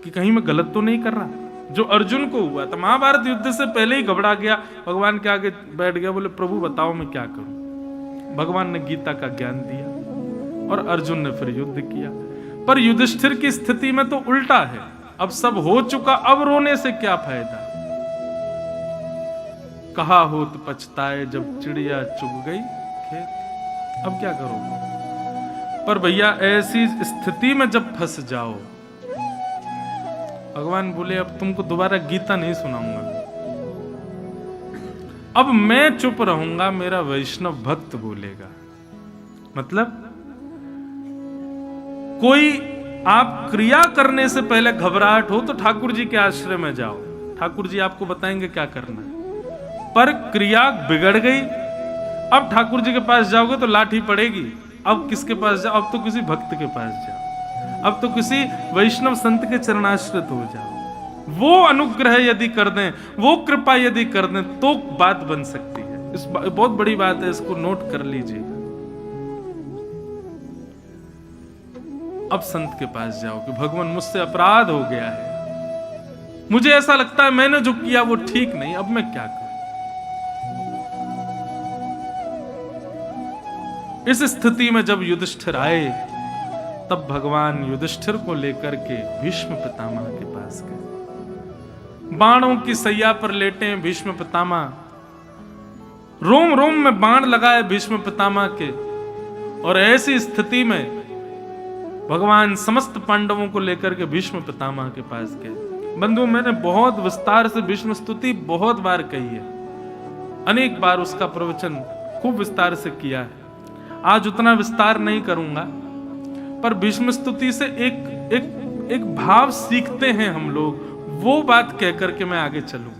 A: कि कहीं मैं गलत तो नहीं कर रहा। जो अर्जुन को हुआ था, महाभारत युद्ध से पहले ही घबरा गया, भगवान के आगे बैठ गया, बोले प्रभु बताओ मैं क्या करूं। भगवान ने गीता का ज्ञान दिया और अर्जुन ने फिर युद्ध किया। पर युधिष्ठिर की स्थिति में तो उल्टा है, अब सब हो चुका, अब रोने से क्या फायदा। कहा होत पछताए जब चिड़िया चुग गई खेत। अब क्या करोगे? पर भैया ऐसी स्थिति में जब फंस जाओ, भगवान बोले अब तुमको दोबारा गीता नहीं सुनाऊंगा, अब मैं चुप रहूंगा, मेरा वैष्णव भक्त बोलेगा। मतलब कोई आप क्रिया करने से पहले घबराहट हो तो ठाकुर जी के आश्रय में जाओ, ठाकुर जी आपको बताएंगे क्या करना है। पर क्रिया बिगड़ गई, अब ठाकुर जी के पास जाओगे तो लाठी पड़ेगी। अब किसके पास जाओ? अब तो किसी भक्त के पास जाओ, अब तो किसी वैष्णव संत के चरणाश्रित हो जाओ। वो अनुग्रह यदि कर दें, वो कृपा यदि कर दें तो बात बन सकती है। इस बहुत बड़ी बात है, इसको नोट कर लीजिएगा। अब संत के पास जाओ कि भगवान मुझसे अपराध हो गया है, मुझे ऐसा लगता है मैंने जो किया वो ठीक नहीं, अब मैं क्या करूं। इस स्थिति में जब युधिष्ठिर आए तब भगवान युधिष्ठिर को लेकर के भीष्म पितामह के पास गए। बाणों की सैया पर लेटे भीष्म पितामह, रोम रोम में बाण लगाए भीष्म पितामह के, और ऐसी स्थिति में भगवान समस्त पांडवों को लेकर के भीष्म पितामह के पास गए। बंधु, मैंने बहुत विस्तार से भीष्म स्तुति बहुत बार कही है, अनेक बार उसका प्रवचन खूब विस्तार से किया है। आज उतना विस्तार नहीं करूंगा, पर भीष्म स्तुति से एक भाव सीखते हैं हम लोग, वो बात कह करके मैं आगे चलूं।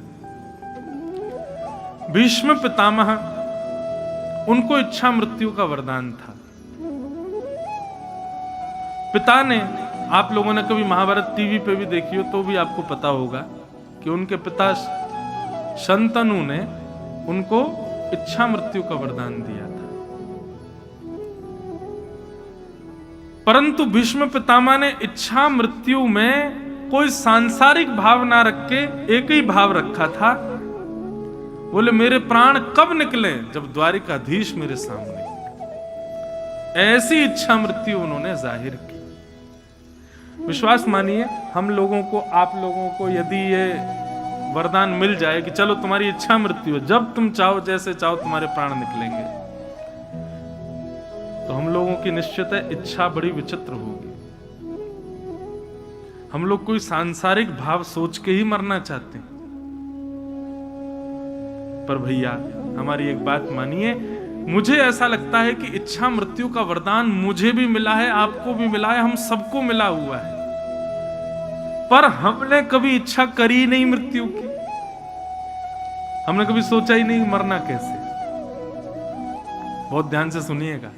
A: भीष्म पितामह, उनको इच्छा मृत्यु का वरदान था। पिता ने, आप लोगों ने कभी महाभारत टीवी पे भी देखी हो तो भी आपको पता होगा कि उनके पिता शंतनु ने उनको इच्छा मृत्यु का वरदान दिया था। परंतु भीष्म पितामह ने इच्छा मृत्यु में कोई सांसारिक भाव ना रख के एक ही भाव रखा था, बोले मेरे प्राण कब निकले? जब द्वारिकाधीश मेरे सामने। ऐसी इच्छा मृत्यु उन्होंने जाहिर की। विश्वास मानिए, हम लोगों को, आप लोगों को यदि ये वरदान मिल जाए कि चलो तुम्हारी इच्छा मृत्यु है, जब तुम चाहो जैसे चाहो तुम्हारे प्राण निकलेंगे, तो हम लोगों की निश्चित है इच्छा बड़ी विचित्र होगी। हम लोग कोई सांसारिक भाव सोच के ही मरना चाहते हैं। पर भैया हमारी एक बात मानिए, मुझे ऐसा लगता है कि इच्छा मृत्यु का वरदान मुझे भी मिला है, आपको भी मिला है, हम सबको मिला हुआ है, पर हमने कभी इच्छा करी नहीं मृत्यु की। हमने कभी सोचा ही नहीं मरना कैसे। बहुत ध्यान से सुनिएगा,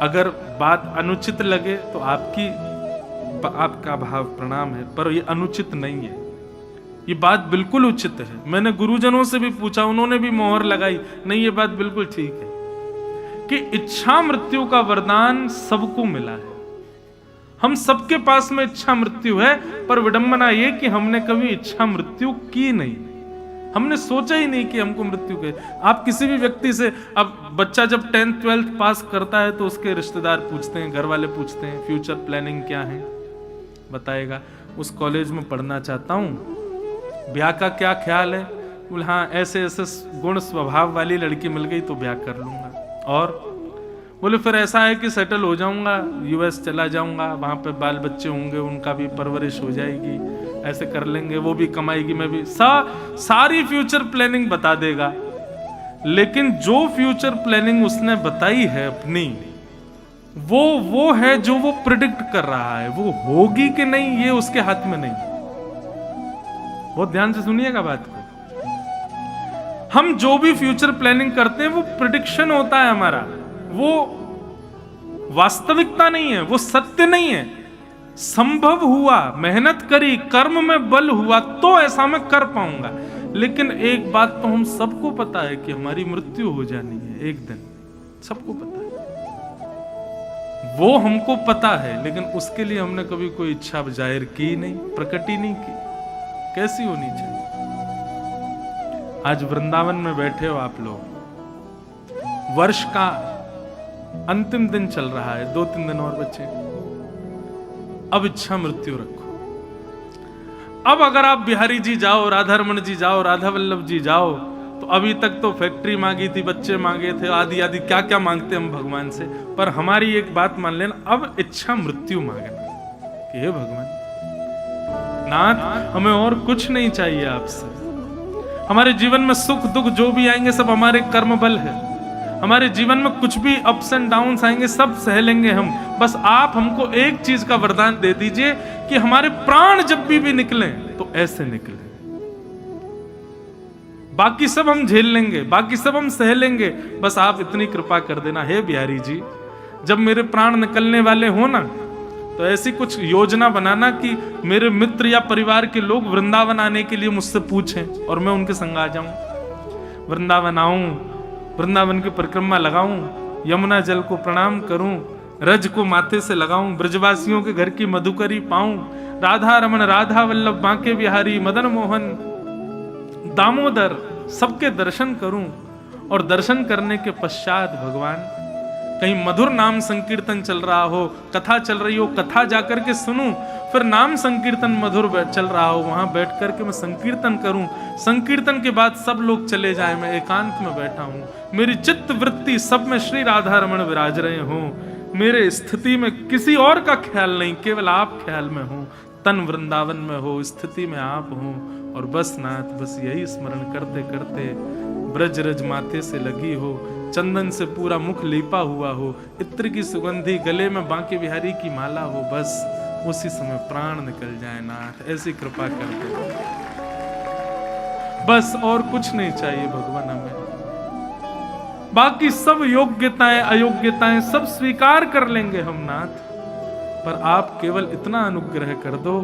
A: अगर बात अनुचित लगे तो आपका भाव प्रणाम है, पर ये अनुचित नहीं है, ये बात बिल्कुल उचित है। मैंने गुरुजनों से भी पूछा, उन्होंने भी मोहर लगाई, नहीं ये बात बिल्कुल ठीक है कि इच्छा मृत्यु का वरदान सबको मिला है। हम सबके पास में इच्छा मृत्यु है, पर विडंबना ये कि हमने कभी इच्छा मृत्यु की नहीं, हमने सोचा ही नहीं कि हमको मृत्यु के। आप किसी भी व्यक्ति से, अब बच्चा जब 10th 12th पास करता है तो उसके रिश्तेदार पूछते हैं, घर वाले पूछते हैं फ्यूचर प्लानिंग क्या है, बताएगा उस कॉलेज में पढ़ना चाहता हूँ, ब्याह का क्या ख्याल है, बोले हाँ ऐसे ऐसे गुण स्वभाव वाली लड़की मिल गई तो ब्याह कर लूंगा, और बोले फिर ऐसा है कि सेटल हो जाऊंगा, यूएस चला जाऊंगा, वहां पे बाल बच्चे होंगे, उनका भी परवरिश हो जाएगी, ऐसे कर लेंगे, वो भी कमाएगी, मैं भी। सारी फ्यूचर प्लानिंग बता देगा, लेकिन जो फ्यूचर प्लानिंग उसने बताई है अपनी, वो है जो वो प्रिडिक्ट कर रहा है, वो होगी कि नहीं ये उसके हाथ में नहीं। बहुत ध्यान से सुनिएगा बात को। हम जो भी फ्यूचर प्लानिंग करते हैं वो प्रिडिक्शन होता है हमारा, वो वास्तविकता नहीं है, वो सत्य नहीं है। संभव हुआ, मेहनत करी, कर्म में बल हुआ तो ऐसा मैं कर पाऊंगा। लेकिन एक बात तो हम सबको पता है कि हमारी मृत्यु हो जानी है एक दिन, सबको पता है, वो हमको पता है, लेकिन उसके लिए हमने कभी कोई इच्छा जाहिर की नहीं, प्रकट ही नहीं की। कैसी होनी चाहिए? आज वृंदावन में बैठे हो आप लोग, वर्ष का अंतिम दिन चल रहा है, 2-3 दिन और बचे। अब इच्छा मृत्यु रखो। अब अगर आप बिहारी जी जाओ, राधा रमन जी जाओ, राधा वल्लभ जी जाओ, तो अभी तक तो फैक्ट्री मांगी थी, बच्चे मांगे थे, आदि आदि क्या क्या मांगते हम भगवान से, पर हमारी एक बात मान लेना, अब इच्छा मृत्यु मांगना कि हे भगवान नाथ, हमें और कुछ नहीं चाहिए आपसे। हमारे जीवन में सुख दुख जो भी आएंगे सब हमारे कर्म बल है, हमारे जीवन में कुछ भी अप्स एंड डाउन्स आएंगे सब सह लेंगे हम। बस आप हमको एक चीज का वरदान दे दीजिए कि हमारे प्राण जब भी निकलें तो ऐसे निकले, बाकी सब हम झेल लेंगे, बाकी सब हम सह लेंगे, बस आप इतनी कृपा कर देना हे बिहारी जी, जब मेरे प्राण निकलने वाले हो ना, तो ऐसी कुछ योजना बनाना कि मेरे मित्र या परिवार के लोग वृंदावन आने के लिए मुझसे पूछें और मैं उनके संग आ जाऊं, वृंदावन आऊं, वृंदावन की परिक्रमा लगाऊं, यमुना जल को प्रणाम करूं, रज को माथे से लगाऊं, ब्रजवासियों के घर की मधुकरी पाऊं, राधा रमन, राधा वल्लभ, बांके बिहारी, मदन मोहन, दामोदर, सबके दर्शन करूं, और दर्शन करने के पश्चात भगवान कहीं मधुर नाम संकीर्तन चल रहा हो, कथा चल रही हो, कथा जाकर के सुनूं, फिर नाम संकीर्तन मधुर चल रहा हो, वहां बैठ करके मैं संकीर्तन करूं, संकीर्तन के बाद सब लोग चले जाएं, मैं एकांत में बैठा हूं, मेरी चित्त वृत्ति सब में श्री राधा रमण विराज रहे हो, मेरे स्थिति में किसी और का ख्याल नहीं, केवल आप ख्याल में हो, तन वृंदावन में हो, स्थिति में आप हो, और बस नाथ बस यही स्मरण करते करते ब्रज रज माथे से लगी हो, चंदन से पूरा मुख लीपा हुआ हो, इत्र की सुगंधी गले में बांके बिहारी की माला हो, बस उसी समय प्राण निकल जाए नाथ, ऐसी कृपा कर दे, बस और कुछ नहीं चाहिए भगवान हमें। बाकी सब योग्यताएं अयोग्यताएं सब स्वीकार कर लेंगे हम नाथ, पर आप केवल इतना अनुग्रह कर दो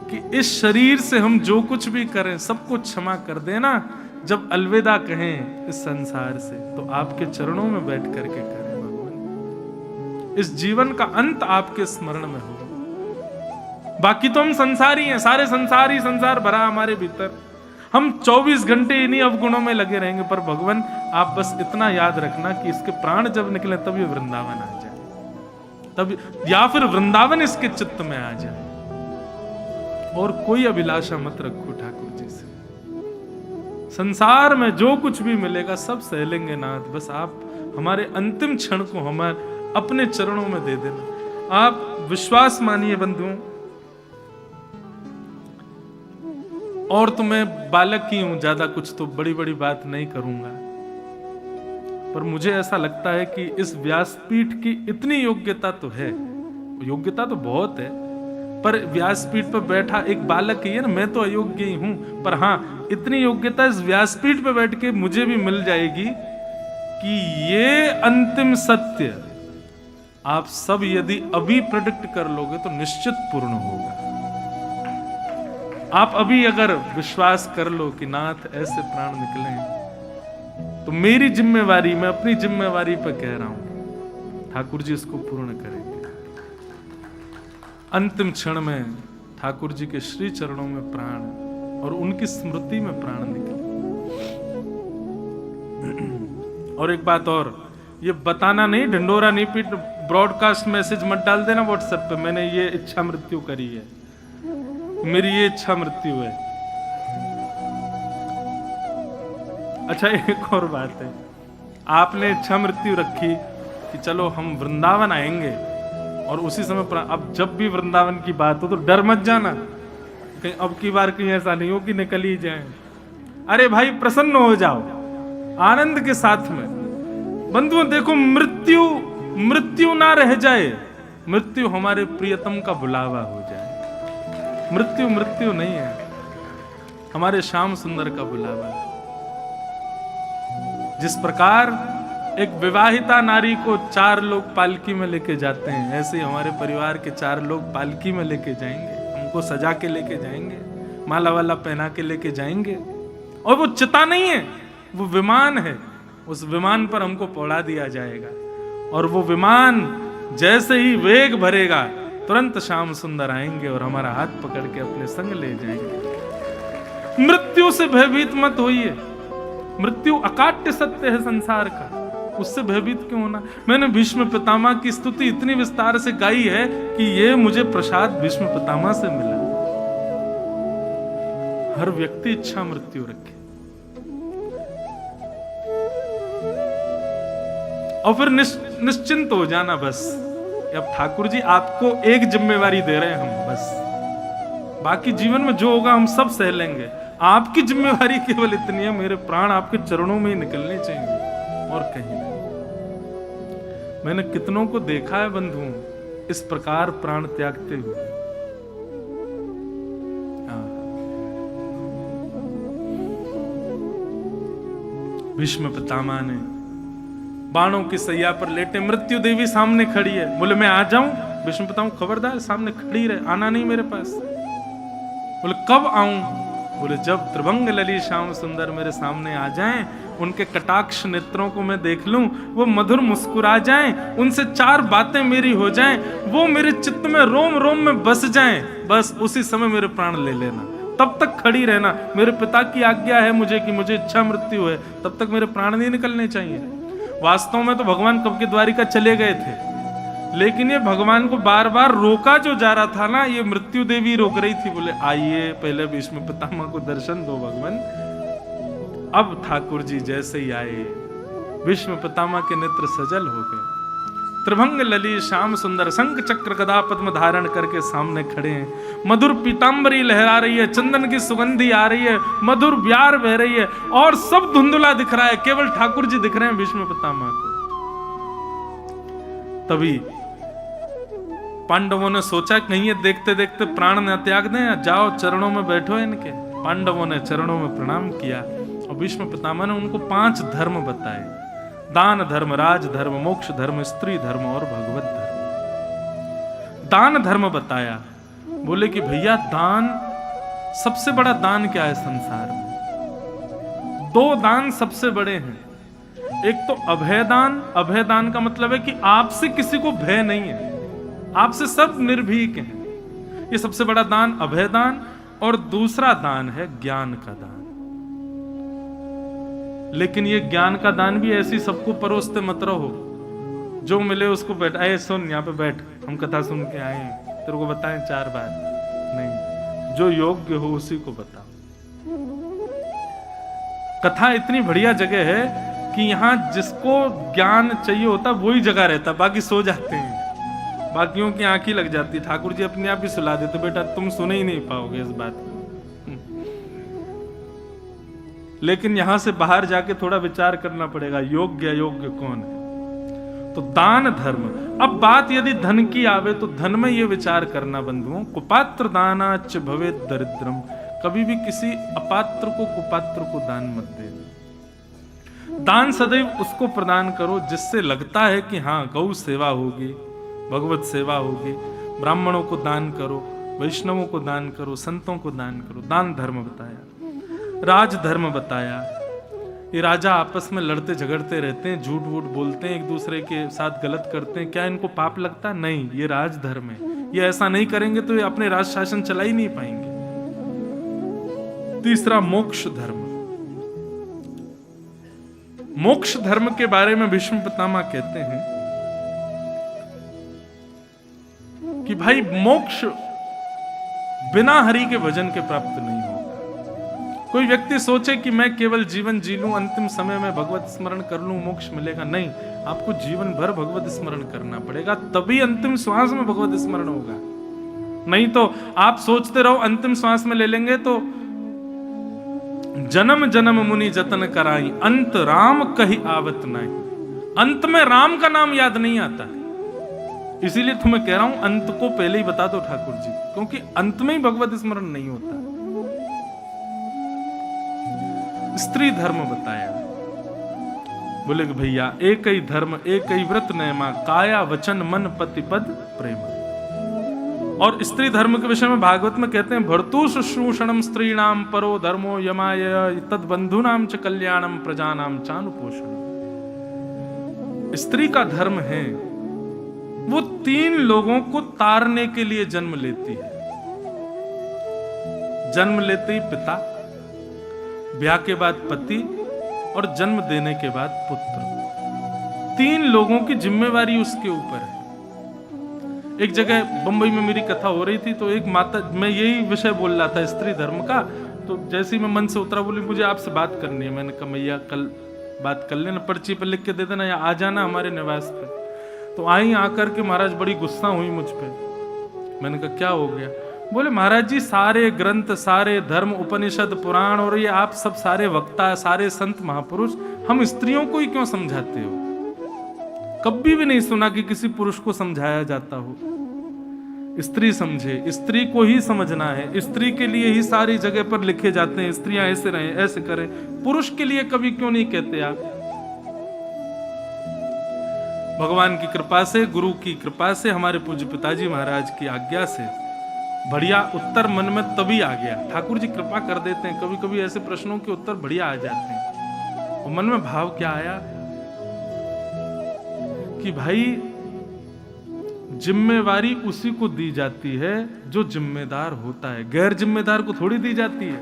A: कि इस शरीर से हम जो कुछ भी करें सबको क्षमा कर देना, जब अलविदा कहें इस संसार से तो आपके चरणों में बैठ करके करें भगवान, इस जीवन का अंत आपके स्मरण में हो। बाकी तो हम संसारी हैं, सारे संसार ही संसार भरा हमारे भीतर, हम 24 घंटे इन्हीं अवगुणों में लगे रहेंगे, पर भगवान आप बस इतना याद रखना कि इसके प्राण जब निकले तब ये वृंदावन आ जाए, तब या फिर वृंदावन इसके चित्त में आ जाए, और कोई अभिलाषा मत रखो ठाकुर जी से, संसार में जो कुछ भी मिलेगा सब सह लेंगे नाथ, बस आप हमारे अंतिम क्षण को हमारे अपने चरणों में दे देना। आप विश्वास मानिए बंधुओं, और तो मैं बालक ही हूं, ज्यादा कुछ तो बड़ी बड़ी बात नहीं करूंगा, पर मुझे ऐसा लगता है कि इस व्यासपीठ की इतनी योग्यता तो है, योग्यता तो बहुत है, पर व्यासपीठ पर बैठा एक बालक ही है ना, मैं तो अयोग्य ही हूं, पर हाँ इतनी योग्यता इस व्यासपीठ पर बैठ के मुझे भी मिल जाएगी कि ये अंतिम सत्य आप सब यदि अभी प्रेडिक्ट कर लोगे तो निश्चित पूर्ण होगा। आप अभी अगर विश्वास कर लो कि नाथ ऐसे प्राण निकले, तो मेरी जिम्मेवारी, मैं अपनी जिम्मेवारी पर कह रहा हूं, ठाकुर जी इसको पूर्ण करेंगे। अंतिम क्षण में ठाकुर जी के श्री चरणों में प्राण और उनकी स्मृति में प्राण निकले। और एक बात और, ये बताना नहीं, ढिंडोरा नहीं पीट, ब्रॉडकास्ट मैसेज मत डाल देना व्हाट्सएप पे, मैंने ये इच्छा मृत्यु करी है, मेरी ये इच्छा मृत्यु है। अच्छा एक और बात है, आपने इच्छा मृत्यु रखी कि चलो हम वृंदावन आएंगे, और उसी समय अब जब भी वृंदावन की बात हो तो डर मत जाना कहीं अब की बार कहीं ऐसा नहीं हो कि निकल ही जाए। अरे भाई प्रसन्न हो जाओ आनंद के साथ में। बंधुओं देखो, मृत्यु ना रह जाए, मृत्यु हमारे प्रियतम का बुलावा हो जाए। मृत्यु नहीं है, हमारे श्याम सुंदर का बुलावा है। जिस प्रकार एक विवाहिता नारी को 4 लोग पालकी में लेके जाते हैं, ऐसे ही हमारे परिवार के 4 लोग पालकी में लेके जाएंगे, हमको सजा के लेके जाएंगे, माला वाला पहना के लेके जाएंगे। और वो चिता नहीं है, वो विमान है, उस विमान पर हमको पहुंचा दिया जाएगा। और वो विमान जैसे ही वेग भरेगा, तुरंत श्याम सुंदर आएंगे और हमारा हाथ पकड़ के अपने संग ले जाएंगे। मृत्यु से भयभीत मत होइए, मृत्यु अकाट्य सत्य है संसार का, उससे भयभीत क्यों होना। मैंने भीष्म पितामह की स्तुति इतनी विस्तार से गाई है कि ये मुझे प्रसाद भीष्म पितामह से मिला। हर व्यक्ति इच्छा मृत्यु रखे और फिर निश्चिंत हो जाना बस। अब ठाकुर जी आपको एक जिम्मेवारी दे रहे हैं हम, बस बाकी जीवन में जो होगा हम सब सह लेंगे। आपकी जिम्मेवारी केवल इतनी है, मेरे प्राण आपके चरणों में ही निकलने चाहिए और कहीं नहीं। मैंने कितनों को देखा है बंधुओं इस प्रकार प्राण त्यागते हुए। भीष्म पितामह ने बाणों की सैया पर लेटे, मृत्यु देवी सामने खड़ी है, बोले मैं आ जाऊं। भीष्म पितामह खबरदार, सामने खड़ी रहे, आना नहीं मेरे पास। बोले कब आऊं? बोले जब त्रिभंग लली श्याम सुंदर मेरे सामने आ जाएं, उनके कटाक्ष नेत्रों को मैं देख लूं, वो मधुर मुस्कुरा जाएं, उनसे 4 बातें मेरी हो जाएं, वो मेरे चित्त में रोम रोम में बस जाएं, बस उसी समय मेरे प्राण ले लेना। तब तक खड़ी रहना, मेरे पिता की आज्ञा है मुझे कि मुझे इच्छा मृत्यु है, तब तक मेरे प्राण नहीं निकलने चाहिए। वास्तव में तो भगवान कब के द्वारिका चले गए थे, लेकिन ये भगवान को बार बार रोका जो जा रहा था ना, ये मृत्यु देवी रोक रही थी। बोले आइए पहले भीष्म पितामह को दर्शन दो भगवान। अब ठाकुर जी जैसे ही आए, भीष्म पितामह के नेत्र सजल हो गए। त्रिभंग लली श्याम सुंदर शंख चक्र गदा पद्म धारण करके सामने खड़े हैं। मधुर पीतांबरी लहरा रही है, चंदन की सुगंधी आ रही है, मधुर ब्यार बह रही है, और सब धुंधुला दिख रहा है, केवल ठाकुर जी दिख रहे हैं भीष्म पितामह को। तभी पांडवों ने सोचा कहीं ये देखते देखते प्राण न त्याग दें, जाओ चरणों में बैठो इनके। पांडवों ने चरणों में प्रणाम किया और भीष्म पितामह ने उनको 5 धर्म बताए, दान धर्म, राज धर्म, मोक्ष धर्म, स्त्री धर्म और भगवत धर्म। दान धर्म बताया, बोले कि भैया दान, सबसे बड़ा दान क्या है संसार में? 2 दान सबसे बड़े हैं। एक तो अभयदान, अभयदान का मतलब है कि आपसे किसी को भय नहीं है, आपसे सब निर्भीक हैं, ये सबसे बड़ा दान अभयदान। और दूसरा दान है ज्ञान का दान। लेकिन ये ज्ञान का दान भी ऐसी सबको परोसते मत रहो, जो मिले उसको बैठ, आए सुन यहाँ पे बैठ, हम कथा सुन के आए हैं, तेरे को बताएं 4 बात नहीं, जो योग्य हो उसी को बताओ। कथा इतनी बढ़िया जगह है कि यहाँ जिसको ज्ञान चाहिए होता वही जगह रहता, बाकी सो जाते हैं, बाकियों की आंखी लग जाती। ठाकुर जी अपने आप ही सुला देते, बेटा तुम सुने ही नहीं पाओगे इस बात को। लेकिन यहां से बाहर जाके थोड़ा विचार करना पड़ेगा, योग्य अयोग्य कौन है। तो दान धर्म। अब बात यदि धन की आवे तो धन में ये विचार करना बंधुओं, कुपात्र दानाच भवे दरिद्रम, कभी भी किसी अपात्र को कुपात्र को दान मत देना। दान सदैव उसको प्रदान करो जिससे लगता है कि हाँ गौ सेवा होगी, भगवत सेवा होगी। ब्राह्मणों को दान करो, वैष्णवों को दान करो, संतों को दान करो। दान धर्म बताया। राज धर्म बताया। ये राजा आपस में लड़ते झगड़ते रहते हैं, झूठ वूठ बोलते हैं, एक दूसरे के साथ गलत करते हैं, क्या इनको पाप लगता? नहीं, ये राज धर्म है। ये ऐसा नहीं करेंगे तो ये अपने राज शासन चला ही नहीं पाएंगे। तीसरा मोक्ष धर्म। मोक्ष धर्म के बारे में भीष्म पितामह कहते हैं कि भाई मोक्ष बिना हरि के भजन के प्राप्त नहीं होगा। कोई व्यक्ति सोचे कि मैं केवल जीवन जी लूं, अंतिम समय में भगवत स्मरण कर लूं, मोक्ष मिलेगा, नहीं, आपको जीवन भर भगवत स्मरण करना पड़ेगा, तभी अंतिम श्वास में भगवत स्मरण होगा। नहीं तो आप सोचते रहो अंतिम श्वास में ले लेंगे तो जन्म जन्म मुनि जतन कराई, अंत राम कही आवत नहीं। अंत में राम का नाम याद नहीं आता। इसीलिए तुम्हें कह रहा हूं अंत को पहले ही बता दो ठाकुर जी, क्योंकि अंत में ही भगवत स्मरण नहीं होता। स्त्री धर्म बताया। बोले कि भैया एक ही धर्म एक ही व्रत नयमा, काया वचन मन पति पद प्रेम। और स्त्री धर्म के विषय में भागवत में कहते हैं भर्तु शुश्रूषणम स्त्रीणाम परो धर्मो यमाय तद बंधुनाम च कल्याणम प्रजानाम चानुपोषण। स्त्री का धर्म है वो 3 लोगों को तारने के लिए जन्म लेती है। जन्म लेते ही पिता, ब्याह के बाद पति और जन्म देने के बाद पुत्र। 3 लोगों की जिम्मेवारी उसके ऊपर है। एक जगह बंबई में मेरी कथा हो रही थी तो एक माता, मैं यही विषय बोल रहा था स्त्री धर्म का, तो जैसे ही मैं मन से उतरा बोली मुझे आपसे बात करनी है। मैंने कहा मैया कल बात कर लेना, पर्ची पर लिख के दे देना या आ जाना हमारे निवास पे। तो आई आकर के महाराज बड़ी गुस्सा हुई मुझ पे। मैंने कहा क्या हो गया? बोले महाराज जी सारे ग्रंथ, सारे धर्म, उपनिषद, पुराण और ये आप सब सारे वक्ता, सारे संत महापुरुष, हम स्त्रियों को ही क्यों समझाते हो? कभी भी नहीं सुना कि किसी पुरुष को समझाया जाता हो। स्त्री समझे, स्त्री को ही समझना है। स्त्री के लिए ही सारी जगह पर लिखे जाते हैं स्त्रियां ऐसे रहें, ऐसे करें। पुरुष के लिए कभी क्यों नहीं कहते आप? भगवान की कृपा से, गुरु की कृपा से, हमारे पूज्य पिताजी महाराज की आज्ञा से बढ़िया उत्तर मन में तभी आ गया। ठाकुर जी कृपा कर देते हैं, कभी कभी ऐसे प्रश्नों के उत्तर बढ़िया आ जाते हैं। और मन में भाव क्या आया कि भाई जिम्मेवारी उसी को दी जाती है जो जिम्मेदार होता है, गैर जिम्मेदार को थोड़ी दी जाती है।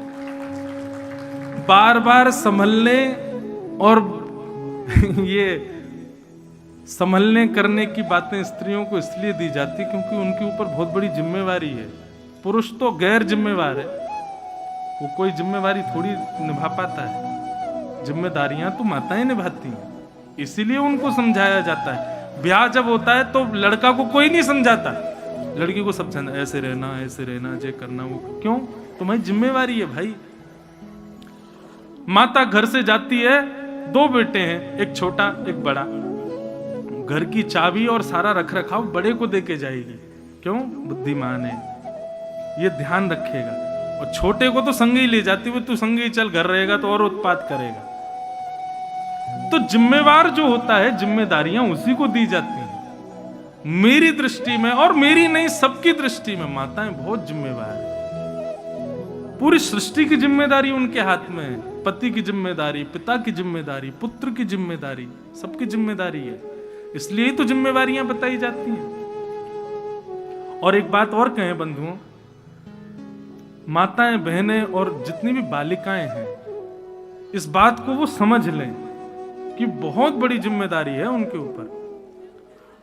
A: बार बार संभलने और ये संभलने करने की बातें स्त्रियों को इसलिए दी जाती क्योंकि उनके ऊपर बहुत बड़ी जिम्मेवारी है। पुरुष तो गैर जिम्मेवार है, वो कोई जिम्मेवारी थोड़ी निभा पाता है। जिम्मेदारियां तो माताएं निभाती हैं, इसीलिए उनको समझाया जाता है। ब्याह जब होता है तो लड़का को कोई नहीं समझाता, लड़की को सब समझाना, ऐसे रहना, ये करना, वो क्यों? तुम्हारी जिम्मेवारी है भाई। माता घर से जाती है, 2 बेटे हैं, एक छोटा एक बड़ा। घर की चाबी और सारा रख रखाव बड़े को देके जाएगी। क्यों? बुद्धिमान है, ये ध्यान रखेगा। और छोटे को तो संग ही ले जाती, वो तू संग ही चल, घर रहेगा तो और उत्पात करेगा। तो जिम्मेवार जो होता है, जिम्मेदारियां उसी को दी जाती हैं। मेरी दृष्टि में, और मेरी नहीं सबकी दृष्टि में, माताएं बहुत जिम्मेवार है। पूरी सृष्टि की जिम्मेदारी उनके हाथ में है। पति की जिम्मेदारी, पिता की जिम्मेदारी, पुत्र की जिम्मेदारी, सबकी जिम्मेदारी है। इसलिए ही तो जिम्मेवारियां बताई जाती हैं। और एक बात और कहें बंधुओं, माताएं, बहनें और जितनी भी बालिकाएं हैं, इस बात को वो समझ लें कि बहुत बड़ी जिम्मेदारी है उनके ऊपर।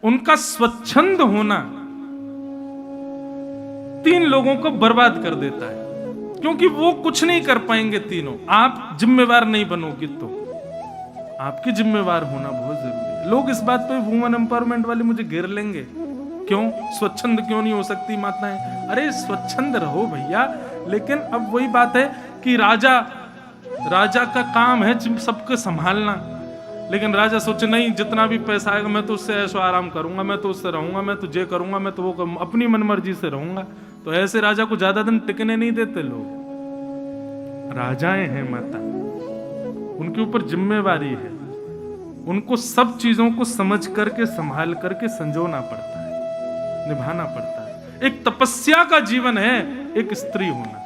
A: उनका स्वच्छंद होना 3 लोगों को बर्बाद कर देता है, क्योंकि वो कुछ नहीं कर पाएंगे तीनों। आप जिम्मेवार नहीं बनोगे तो आपकी जिम्मेवार होना बहुत जरूरी है। लोग इस बात पे वुमेन एम्पावरमेंट वाले मुझे घेर लेंगे, क्यों स्वच्छंद क्यों नहीं हो सकती माताएं? अरे स्वच्छंद रहो भैया, लेकिन अब वही बात है कि राजा का काम है सबको संभालना। लेकिन राजा सोचे नहीं, जितना भी पैसा आएगा मैं तो उससे ऐशो आराम करूंगा, मैं तो उससे रहूंगा, मैं तो ये करूंगा, मैं तो वो करूंगा, अपनी मनमर्जी से रहूंगा। तो ऐसे राजा को ज्यादा दिन टिकने नहीं देते लोग। राजाएं हैं माता, उनके ऊपर जिम्मेवारी है, उनको सब चीजों को समझ करके संभाल करके संजोना पड़ता है, निभाना पड़ता है। एक तपस्या का जीवन है एक स्त्री होना।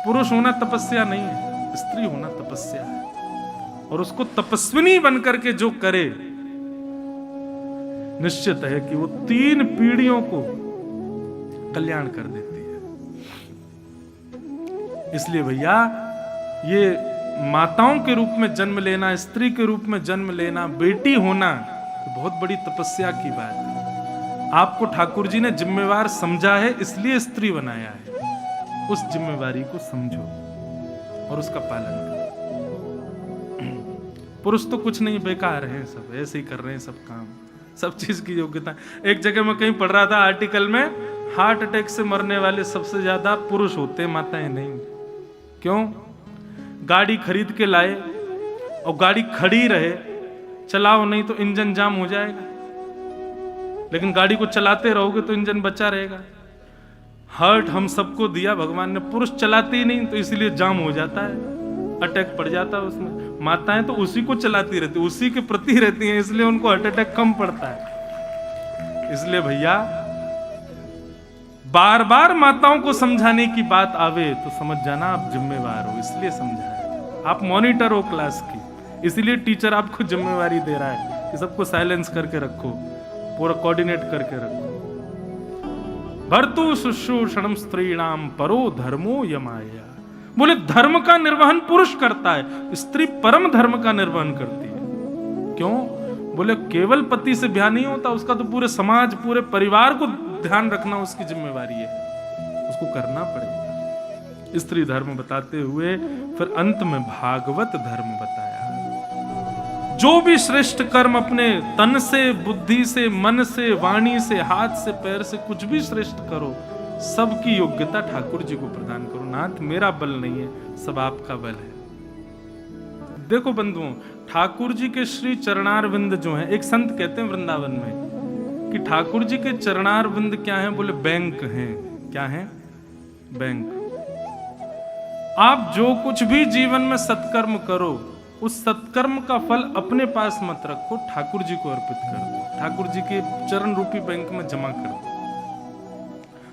A: पुरुष होना तपस्या नहीं है, स्त्री होना तपस्या है। और उसको तपस्विनी बनकर के जो करे, निश्चित है कि वो 3 पीढ़ियों को कल्याण कर देती है। इसलिए भैया, ये माताओं के रूप में जन्म लेना, स्त्री के रूप में जन्म लेना, बेटी होना, तो बहुत बड़ी तपस्या की बात है। आपको ठाकुर जी ने जिम्मेवार समझा है, इसलिए स्त्री बनाया है। उस जिम्मेवारी को समझो और उसका पालन करो। पुरुष तो कुछ नहीं, बेकार हैं, सब ऐसे ही कर रहे हैं सब काम, सब चीज की योग्यता। एक जगह मैं कहीं पढ़ रहा था आर्टिकल में, हार्ट अटैक से मरने वाले सबसे ज्यादा पुरुष होते हैं, माताएं नहीं। क्यों? गाड़ी खरीद के लाए और गाड़ी खड़ी रहे, चलाओ नहीं तो इंजन जाम हो जाएगा, लेकिन गाड़ी को चलाते रहोगे तो इंजन बचा रहेगा। हार्ट हम सबको दिया भगवान ने, पुरुष चलाते ही नहीं तो इसलिए जाम हो जाता है, अटैक पड़ जाता है उसमें। माताएं तो उसी को चलाती रहती, उसी के प्रति रहती हैं, इसलिए उनको हार्ट अटैक कम पड़ता है। इसलिए भैया, बार बार माताओं को समझाने की बात आवे तो समझ जाना आप जिम्मेवार हो, इसलिए समझाया। आप मॉनिटर हो क्लास की, इसलिए टीचर आपको जिम्मेवारी दे रहा है कि सबको साइलेंस करके रखो, पूरा कोऑर्डिनेट करके रखो। भर्तु शुश्रूषणम स्त्रीणाम परो धर्मो यमाया। बोले धर्म का निर्वहन पुरुष करता है, स्त्री परम धर्म का निर्वहन करती है। क्यों? बोले केवल पति से ब्याह नहीं होता, उसका तो पूरे समाज, पूरे परिवार को ध्यान रखना उसकी जिम्मेवारी है, उसको करना पड़ेगा। स्त्री धर्म बताते हुए फिर अंत में भागवत धर्म बताया। जो भी श्रेष्ठ कर्म अपने तन से, बुद्धि से, मन से, वाणी से, हाथ से, पैर से कुछ भी श्रेष्ठ करो, सबकी योग्यता ठाकुर जी को प्रदान करो। नाथ मेरा बल नहीं है, सब आपका बल है। देखो बंधुओं, ठाकुर जी के श्री चरणारविंद जो हैं, एक संत कहते हैं वृंदावन में कि ठाकुर जी के चरणारविंद क्या हैं? बोले बैंक हैं। क्या हैं? बैंक। आप जो कुछ भी जीवन में सत्कर्म करो, उस सत्कर्म का फल अपने पास मत रखो, ठाकुर जी को अर्पित कर दो, ठाकुर जी के चरण रूपी बैंक में जमा कर दो।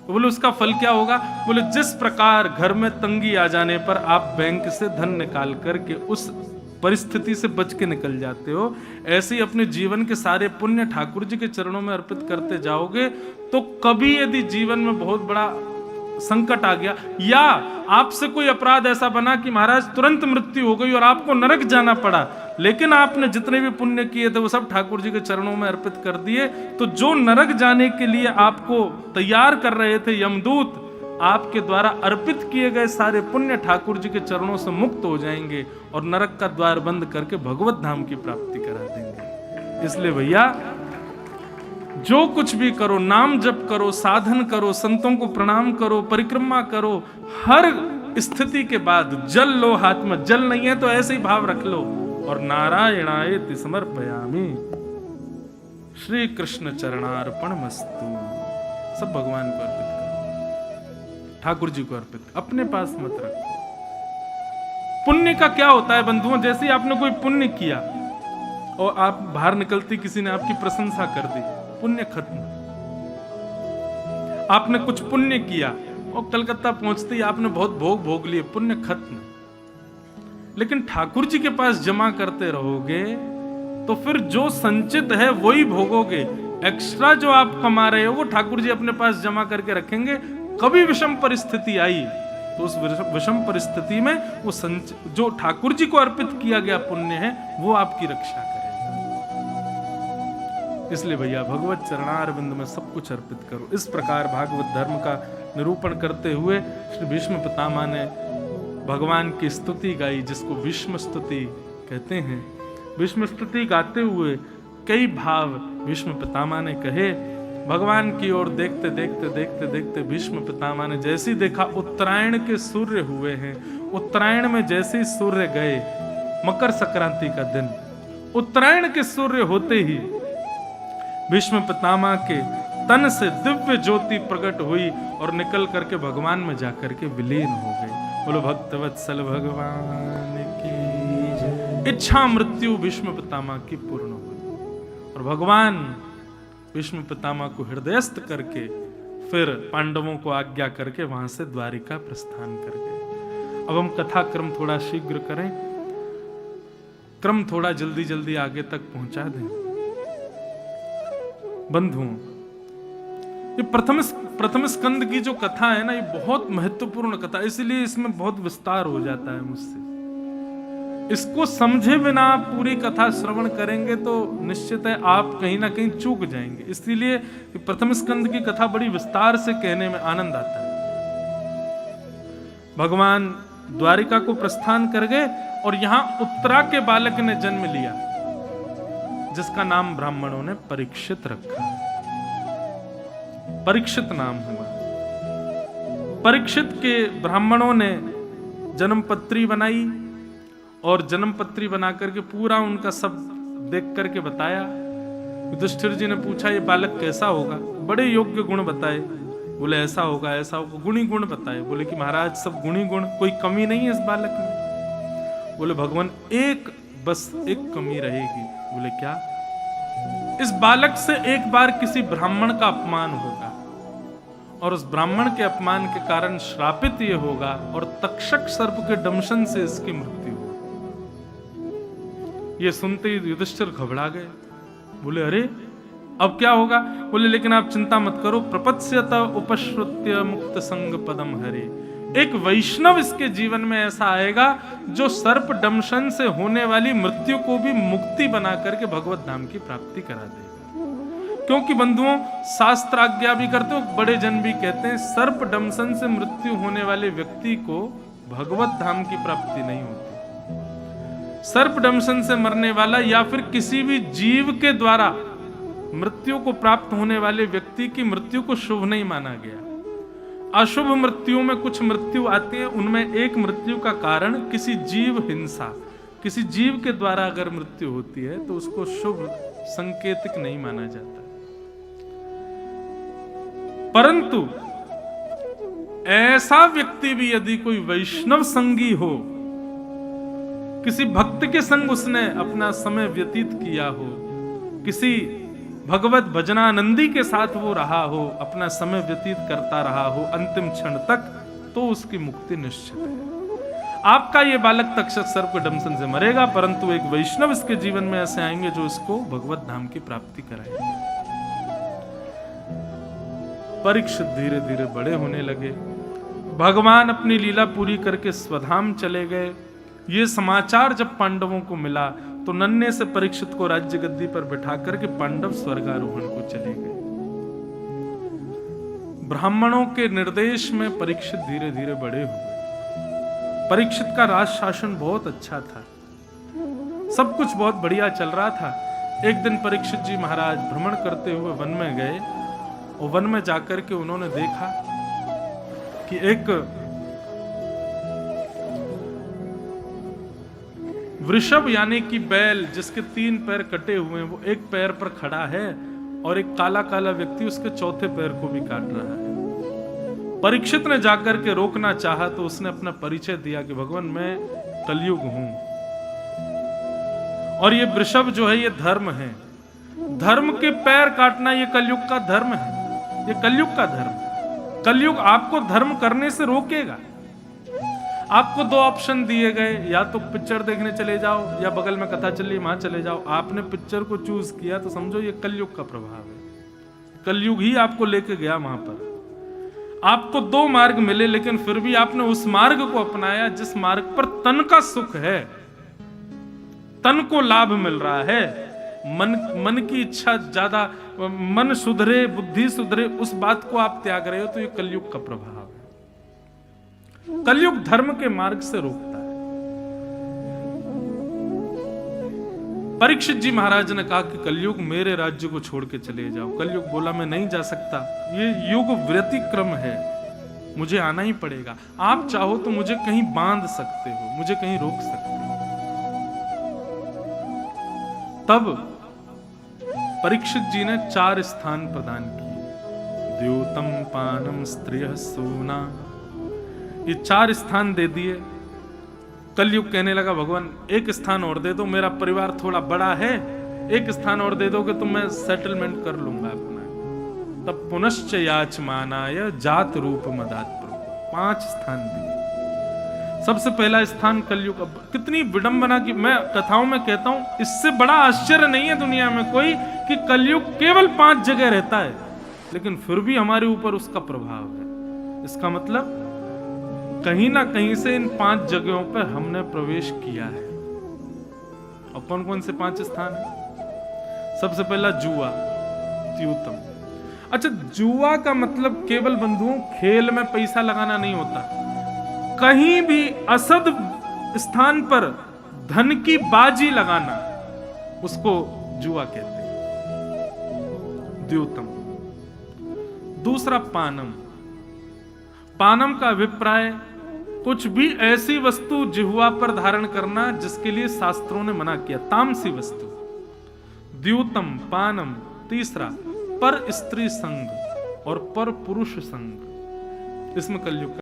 A: तो बोले उसका फल क्या होगा? बोले जिस प्रकार घर में तंगी आ जाने पर आप बैंक से धन निकाल करके उस परिस्थिति से बच के निकल जाते हो, ऐसे ही अपने जीवन के सारे पुण्य ठाकुर जी के चरणों में अर्पित करते जाओगे, तो कभी यदि जीवन में बहुत बड़ा संकट आ गया या आपसे कोई अपराध ऐसा बना कि महाराज तुरंत मृत्यु हो गई और आपको नरक जाना पड़ा, लेकिन आपने जितने भी पुण्य किए थे वो सब ठाकुर जी के चरणों में अर्पित कर दिए, तो जो नरक जाने के लिए आपको तैयार कर रहे थे यमदूत, आपके द्वारा अर्पित किए गए सारे पुण्य ठाकुर जी के चरणों से मुक्त हो जाएंगे और नरक का द्वार बंद करके भगवत धाम की प्राप्ति करा देंगे। इसलिए भैया, जो कुछ भी करो, नाम जप करो, साधन करो, संतों को प्रणाम करो, परिक्रमा करो, हर स्थिति के बाद जल लो हाथ में, जल नहीं है तो ऐसे ही भाव रख लो और नारायणाय समर्पयामि, श्री कृष्ण चरणार्पणमस्तु, सब भगवान को अर्पित करो, ठाकुर जी को अर्पित, अपने पास मत रखो। पुण्य का क्या होता है बंधुओं? जैसे ही आपने कोई पुण्य किया और आप बाहर निकलती, किसी ने आपकी प्रशंसा कर दी, पुण्य खत्म। आपने कुछ पुण्य किया और कलकत्ता पहुंचते ही आपने बहुत भोग भोग लिए, पुण्य खत्म। लेकिन ठाकुर जी के पास जमा करते रहोगे तो फिर जो संचित है वही भोगोगे। एक्स्ट्रा जो आप कमा रहे हो वो ठाकुर जी अपने पास जमा करके रखेंगे। कभी विषम परिस्थिति आई तो उस विषम परिस्थिति में वो जो ठाकुर जी को अर्पित किया गया पुण्य है वो आपकी रक्षा करेगा। इसलिए भैया, भगवत चरणारविंद में सब कुछ अर्पित करो। इस प्रकार भागवत धर्म का निरूपण करते हुए श्री भीष्म पितामह ने भगवान की स्तुति गाई, जिसको भीष्म स्तुति कहते हैं। भीष्म स्तुति गाते हुए कई भाव भीष्म पितामह ने कहे। भगवान की ओर देखते देखते देखते देखते भीष्म पितामह ने जैसे देखा उत्तरायण के सूर्य हुए हैं, उत्तरायण में जैसे सूर्य गए, मकर संक्रांति का दिन, उत्तरायण के सूर्य होते ही भीष्म पितामह के तन से दिव्य ज्योति प्रकट हुई और निकल करके भगवान में जाकर के विलीन हो गई। बोलो भक्तवत्सल भगवान की। इच्छा मृत्यु भीष्म पितामह की पूर्ण हुई और भगवान भीष्म पितामह को हृदयस्थ करके फिर पांडवों को आज्ञा करके वहां से द्वारिका प्रस्थान कर गए। अब हम कथा क्रम थोड़ा शीघ्र करें, क्रम थोड़ा जल्दी जल्दी आगे तक पहुंचा दें। बंधुओं, ये प्रथम स्कंद की जो कथा है ना, ये बहुत महत्वपूर्ण कथा, इसलिए इसमें बहुत विस्तार हो जाता है मुझसे। इसको समझे बिना आप पूरी कथा श्रवण करेंगे तो निश्चित है आप कहीं ना कहीं चूक जाएंगे। इसलिए प्रथम स्कंद की कथा बड़ी विस्तार से कहने में आनंद आता है। भगवान द्वारिका को प्रस्थान कर गए और यहां उत्तरा के बालक ने जन्म लिया, जिसका नाम ब्राह्मणों ने परीक्षित रखा। परीक्षित नाम हुआ। परीक्षित के ब्राह्मणों ने जन्मपत्री बनाई और जन्मपत्री बना करके पूरा उनका सब देख करके बताया। युधिष्ठिर जी ने पूछा ये बालक कैसा होगा? बड़े योग्य गुण बताए। बोले ऐसा होगा ऐसा होगा, गुणी गुण बताए। बोले कि महाराज सब गुणी गुण, कोई कमी नहीं है इस बालक में। बोले भगवान बस एक कमी रहेगी। बोले क्या? इस बालक से एक बार किसी ब्राह्मण का अपमान होगा और उस ब्राह्मण के अपमान के कारण श्रापित ये होगा और तक्षक सर्प के दंशन से इसकी मृत्यु होगी। ये सुनते ही युधिष्ठिर घबरा गए। बोले अरे अब क्या होगा? बोले लेकिन आप चिंता मत करो, प्रपत्स्यत उपश्रुत्य मुक्त संग पदम हरे। एक वैष्णव इसके जीवन में ऐसा आएगा जो सर्प दंशन से होने वाली मृत्यु को भी मुक्ति बना करके भगवत धाम की प्राप्ति करा देगा। क्योंकि बंधुओं, शास्त्र आज्ञा भी करते हो, बड़े जन भी कहते हैं सर्प दंशन से मृत्यु होने वाले व्यक्ति को भगवत धाम की प्राप्ति नहीं होती। सर्प दंशन से मरने वाला या फिर किसी भी जीव के द्वारा मृत्यु को प्राप्त होने वाले व्यक्ति की मृत्यु को शुभ नहीं माना गया। अशुभ मृत्यु में कुछ मृत्यु आती है, उनमें एक मृत्यु का कारण किसी जीव हिंसा, किसी जीव के द्वारा अगर मृत्यु होती है तो उसको शुभ संकेतिक नहीं माना जाता। परंतु ऐसा व्यक्ति भी यदि कोई वैष्णव संगी हो, किसी भक्त के संग उसने अपना समय व्यतीत किया हो, किसी भगवत भजनानंदी के साथ वो रहा हो, अपना समय व्यतीत करता रहा हो अंतिम क्षण तक, तो उसकी मुक्ति निश्चित है। आपका ये बालक तक्षक सर्प के दंशन से मरेगा, परंतु एक वैष्णव इसके जीवन में ऐसे आएंगे जो इसको भगवत धाम की प्राप्ति कराएंगे। परीक्षित धीरे धीरे बड़े होने लगे। भगवान अपनी लीला पूरी करके स्वधाम चले गए। ये समाचार जब पांडवों को मिला तो नन्हे से परीक्षित को राज्य गद्दी पर बिठा करके पांडव स्वर्गारोहण को चले गए। ब्राह्मणों के निर्देश में परीक्षित धीरे धीरे बड़े हुए। परीक्षित का राज शासन बहुत अच्छा था, सब कुछ बहुत बढ़िया चल रहा था। एक दिन परीक्षित जी महाराज भ्रमण करते हुए वन में गए और वन में जाकर के उन्होंने देखा कि एक वृषभ यानी कि बैल जिसके 3 पैर कटे हुए हैं, वो एक पैर पर खड़ा है और एक काला काला व्यक्ति उसके चौथे पैर को भी काट रहा है। परीक्षित ने जाकर के रोकना चाहा तो उसने अपना परिचय दिया कि भगवान मैं कलयुग हूं और ये वृषभ जो है ये धर्म है। धर्म के पैर काटना ये कलयुग का धर्म है, ये कलयुग का धर्म। कलयुग आपको धर्म करने से रोकेगा। आपको 2 ऑप्शन दिए गए, या तो पिक्चर देखने चले जाओ या बगल में कथा चल रही वहां चले जाओ। आपने पिक्चर को चूज किया तो समझो ये कलयुग का प्रभाव है। कलयुग ही आपको लेके गया वहां पर। आपको 2 मार्ग मिले, लेकिन फिर भी आपने उस मार्ग को अपनाया जिस मार्ग पर तन का सुख है, तन को लाभ मिल रहा है, मन की इच्छा ज्यादा, मन सुधरे, बुद्धि सुधरे, उस बात को आप त्याग रहे हो, तो ये कलयुग का प्रभाव है। कलयुग धर्म के मार्ग से रोकता है। परीक्षित जी महाराज ने कहा कि कलयुग मेरे राज्य को छोड़ के चले जाओ। कलयुग बोला मैं नहीं जा सकता, ये युग व्यतिक्रम है, मुझे आना ही पड़ेगा। आप चाहो तो मुझे कहीं बांध सकते हो, मुझे कहीं रोक सकते हो। तब परीक्षित जी ने 4 स्थान प्रदान किए। द्यूतम पानम स्त्रिय सोना, ये 4 स्थान दे दिए। कलयुग कहने लगा भगवान एक स्थान और दे दो, मेरा परिवार थोड़ा बड़ा है, एक स्थान और दे दोगे तो मैं सेटलमेंट कर लूंगा अपना। तब पुनश्च याचमानाय जात रूप मदात प्रभु, 5 स्थान दिए। सबसे पहला स्थान कलयुग। अब कितनी विडंबना की, मैं कथाओं में कहता हूं इससे बड़ा आश्चर्य नहीं है दुनिया में कोई कि कलयुग केवल 5 जगह रहता है, लेकिन फिर भी हमारे ऊपर उसका प्रभाव है। इसका मतलब कहीं ना कहीं से इन 5 जगहों पर हमने प्रवेश किया है। और कौन कौन से 5 स्थान है? सबसे पहला जुआ, द्यूतम। अच्छा, जुआ का मतलब केवल बंधुओं खेल में पैसा लगाना नहीं होता, कहीं भी असद स्थान पर धन की बाजी लगाना, उसको जुआ कहते हैं, द्यूतम। दूसरा पानम। पानम का अभिप्राय कुछ भी ऐसी वस्तु जिह्वा पर धारण करना जिसके लिए शास्त्रों ने मना किया, तामसी वस्तु। द्यूतम पानम। तीसरा पर स्त्री संग और पर पुरुष संग, इसमें कलयुग